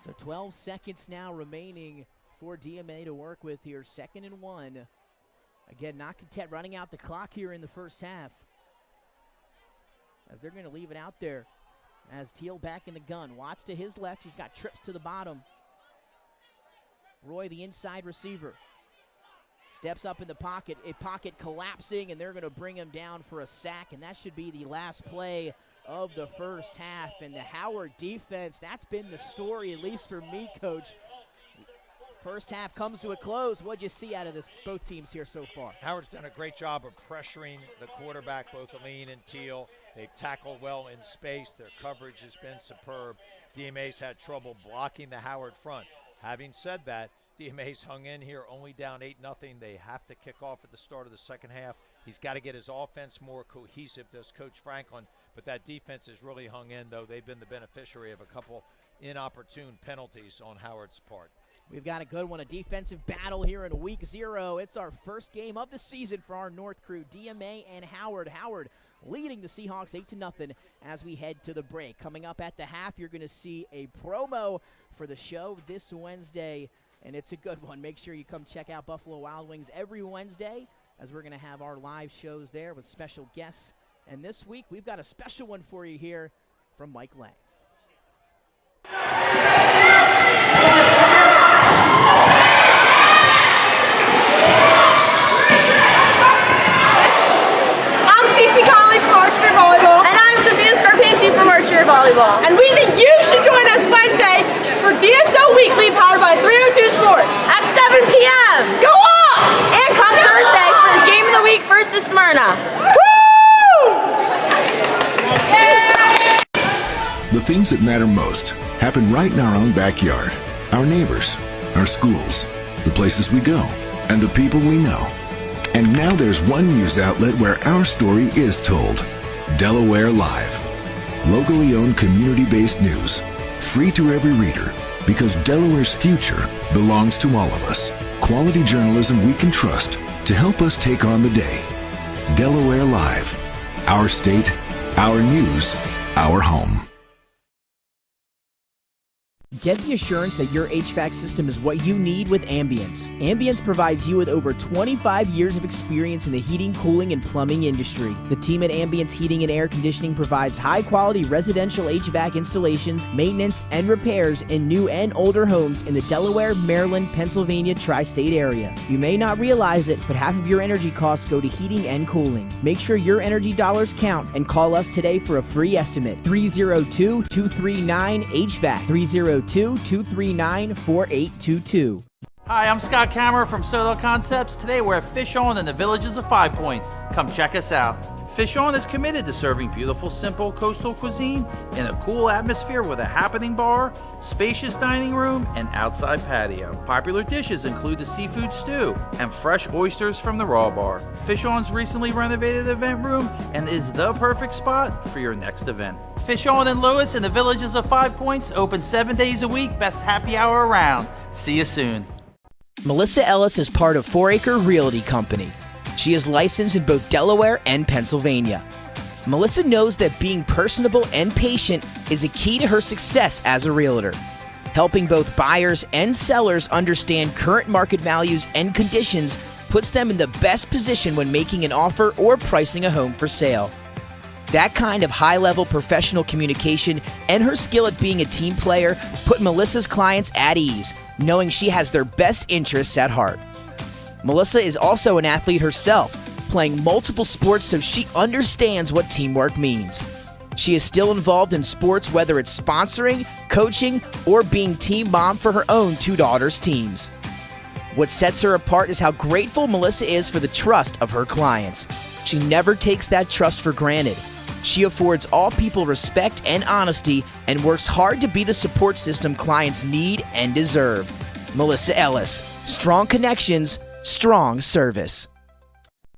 So 12 seconds now remaining for DMA to work with here. 2nd and 1. Again, not content running out the clock here in the first half, as they're going to leave it out there as Teal back in the gun. Watts to his left. He's got trips to the bottom. Roy, the inside receiver, steps up in the pocket. A pocket collapsing, and they're going to bring him down for a sack, and that should be the last play of the first half. And the Howard defense, that's been the story, at least for me, Coach. First half comes to a close. What'd you see out of this, both teams here so far? Howard's done a great job of pressuring the quarterback, both Aline and Teal. They've tackled well in space. Their coverage has been superb. DMA's had trouble blocking the Howard front. Having said that, DMA's hung in here, only down 8-0. They have to kick off at the start of the second half. He's got to get his offense more cohesive, does Coach Franklin. But that defense has really hung in, though. They've been the beneficiary of a couple inopportune penalties on Howard's part. We've got a good one, a defensive battle here in week 0. It's our first game of the season for our North crew, DMA and Howard. Howard leading the Seahawks 8-0 as we head to the break. Coming up at the half, you're going to see a promo for the show this Wednesday, and it's a good one. Make sure you come check out Buffalo Wild Wings every Wednesday, as we're going to have our live shows there with special guests. And this week, we've got a special one for you here from Mike Lang. Volleyball. And we think you should join us Wednesday for DSO Weekly, powered by 302 Sports at 7 p.m. Go Hawks! And come Thursday for the game of the week versus Smyrna. Woo! The things that matter most happen right in our own backyard. Our neighbors, our schools, the places we go, and the people we know. And now there's one news outlet where our story is told. Delaware Live. Locally owned, community-based news, free to every reader, because Delaware's future belongs to all of us. Quality journalism we can trust to help us take on the day. Delaware Live. Our state, our news, our home. Get the assurance that your HVAC system is what you need with Ambience. Ambience provides you with over 25 years of experience in the heating, cooling, and plumbing industry. The team at Ambience Heating and Air Conditioning provides high-quality residential HVAC installations, maintenance, and repairs in new and older homes in the Delaware, Maryland, Pennsylvania tri-state area. You may not realize it, but half of your energy costs go to heating and cooling. Make sure your energy dollars count and call us today for a free estimate. 302-239-HVAC. 302-239-4822. Hi, I'm Scott Kammerer from Soto Concepts. Today we're at Fish On in the Villages of 5 Points. Come check us out. Fish On is committed to serving beautiful, simple coastal cuisine in a cool atmosphere with a happening bar, spacious dining room, and outside patio. Popular dishes include the seafood stew and fresh oysters from the raw bar. Fish On's recently renovated event room and is the perfect spot for your next event. Fish On in Lewis in the Villages of 5 Points, open 7 days a week, best happy hour around. See you soon. Melissa Ellis is part of 4 Acre Realty Company. She is licensed in both Delaware and Pennsylvania. Melissa knows that being personable and patient is a key to her success as a realtor. Helping both buyers and sellers understand current market values and conditions puts them in the best position when making an offer or pricing a home for sale. That kind of high-level professional communication and her skill at being a team player put Melissa's clients at ease, knowing she has their best interests at heart. Melissa is also an athlete herself, playing multiple sports so she understands what teamwork means. She is still involved in sports, whether it's sponsoring, coaching, or being team mom for her own 2 daughters' teams. What sets her apart is how grateful Melissa is for the trust of her clients. She never takes that trust for granted. She affords all people respect and honesty and works hard to be the support system clients need and deserve. Melissa Ellis, strong connections, strong service.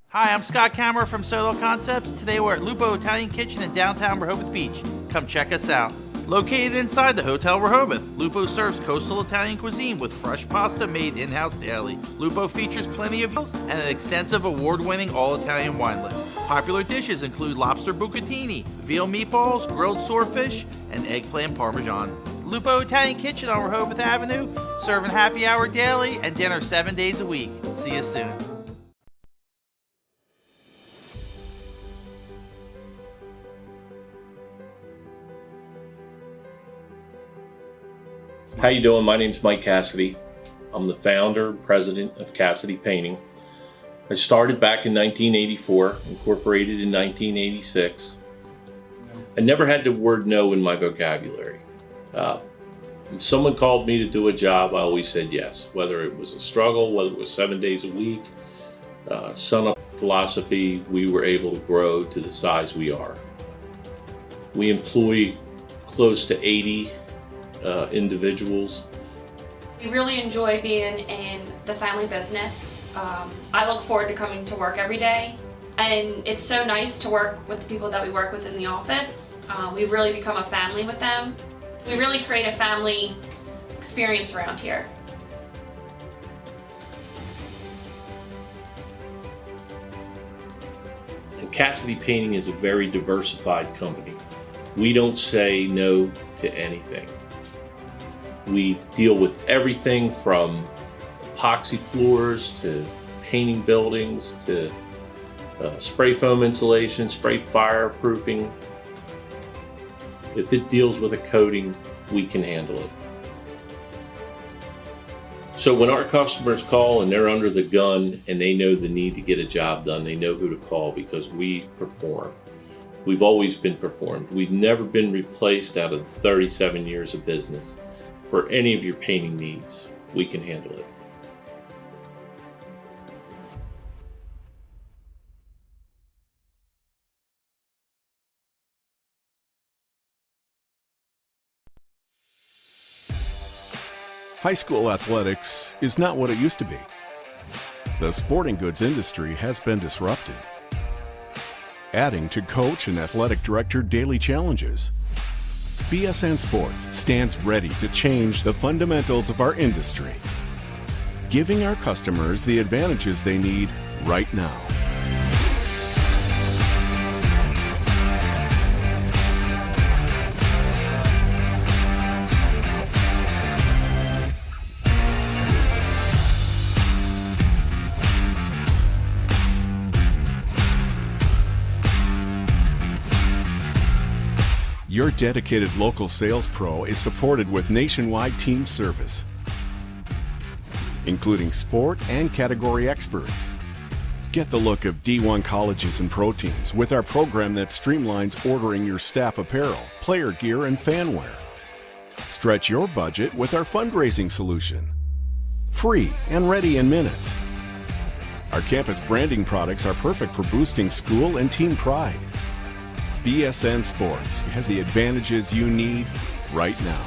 Hi, I'm Scott Kammerer from Solo Concepts. Today we're at Lupo Italian Kitchen in downtown Rehoboth Beach. Come check us out. Located inside the Hotel Rehoboth, Lupo serves coastal Italian cuisine with fresh pasta made in-house daily. Lupo features plenty of meals and an extensive award-winning all-Italian wine list. Popular dishes include lobster bucatini, veal meatballs, grilled swordfish, and eggplant parmesan. Lupo Italian Kitchen on Rehoboth Avenue, serving happy hour daily and dinner 7 days a week. See you soon. How you doing? My name's Mike Cassidy. I'm the founder and president of Cassidy Painting. I started back in 1984, incorporated in 1986. I never had the word no in my vocabulary. When someone called me to do a job, I always said yes, whether it was a struggle, whether it was 7 days a week. Sun Up philosophy, we were able to grow to the size we are. We employ close to 80 individuals. We really enjoy being in the family business. I look forward to coming to work every day, and it's so nice to work with the people that we work with in the office. We've really become a family with them. We really create a family experience around here. And Cassidy Painting is a very diversified company. We don't say no to anything. We deal with everything from epoxy floors to painting buildings to spray foam insulation, spray fireproofing. If it deals with a coating, we can handle it. So when our customers call and they're under the gun and they know the need to get a job done, they know who to call because we perform. We've always been performed. We've never been replaced out of 37 years of business. For any of your painting needs, we can handle it. High school athletics is not what it used to be. The sporting goods industry has been disrupted, adding to coach and athletic director daily challenges. BSN Sports stands ready to change the fundamentals of our industry, giving our customers the advantages they need right now. Your dedicated local sales pro is supported with nationwide team service, including sport and category experts. Get the look of D1 colleges and pro teams with our program that streamlines ordering your staff apparel, player gear, and fan wear. Stretch your budget with our fundraising solution. Free and ready in minutes. Our campus branding products are perfect for boosting school and team pride. BSN Sports has the advantages you need right now.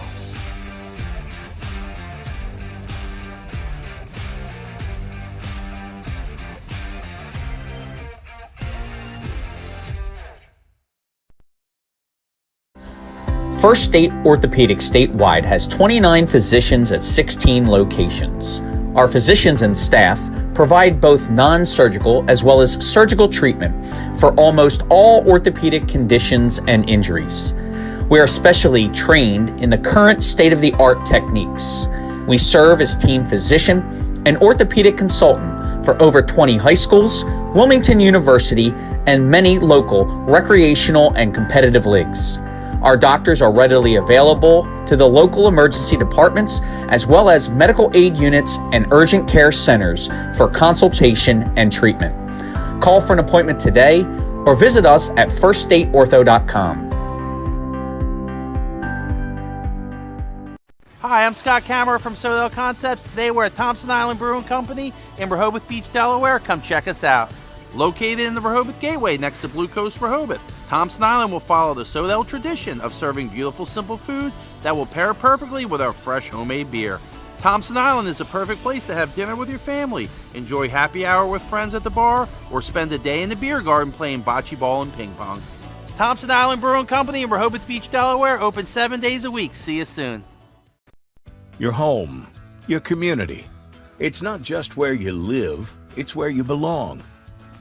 First State Orthopedics statewide has 29 physicians at 16 locations. Our physicians and staff provide both non-surgical as well as surgical treatment for almost all orthopedic conditions and injuries. We are specially trained in the current state-of-the-art techniques. We serve as team physician and orthopedic consultant for over 20 high schools, Wilmington University, and many local recreational and competitive leagues. Our doctors are readily available to the local emergency departments as well as medical aid units and urgent care centers for consultation and treatment. Call for an appointment today or visit us at firststateortho.com. Hi, I'm Scott Kammerer from Sodell Concepts. Today we're at Thompson Island Brewing Company in Rehoboth Beach, Delaware. Come check us out. Located in the Rehoboth Gateway next to Blue Coast Rehoboth, Thompson Island will follow the Sodell tradition of serving beautiful, simple food that will pair perfectly with our fresh homemade beer. Thompson Island is a perfect place to have dinner with your family, enjoy happy hour with friends at the bar, or spend a day in the beer garden playing bocce ball and ping pong. Thompson Island Brewing Company in Rehoboth Beach, Delaware, open 7 days a week. See you soon. Your home, your community. It's not just where you live, it's where you belong.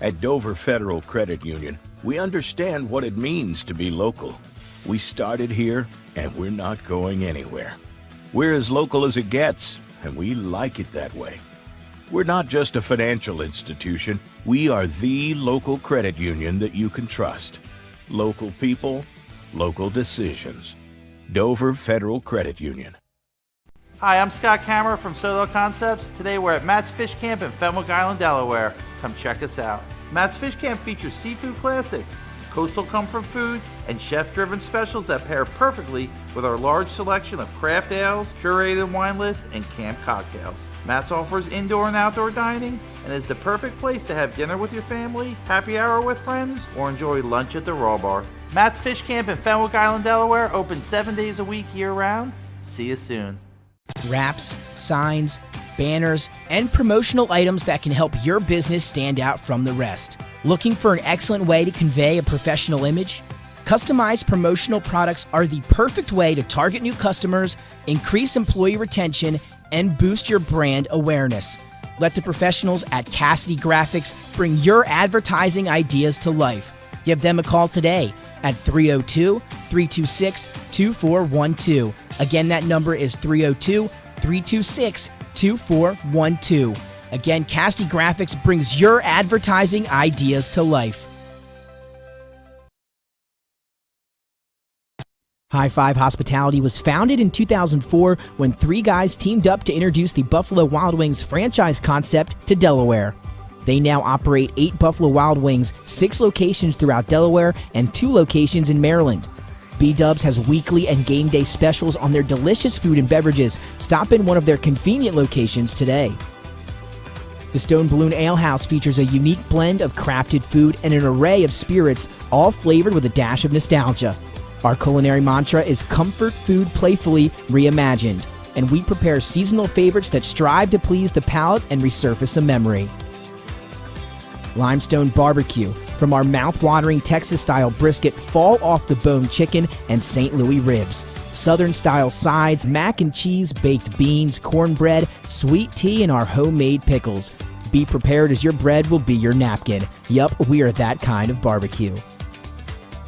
At Dover Federal Credit Union, we understand what it means to be local. We started here, and we're not going anywhere. We're as local as it gets, and we like it that way. We're not just a financial institution, we are the local credit union that you can trust. Local people, local decisions. Dover Federal Credit Union. Hi, I'm Scott Kammerer from Sodell Concepts. Today we're at Matt's Fish Camp in Fenwick Island, Delaware. Come check us out. Matt's Fish Camp features seafood classics, coastal comfort food, and chef-driven specials that pair perfectly with our large selection of craft ales, curated wine list, and camp cocktails. Matt's offers indoor and outdoor dining and is the perfect place to have dinner with your family, happy hour with friends, or enjoy lunch at the Raw Bar. Matt's Fish Camp in Fenwick Island, Delaware, open 7 days a week year-round. See you soon. Wraps, signs, banners, and promotional items that can help your business stand out from the rest. Looking for an excellent way to convey a professional image? Customized promotional products are the perfect way to target new customers, increase employee retention, and boost your brand awareness. Let the professionals at Cassidy Graphics bring your advertising ideas to life. Give them a call today at 302-326-2412. Again, that number is 302-326-2412. Again, Cassidy Graphics brings your advertising ideas to life. High Five Hospitality was founded in 2004 when three guys teamed up to introduce the Buffalo Wild Wings franchise concept to Delaware. They now operate 8 Buffalo Wild Wings, 6 locations throughout Delaware, and 2 locations in Maryland. B-Dubs has weekly and game day specials on their delicious food and beverages. Stop in one of their convenient locations today. The Stone Balloon Ale House features a unique blend of crafted food and an array of spirits, all flavored with a dash of nostalgia. Our culinary mantra is comfort food playfully reimagined, and we prepare seasonal favorites that strive to please the palate and resurface a memory. Limestone Barbecue, from our mouth-watering Texas-style brisket, fall-off-the-bone chicken, and St. Louis ribs. Southern-style sides, mac and cheese, baked beans, cornbread, sweet tea, and our homemade pickles. Be prepared as your bread will be your napkin. Yup, we are that kind of barbecue.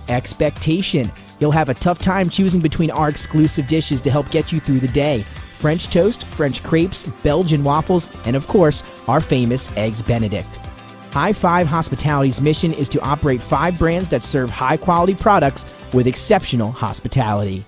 Expectation. You'll have a tough time choosing between our exclusive dishes to help get you through the day. French toast, French crepes, Belgian waffles, and of course, our famous Eggs Benedict. High Five Hospitality's mission is to operate 5 brands that serve high-quality products with exceptional hospitality.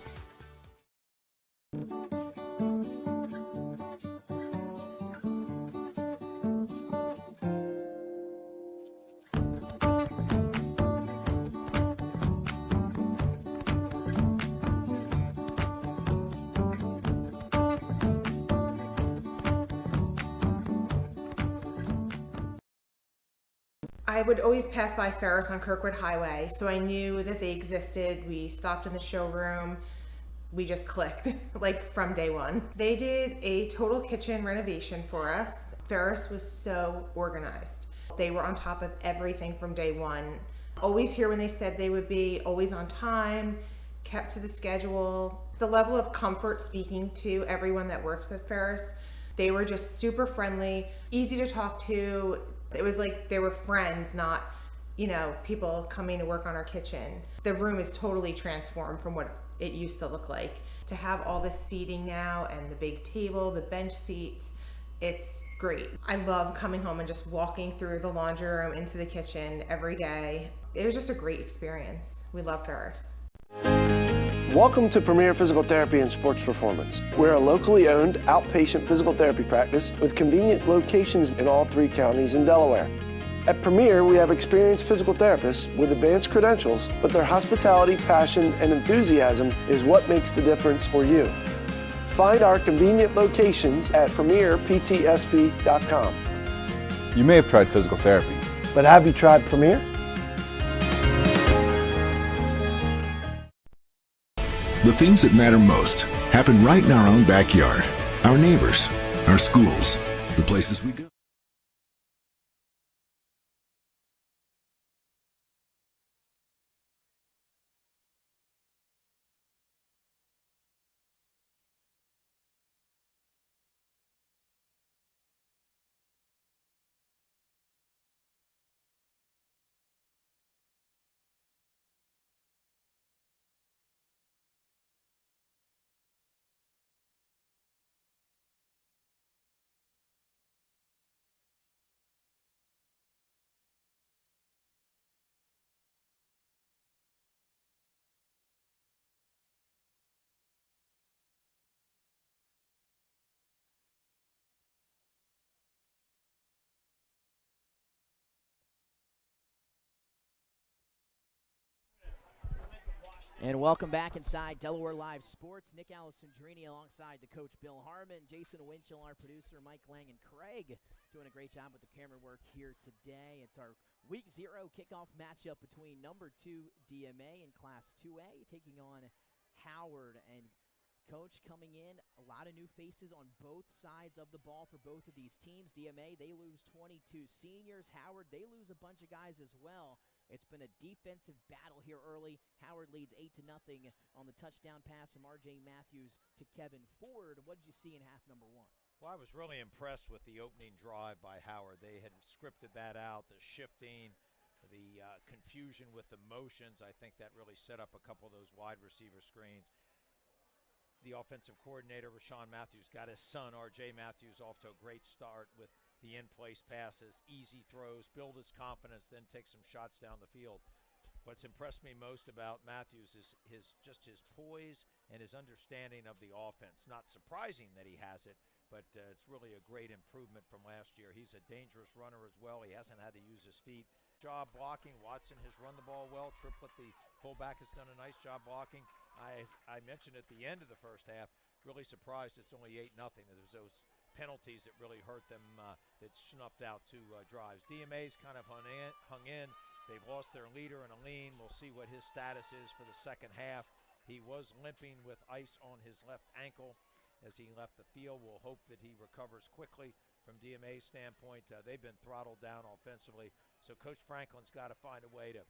I would always pass by Ferris on Kirkwood Highway, so I knew that they existed. We stopped in the showroom. We just clicked, like from day one. They did a total kitchen renovation for us. Ferris was so organized. They were on top of everything from day one. Always here when they said they would be, always on time, kept to the schedule. The level of comfort speaking to everyone that works at Ferris, they were just super friendly. easy to talk to. It was like they were friends, not, you know, people coming to work on our kitchen. The room is totally transformed from what it used to look like. To have all the seating now and the big table, the bench seats, it's great. I love coming home and just walking through the laundry room into the kitchen every day. It was just a great experience. We loved ours. Welcome to Premier Physical Therapy and Sports Performance. We're a locally owned outpatient physical therapy practice with convenient locations in all 3 counties in Delaware. At Premier, we have experienced physical therapists with advanced credentials, but their hospitality, passion, and enthusiasm is what makes the difference for you. Find our convenient locations at premierptsp.com. You may have tried physical therapy, but have you tried Premier? The things that matter most happen right in our own backyard. Our neighbors, our schools, the places we go. And welcome back inside Delaware Live Sports. Nick Alessandrini alongside the coach Bill Harmon, Jason Winchell, our producer, Mike Lang, and Craig doing a great job with the camera work here today. It's our Week 0 kickoff matchup between number 2 DMA and Class 2A taking on Howard. And Coach, coming in, a lot of new faces on both sides of the ball for both of these teams. DMA, they lose 22 seniors. Howard, they lose a bunch of guys as well. It's been a defensive battle here early. Howard leads 8-0 on the touchdown pass from R.J. Matthews to Kevin Ford. What did you see in half number 1? Well, I was really impressed with the opening drive by Howard. They had scripted that out, the shifting, the confusion with the motions. I think that really set up a couple of those wide receiver screens. The offensive coordinator, Rashawn Matthews, got his son, R.J. Matthews, off to a great start with the in-place passes, easy throws, build his confidence, then take some shots down the field. What's impressed me most about Matthews is his poise and his understanding of the offense. Not surprising that he has it, but it's really a great improvement from last year. He's a dangerous runner as well. He hasn't had to use his feet. Job blocking. Watson has run the ball well. Triplett, the fullback, has done a nice job blocking. I mentioned at the end of the first half, really surprised it's only 8-0. There's those penalties that really hurt them, that snuffed out 2 drives. DMA's kind of hung in. They've lost their leader in Aline. We'll see what his status is for the second half. He was limping with ice on his left ankle as he left the field. We'll hope that he recovers quickly from DMA's standpoint. They've been throttled down offensively, so Coach Franklin's got to find a way to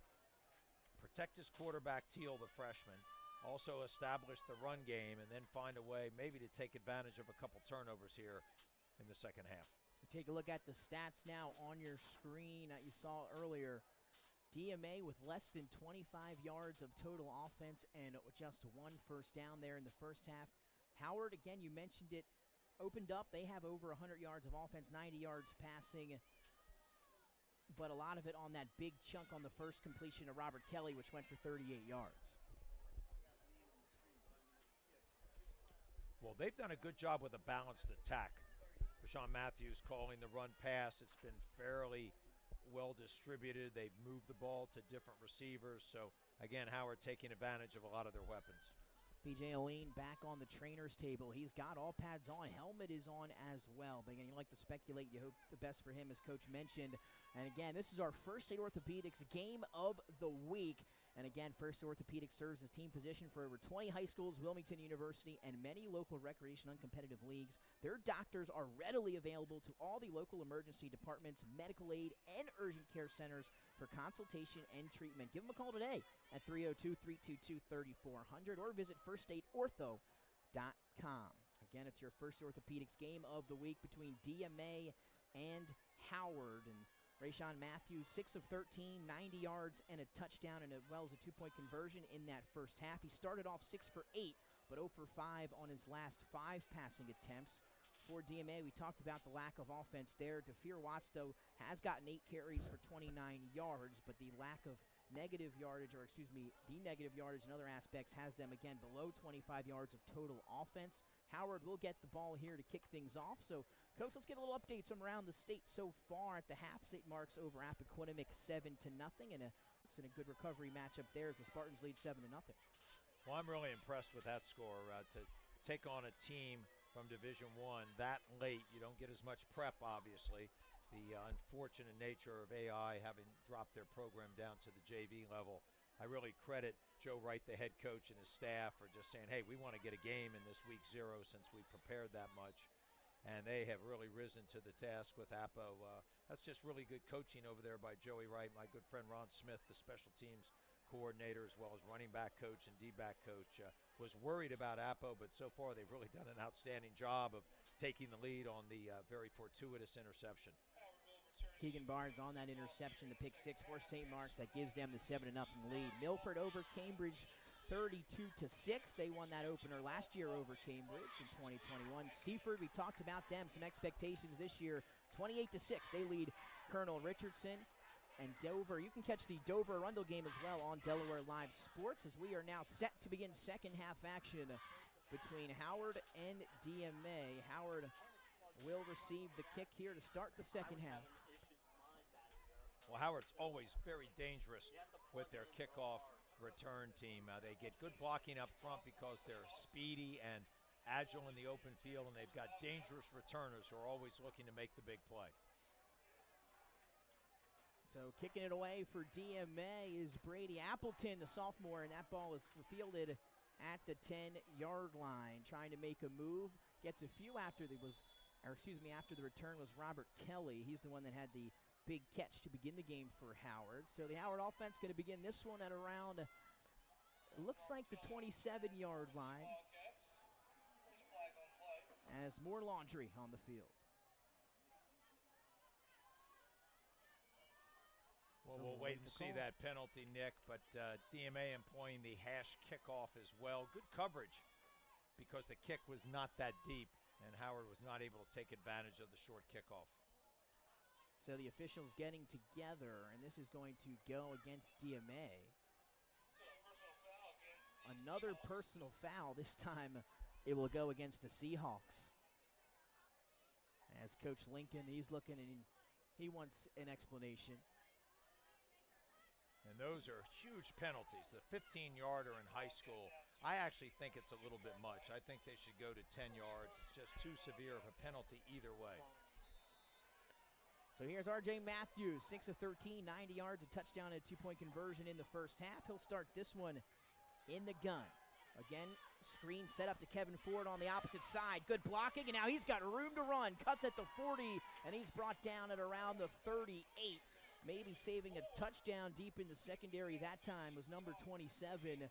protect his quarterback, Teal, the freshman, also establish the run game, and then find a way maybe to take advantage of a couple turnovers here in the second half. Take a look at the stats now on your screen that you saw earlier. DMA with less than 25 yards of total offense and just 1 first down there in the first half. Howard, again, you mentioned it, opened up. They have over 100 yards of offense, 90 yards passing, but a lot of it on that big chunk on the first completion of Robert Kelly, which went for 38 yards. Well, they've done a good job with a balanced attack. Rashawn Matthews calling the run pass. It's been fairly well distributed. They've moved the ball to different receivers. So, again, Howard taking advantage of a lot of their weapons. BJ Aline back on the trainer's table. He's got all pads on. Helmet is on as well. But again, you like to speculate. You hope the best for him, as Coach mentioned. And again, this is our First Aid Orthopedics game of the week. And again, First Aid Orthopedics serves as team position for over 20 high schools, Wilmington University, and many local recreation uncompetitive leagues. Their doctors are readily available to all the local emergency departments, medical aid, and urgent care centers for consultation and treatment. Give them a call today at 302-322-3400 or visit firstaidortho.com. Again, it's your First Orthopedics game of the week between DMA and Howard. And Rayshawn Matthews, 6 of 13, 90 yards and a touchdown, and as well as a 2-point conversion in that first half. He started off 6 for 8, but 0 for 5 on his last 5 passing attempts. For DMA, we talked about the lack of offense there. DeFeer Watts, though, has gotten 8 carries for 29 yards, but the lack of negative yardage, or excuse me, the negative yardage in other aspects has them, again, below 25 yards of total offense. Howard will get the ball here to kick things off. So, Coach, let's get a little updates from around the state so far at the half. St. Mark's over Appoquinimink 7-0, and it's in a good recovery matchup there as the Spartans lead 7-0. Well, I'm really impressed with that score. To take on a team from Division I that late, you don't get as much prep, obviously. The unfortunate nature of AI having dropped their program down to the JV level. I really credit Joe Wright, the head coach, and his staff for just saying, hey, we want to get a game in this week 0 since we prepared that much. And they have really risen to the task with Appo. That's just really good coaching over there by Joey Wright, my good friend Ron Smith, the special teams coordinator, as well as running back coach and D-back coach. Was worried about Appo, but so far they've really done an outstanding job of taking the lead on the very fortuitous interception. Keegan Barnes on that interception, the pick 6 for St. Mark's. That gives them the 7-0 lead. Milford over Cambridge 32-6. They won that opener last year over Cambridge in 2021. Seaford, we talked about them, some expectations this year. 28-6, they lead Colonel Richardson. And Dover, you can catch the Dover-Arundel game as well on Delaware Live Sports, as we are now set to begin second half action between Howard and DMA. Howard will receive the kick here to start the second half. Well, Howard's always very dangerous with their kickoff return team. They get good blocking up front because they're speedy and agile in the open field, and they've got dangerous returners who are always looking to make the big play. So kicking it away for DMA is Brady Appleton, the sophomore, and that ball is fielded at the 10-yard line. Trying to make a move, gets a few after the return was Robert Kelly. He's the one that had the big catch to begin the game for Howard. So the Howard offense going to begin this one at around, looks like the 27-yard line, as more laundry on the field. Well, we'll wait and see that penalty, Nick, but DMA employing the hash kickoff as well. Good coverage because the kick was not that deep, and Howard was not able to take advantage of the short kickoff. So the officials getting together, and this is going to go against DMA. Another personal foul. This time it will go against the Seahawks. As Coach Lincoln, he's looking and he wants an explanation. And those are huge penalties. The 15-yarder in high school, I actually think it's a little bit much. I think they should go to 10 yards. It's just too severe of a penalty either way. So here's R.J. Matthews, 6 of 13, 90 yards, a touchdown, and a 2-point conversion in the first half. He'll start this one in the gun. Again, screen set up to Kevin Ford on the opposite side. Good blocking, and now he's got room to run. Cuts at the 40, and he's brought down at around the 38. Maybe saving a touchdown deep in the secondary that time was number 27,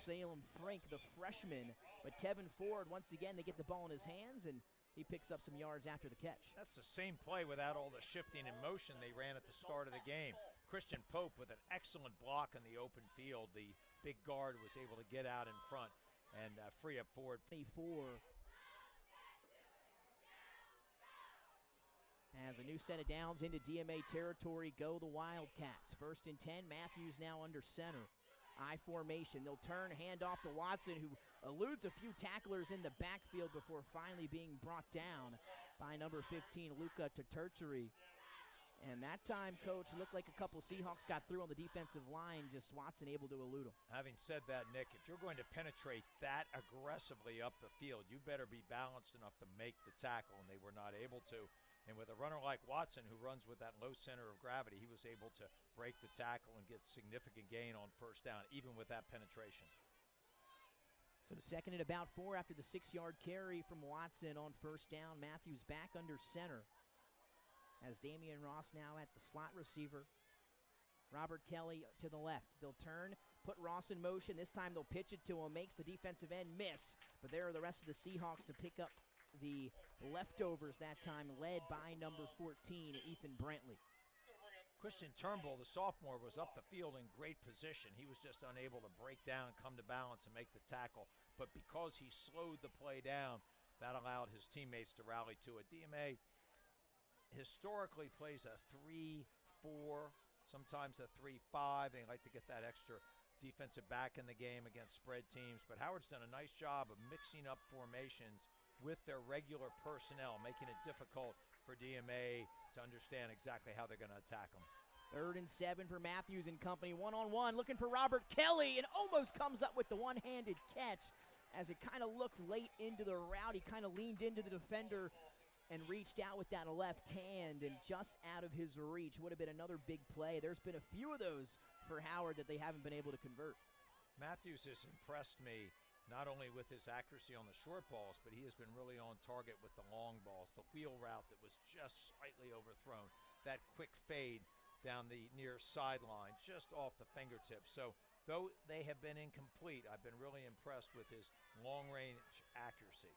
Salem Frank, the freshman. But Kevin Ford, once again, they get the ball in his hands, and he picks up some yards after the catch. That's the same play without all the shifting and motion they ran at the start of the game. Christian Pope with an excellent block in the open field. The big guard was able to get out in front and free up Ford. 24. As a new set of downs into DMA territory, go the Wildcats. 1st and 10, Matthews now under center. I formation, they'll turn, hand off to Watson, who eludes a few tacklers in the backfield before finally being brought down by number 15, Luca Taterturi. And that time, Coach, looked like a couple Seahawks got through on the defensive line, just Watson able to elude them. Having said that, Nick, if you're going to penetrate that aggressively up the field, you better be balanced enough to make the tackle, and they were not able to. And with a runner like Watson, who runs with that low center of gravity, he was able to break the tackle and get significant gain on first down, even with that penetration. So 2nd and about 4 after the 6-yard carry from Watson on first down. Matthews back under center as Damian Ross now at the slot receiver. Robert Kelly to the left. They'll turn, put Ross in motion. This time they'll pitch it to him, makes the defensive end miss. But there are the rest of the Seahawks to pick up the leftovers that time, led by number 14, Ethan Brantley. Christian Turnbull, the sophomore, was up the field in great position. He was just unable to break down, come to balance, and make the tackle. But because he slowed the play down, that allowed his teammates to rally to it. DMA historically plays a 3-4, sometimes a 3-5. They like to get that extra defensive back in the game against spread teams. But Howard's done a nice job of mixing up formations with their regular personnel, making it difficult for DMA to understand exactly how they're going to attack them. 3rd and 7 for Matthews and company. One-on-one, looking for Robert Kelly, and almost comes up with the one-handed catch as it kind of looked late into the route. He kind of leaned into the defender and reached out with that left hand, and just out of his reach. Would have been another big play. There's been a few of those for Howard that they haven't been able to convert. Matthews has impressed me not only with his accuracy on the short balls, but he has been really on target with the long balls. The wheel route that was just slightly overthrown, that quick fade down the near sideline, just off the fingertips. So though they have been incomplete, I've been really impressed with his long-range accuracy.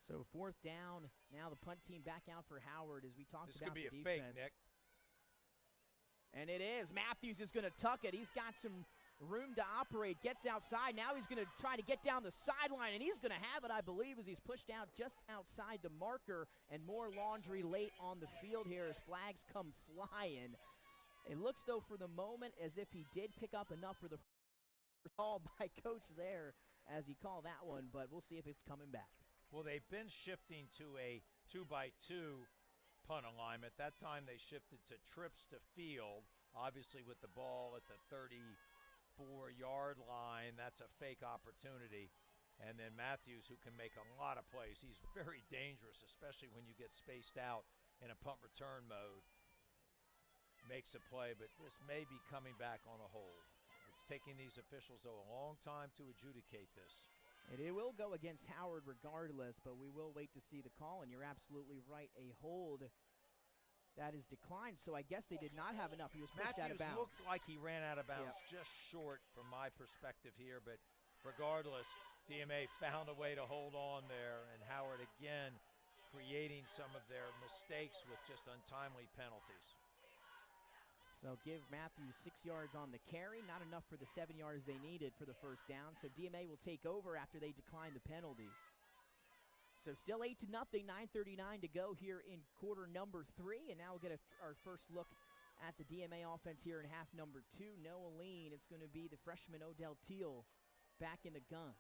So 4th down, now the punt team back out for Howard as we talked This about could be the a defense. fake, Nick. And it is. Matthews is going to tuck it. He's got some room to operate, gets outside. Now he's going to try to get down the sideline, and he's going to have it, I believe, as he's pushed out just outside the marker, and more laundry late on the field here as flags come flying. It looks, though, for the moment as if he did pick up enough for the call by Coach there as he called that one, but we'll see if it's coming back. Well, they've been shifting to a 2-by-2 punt alignment. That time they shifted to trips to field, obviously with the ball at the 34-yard line. That's a fake opportunity. And then Matthews, who can make a lot of plays. He's very dangerous, especially when you get spaced out in a punt return mode. Makes a play, but this may be coming back on a hold. It's taking these officials, though, a long time to adjudicate this. And it will go against Howard regardless, but we will wait to see the call, and you're absolutely right. A hold that is declined, so I guess they did not have enough. He was pushed out of bounds. Matthews looked like he ran out of bounds, just short from my perspective here, but regardless, DMA found a way to hold on there, and Howard again creating some of their mistakes with just untimely penalties. So give Matthews 6 yards on the carry, not enough for the 7 yards they needed for the first down. So DMA will take over after they decline the penalty. So still 8-0, 9:39 to go here in quarter number 3. And now we'll get our first look at the DMA offense here in half number 2. Noah Lean, it's going to be the freshman Odell Teal back in the gun.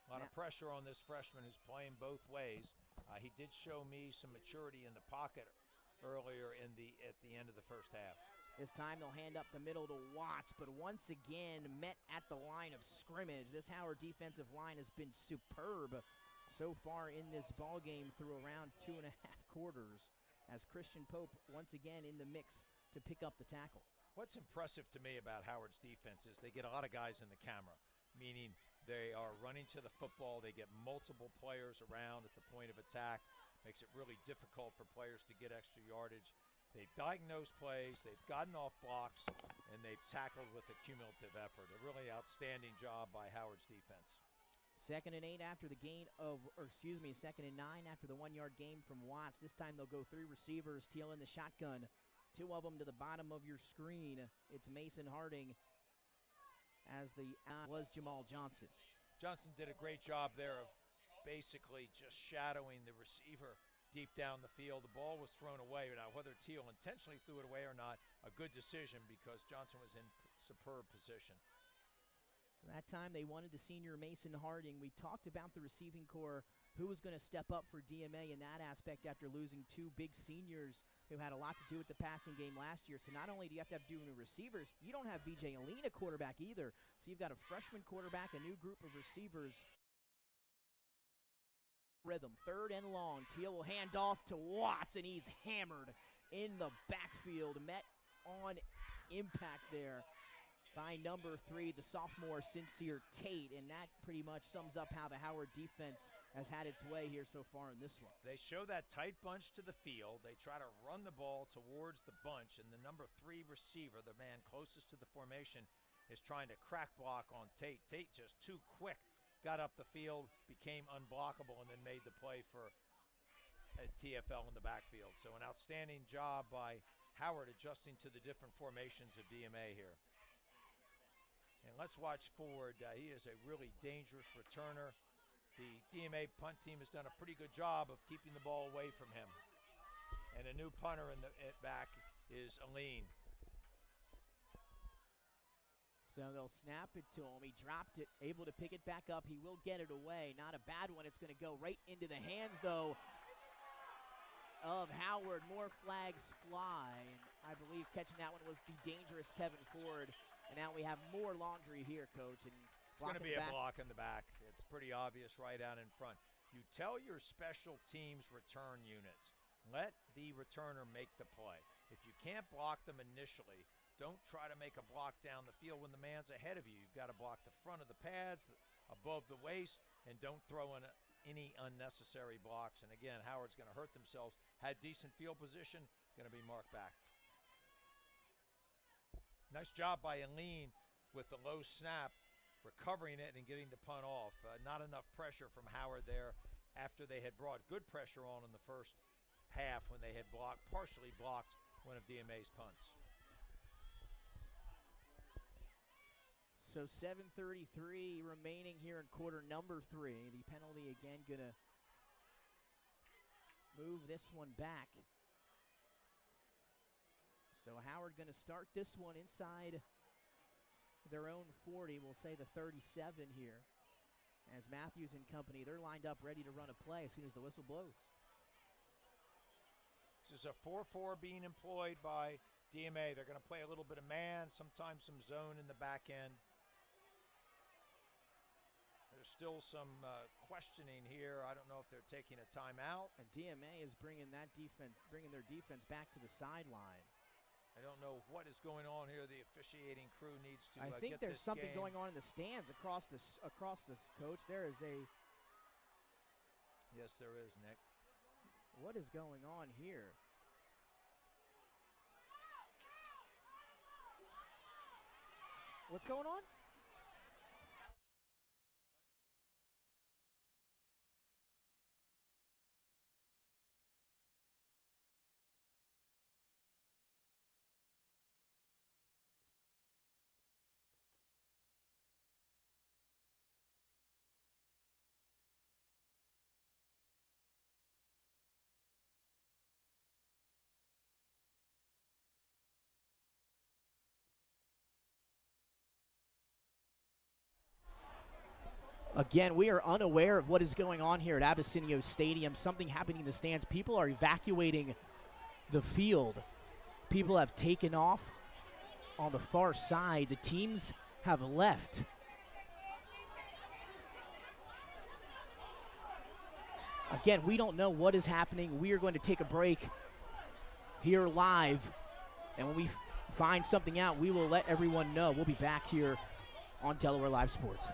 A lot of pressure on this freshman who's playing both ways. He did show me some maturity in the pocket earlier at the end of the first half. This time they'll hand up the middle to Watts, but once again met at the line of scrimmage. This Howard defensive line has been superb so far in this ball game through around 2.5 quarters, as Christian Pope once again in the mix to pick up the tackle. What's impressive to me about Howard's defense is they get a lot of guys in the camera, meaning they are running to the football. They get multiple players around at the point of attack. Makes it really difficult for players to get extra yardage. They've diagnosed plays, they've gotten off blocks, and they've tackled with a cumulative effort. A really outstanding job by Howard's defense. 2nd and 8 after the gain of, 2nd and 9 after the 1-yard gain from Watts. This time they'll go 3 receivers, Teal in the shotgun. 2 of them to the bottom of your screen. It's Mason Harding as the was Jamal Johnson. Johnson did a great job there of basically just shadowing the receiver deep down the field. The ball was thrown away. Now, whether Teal intentionally threw it away or not, a good decision because Johnson was in superb position. So that time they wanted the senior Mason Harding. We talked about the receiving core, who was going to step up for DMA in that aspect after losing 2 big seniors who had a lot to do with the passing game last year. So not only do you have to have new receivers, you don't have B.J. Alina quarterback either. So you've got a freshman quarterback, a new group of receivers. Rhythm, 3rd and long. Teal will hand off to Watts, and he's hammered in the backfield. Met on impact there by number 3, the sophomore Sincere Tate, and that pretty much sums up how the Howard defense has had its way here so far in this one. They show that tight bunch to the field. They try to run the ball towards the bunch, and the number 3 receiver, the man closest to the formation, is trying to crack block on Tate. Tate just too quick got up the field, became unblockable, and then made the play for a TFL in the backfield. So an outstanding job by Howard adjusting to the different formations of DMA here. And let's watch Ford. He is a really dangerous returner. The DMA punt team has done a pretty good job of keeping the ball away from him. And a new punter in the back is Aline. So they'll snap it to him. He dropped it, able to pick it back up. He will get it away. Not a bad one. It's going to go right into the hands, though, of Howard. More flags fly. And I believe catching that one was the dangerous Kevin Ford. And now we have more laundry here, Coach. And it's going to be a block in the back. It's pretty obvious right out in front. You tell your special teams return units, let the returner make the play. If you can't block them initially, don't try to make a block down the field when the man's ahead of you. You've got to block the front of the pads, above the waist, and don't throw in any unnecessary blocks. And again, Howard's going to hurt themselves. Had decent field position, going to be marked back. Nice job by Aline with the low snap, recovering it and getting the punt off. Not enough pressure from Howard there after they had brought good pressure on in the first half when they had partially blocked one of DMA's punts. So 7:33 remaining here in quarter number 3. The penalty again going to move this one back. So Howard going to start this one inside their own 40. We'll say the 37 here. As Matthews and company, they're lined up ready to run a play as soon as the whistle blows. This is a 4-4 being employed by DMA. They're going to play a little bit of man, sometimes some zone in the back end. There's still some questioning here. I don't know if they're taking a timeout. And DMA is bringing their defense back to the sideline. I don't know what is going on here. The officiating crew needs to I think get there's this something game going on in the stands across this, Coach. There is a. Yes, there is, Nick. What is going on here? What's going on? Again, we are unaware of what is going on here at Abessinio Stadium. Something happening in the stands. People are evacuating the field. People have taken off on the far side. The teams have left. Again, we don't know what is happening. We are going to take a break here live. And when we find something out, we will let everyone know. We'll be back here on Delaware Live Sports.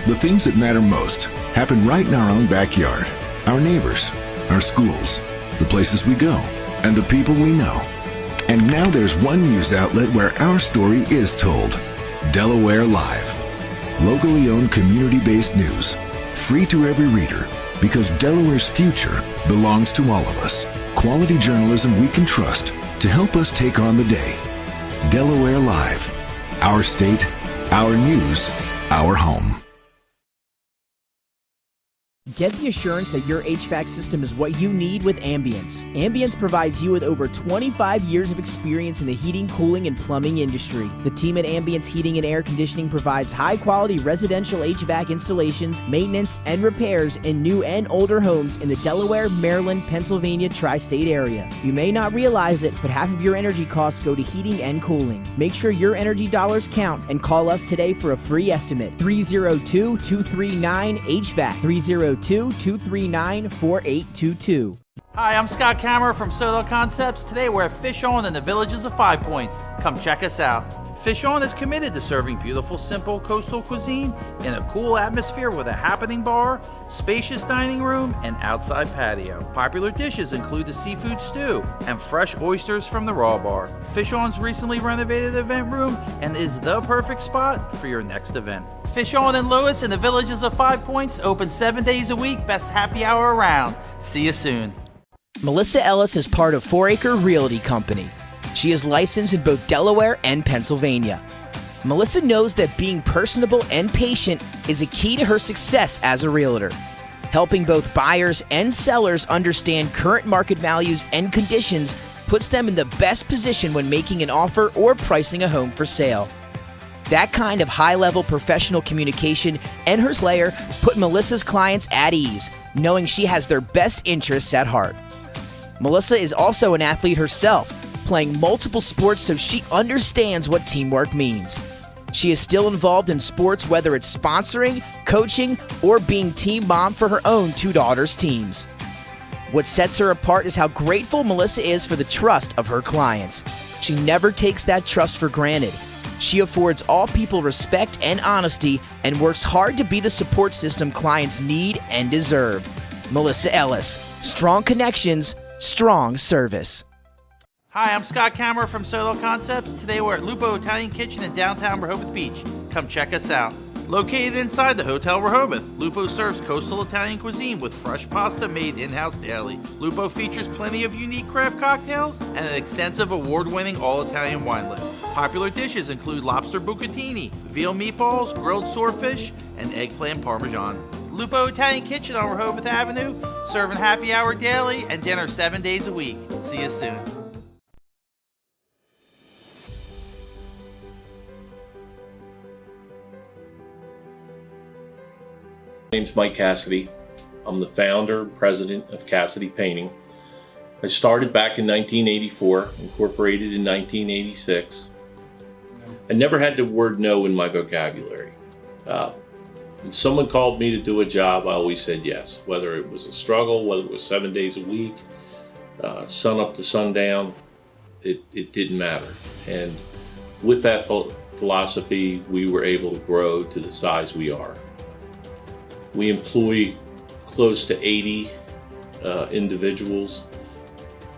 The things that matter most happen right in our own backyard. Our neighbors, our schools, the places we go, and the people we know. And now there's one news outlet where our story is told. Delaware Live. Locally owned community-based news. Free to every reader, because Delaware's future belongs to all of us. Quality journalism we can trust to help us take on the day. Delaware Live. Our state, our news, our home. Get the assurance that your HVAC system is what you need with Ambience. Ambience provides you with over 25 years of experience in the heating, cooling, and plumbing industry. The team at Ambience Heating and Air Conditioning provides high-quality residential HVAC installations, maintenance, and repairs in new and older homes in the Delaware, Maryland, Pennsylvania tri-state area. You may not realize it, but half of your energy costs go to heating and cooling. Make sure your energy dollars count and call us today for a free estimate. 302-239-HVAC. 302-239-4822. Hi, I'm Scott Kammerer from Soto Concepts. Today we're at Fish On in the Villages of 5 Points. Come check us out. Fish On is committed to serving beautiful, simple coastal cuisine in a cool atmosphere with a happening bar, spacious dining room, and outside patio. Popular dishes include the seafood stew and fresh oysters from the raw bar. Fish On's recently renovated event room and is the perfect spot for your next event. Fish On in Lewis in the Villages of 5 Points, open 7 days a week, best happy hour around. See you soon. Melissa Ellis is part of 4 Acre Realty Company. She is licensed in both Delaware and Pennsylvania. Melissa knows that being personable and patient is a key to her success as a realtor, helping both buyers and sellers understand current market values and conditions puts them in the best position when making an offer or pricing a home for sale. That kind of high-level professional communication and her layer put Melissa's clients at ease, knowing she has their best interests at heart. Melissa is also an athlete herself, playing multiple sports so she understands what teamwork means. She is still involved in sports, whether it's sponsoring, coaching, or being team mom for her own 2 daughters' teams. What sets her apart is how grateful Melissa is for the trust of her clients. She never takes that trust for granted. She affords all people respect and honesty and works hard to be the support system clients need and deserve. Melissa Ellis, strong connections, strong service. Hi, I'm Scott Kammerer from Soto Concepts. Today we're at Lupo Italian Kitchen in downtown Rehoboth Beach. Come check us out. Located inside the Hotel Rehoboth, Lupo serves coastal Italian cuisine with fresh pasta made in-house daily. Lupo features plenty of unique craft cocktails and an extensive award-winning all-Italian wine list. Popular dishes include lobster bucatini, veal meatballs, grilled swordfish, and eggplant parmesan. Lupo Italian Kitchen on Rehoboth Avenue, serving happy hour daily and dinner 7 days a week. See you soon. My name's Mike Cassidy. I'm the founder and president of Cassidy Painting. I started back in 1984, incorporated in 1986. I never had the word no in my vocabulary. When someone called me to do a job, I always said yes. Whether it was a struggle, whether it was 7 days a week, sun up to sundown, it didn't matter. And with that philosophy, we were able to grow to the size we are. We employ close to 80 individuals.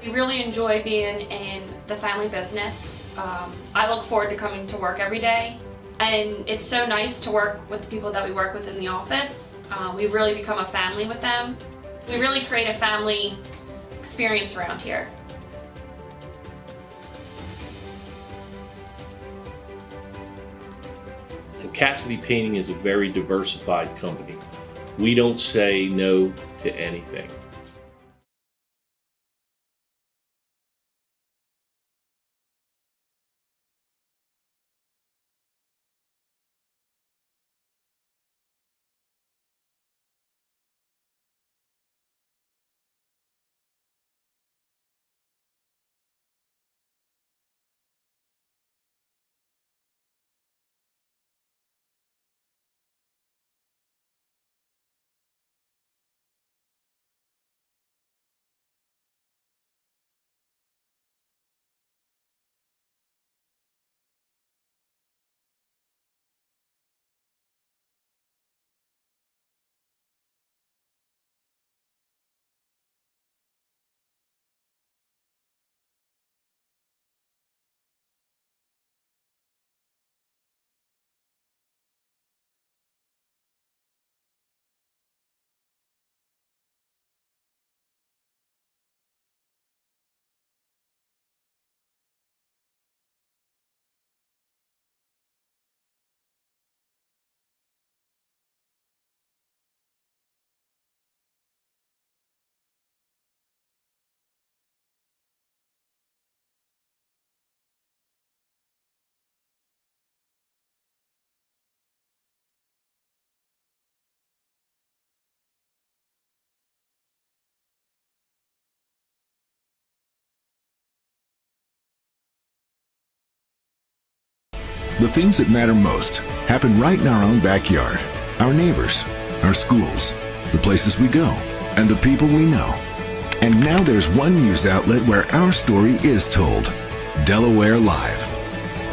We really enjoy being in the family business. I look forward to coming to work every day, and it's so nice to work with the people that we work with in the office. We've really become a family with them. We really create a family experience around here. And Cassidy Painting is a very diversified company. We don't say no to anything. The things that matter most happen right in our own backyard. Our neighbors, our schools, the places we go, and the people we know. And now there's one news outlet where our story is told. Delaware Live.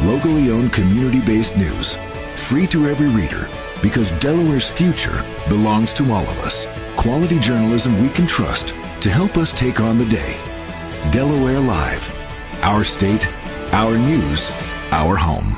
Locally owned, community-based news. Free to every reader, because Delaware's future belongs to all of us. Quality journalism we can trust to help us take on the day. Delaware Live. Our state, our news, our home.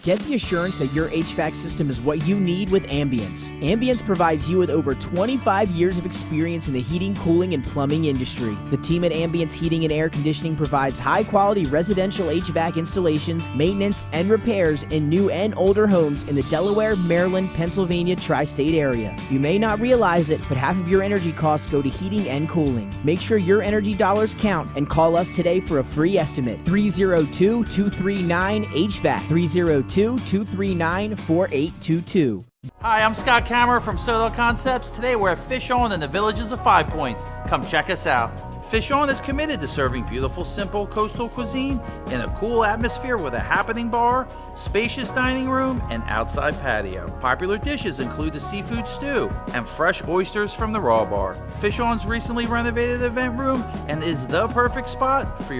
Get the assurance that your HVAC system is what you need with Ambience. Ambience provides you with over 25 years of experience in the heating, cooling, and plumbing industry. The team at Ambience Heating and Air Conditioning provides high-quality residential HVAC installations, maintenance, and repairs in new and older homes in the Delaware, Maryland, Pennsylvania tri-state area. You may not realize it, but half of your energy costs go to heating and cooling. Make sure your energy dollars count and call us today for a free estimate. 302-239-HVAC. 302-239-4822. Hi, I'm Scott Kammerer from Soto Concepts. Today we're at Fish On in the Villages of 5 Points. Come check us out. Fish On is committed to serving beautiful, simple coastal cuisine in a cool atmosphere with a happening bar, spacious dining room, and outside patio. Popular dishes include the seafood stew and fresh oysters from the raw bar. Fish On's recently renovated event room and is the perfect spot for your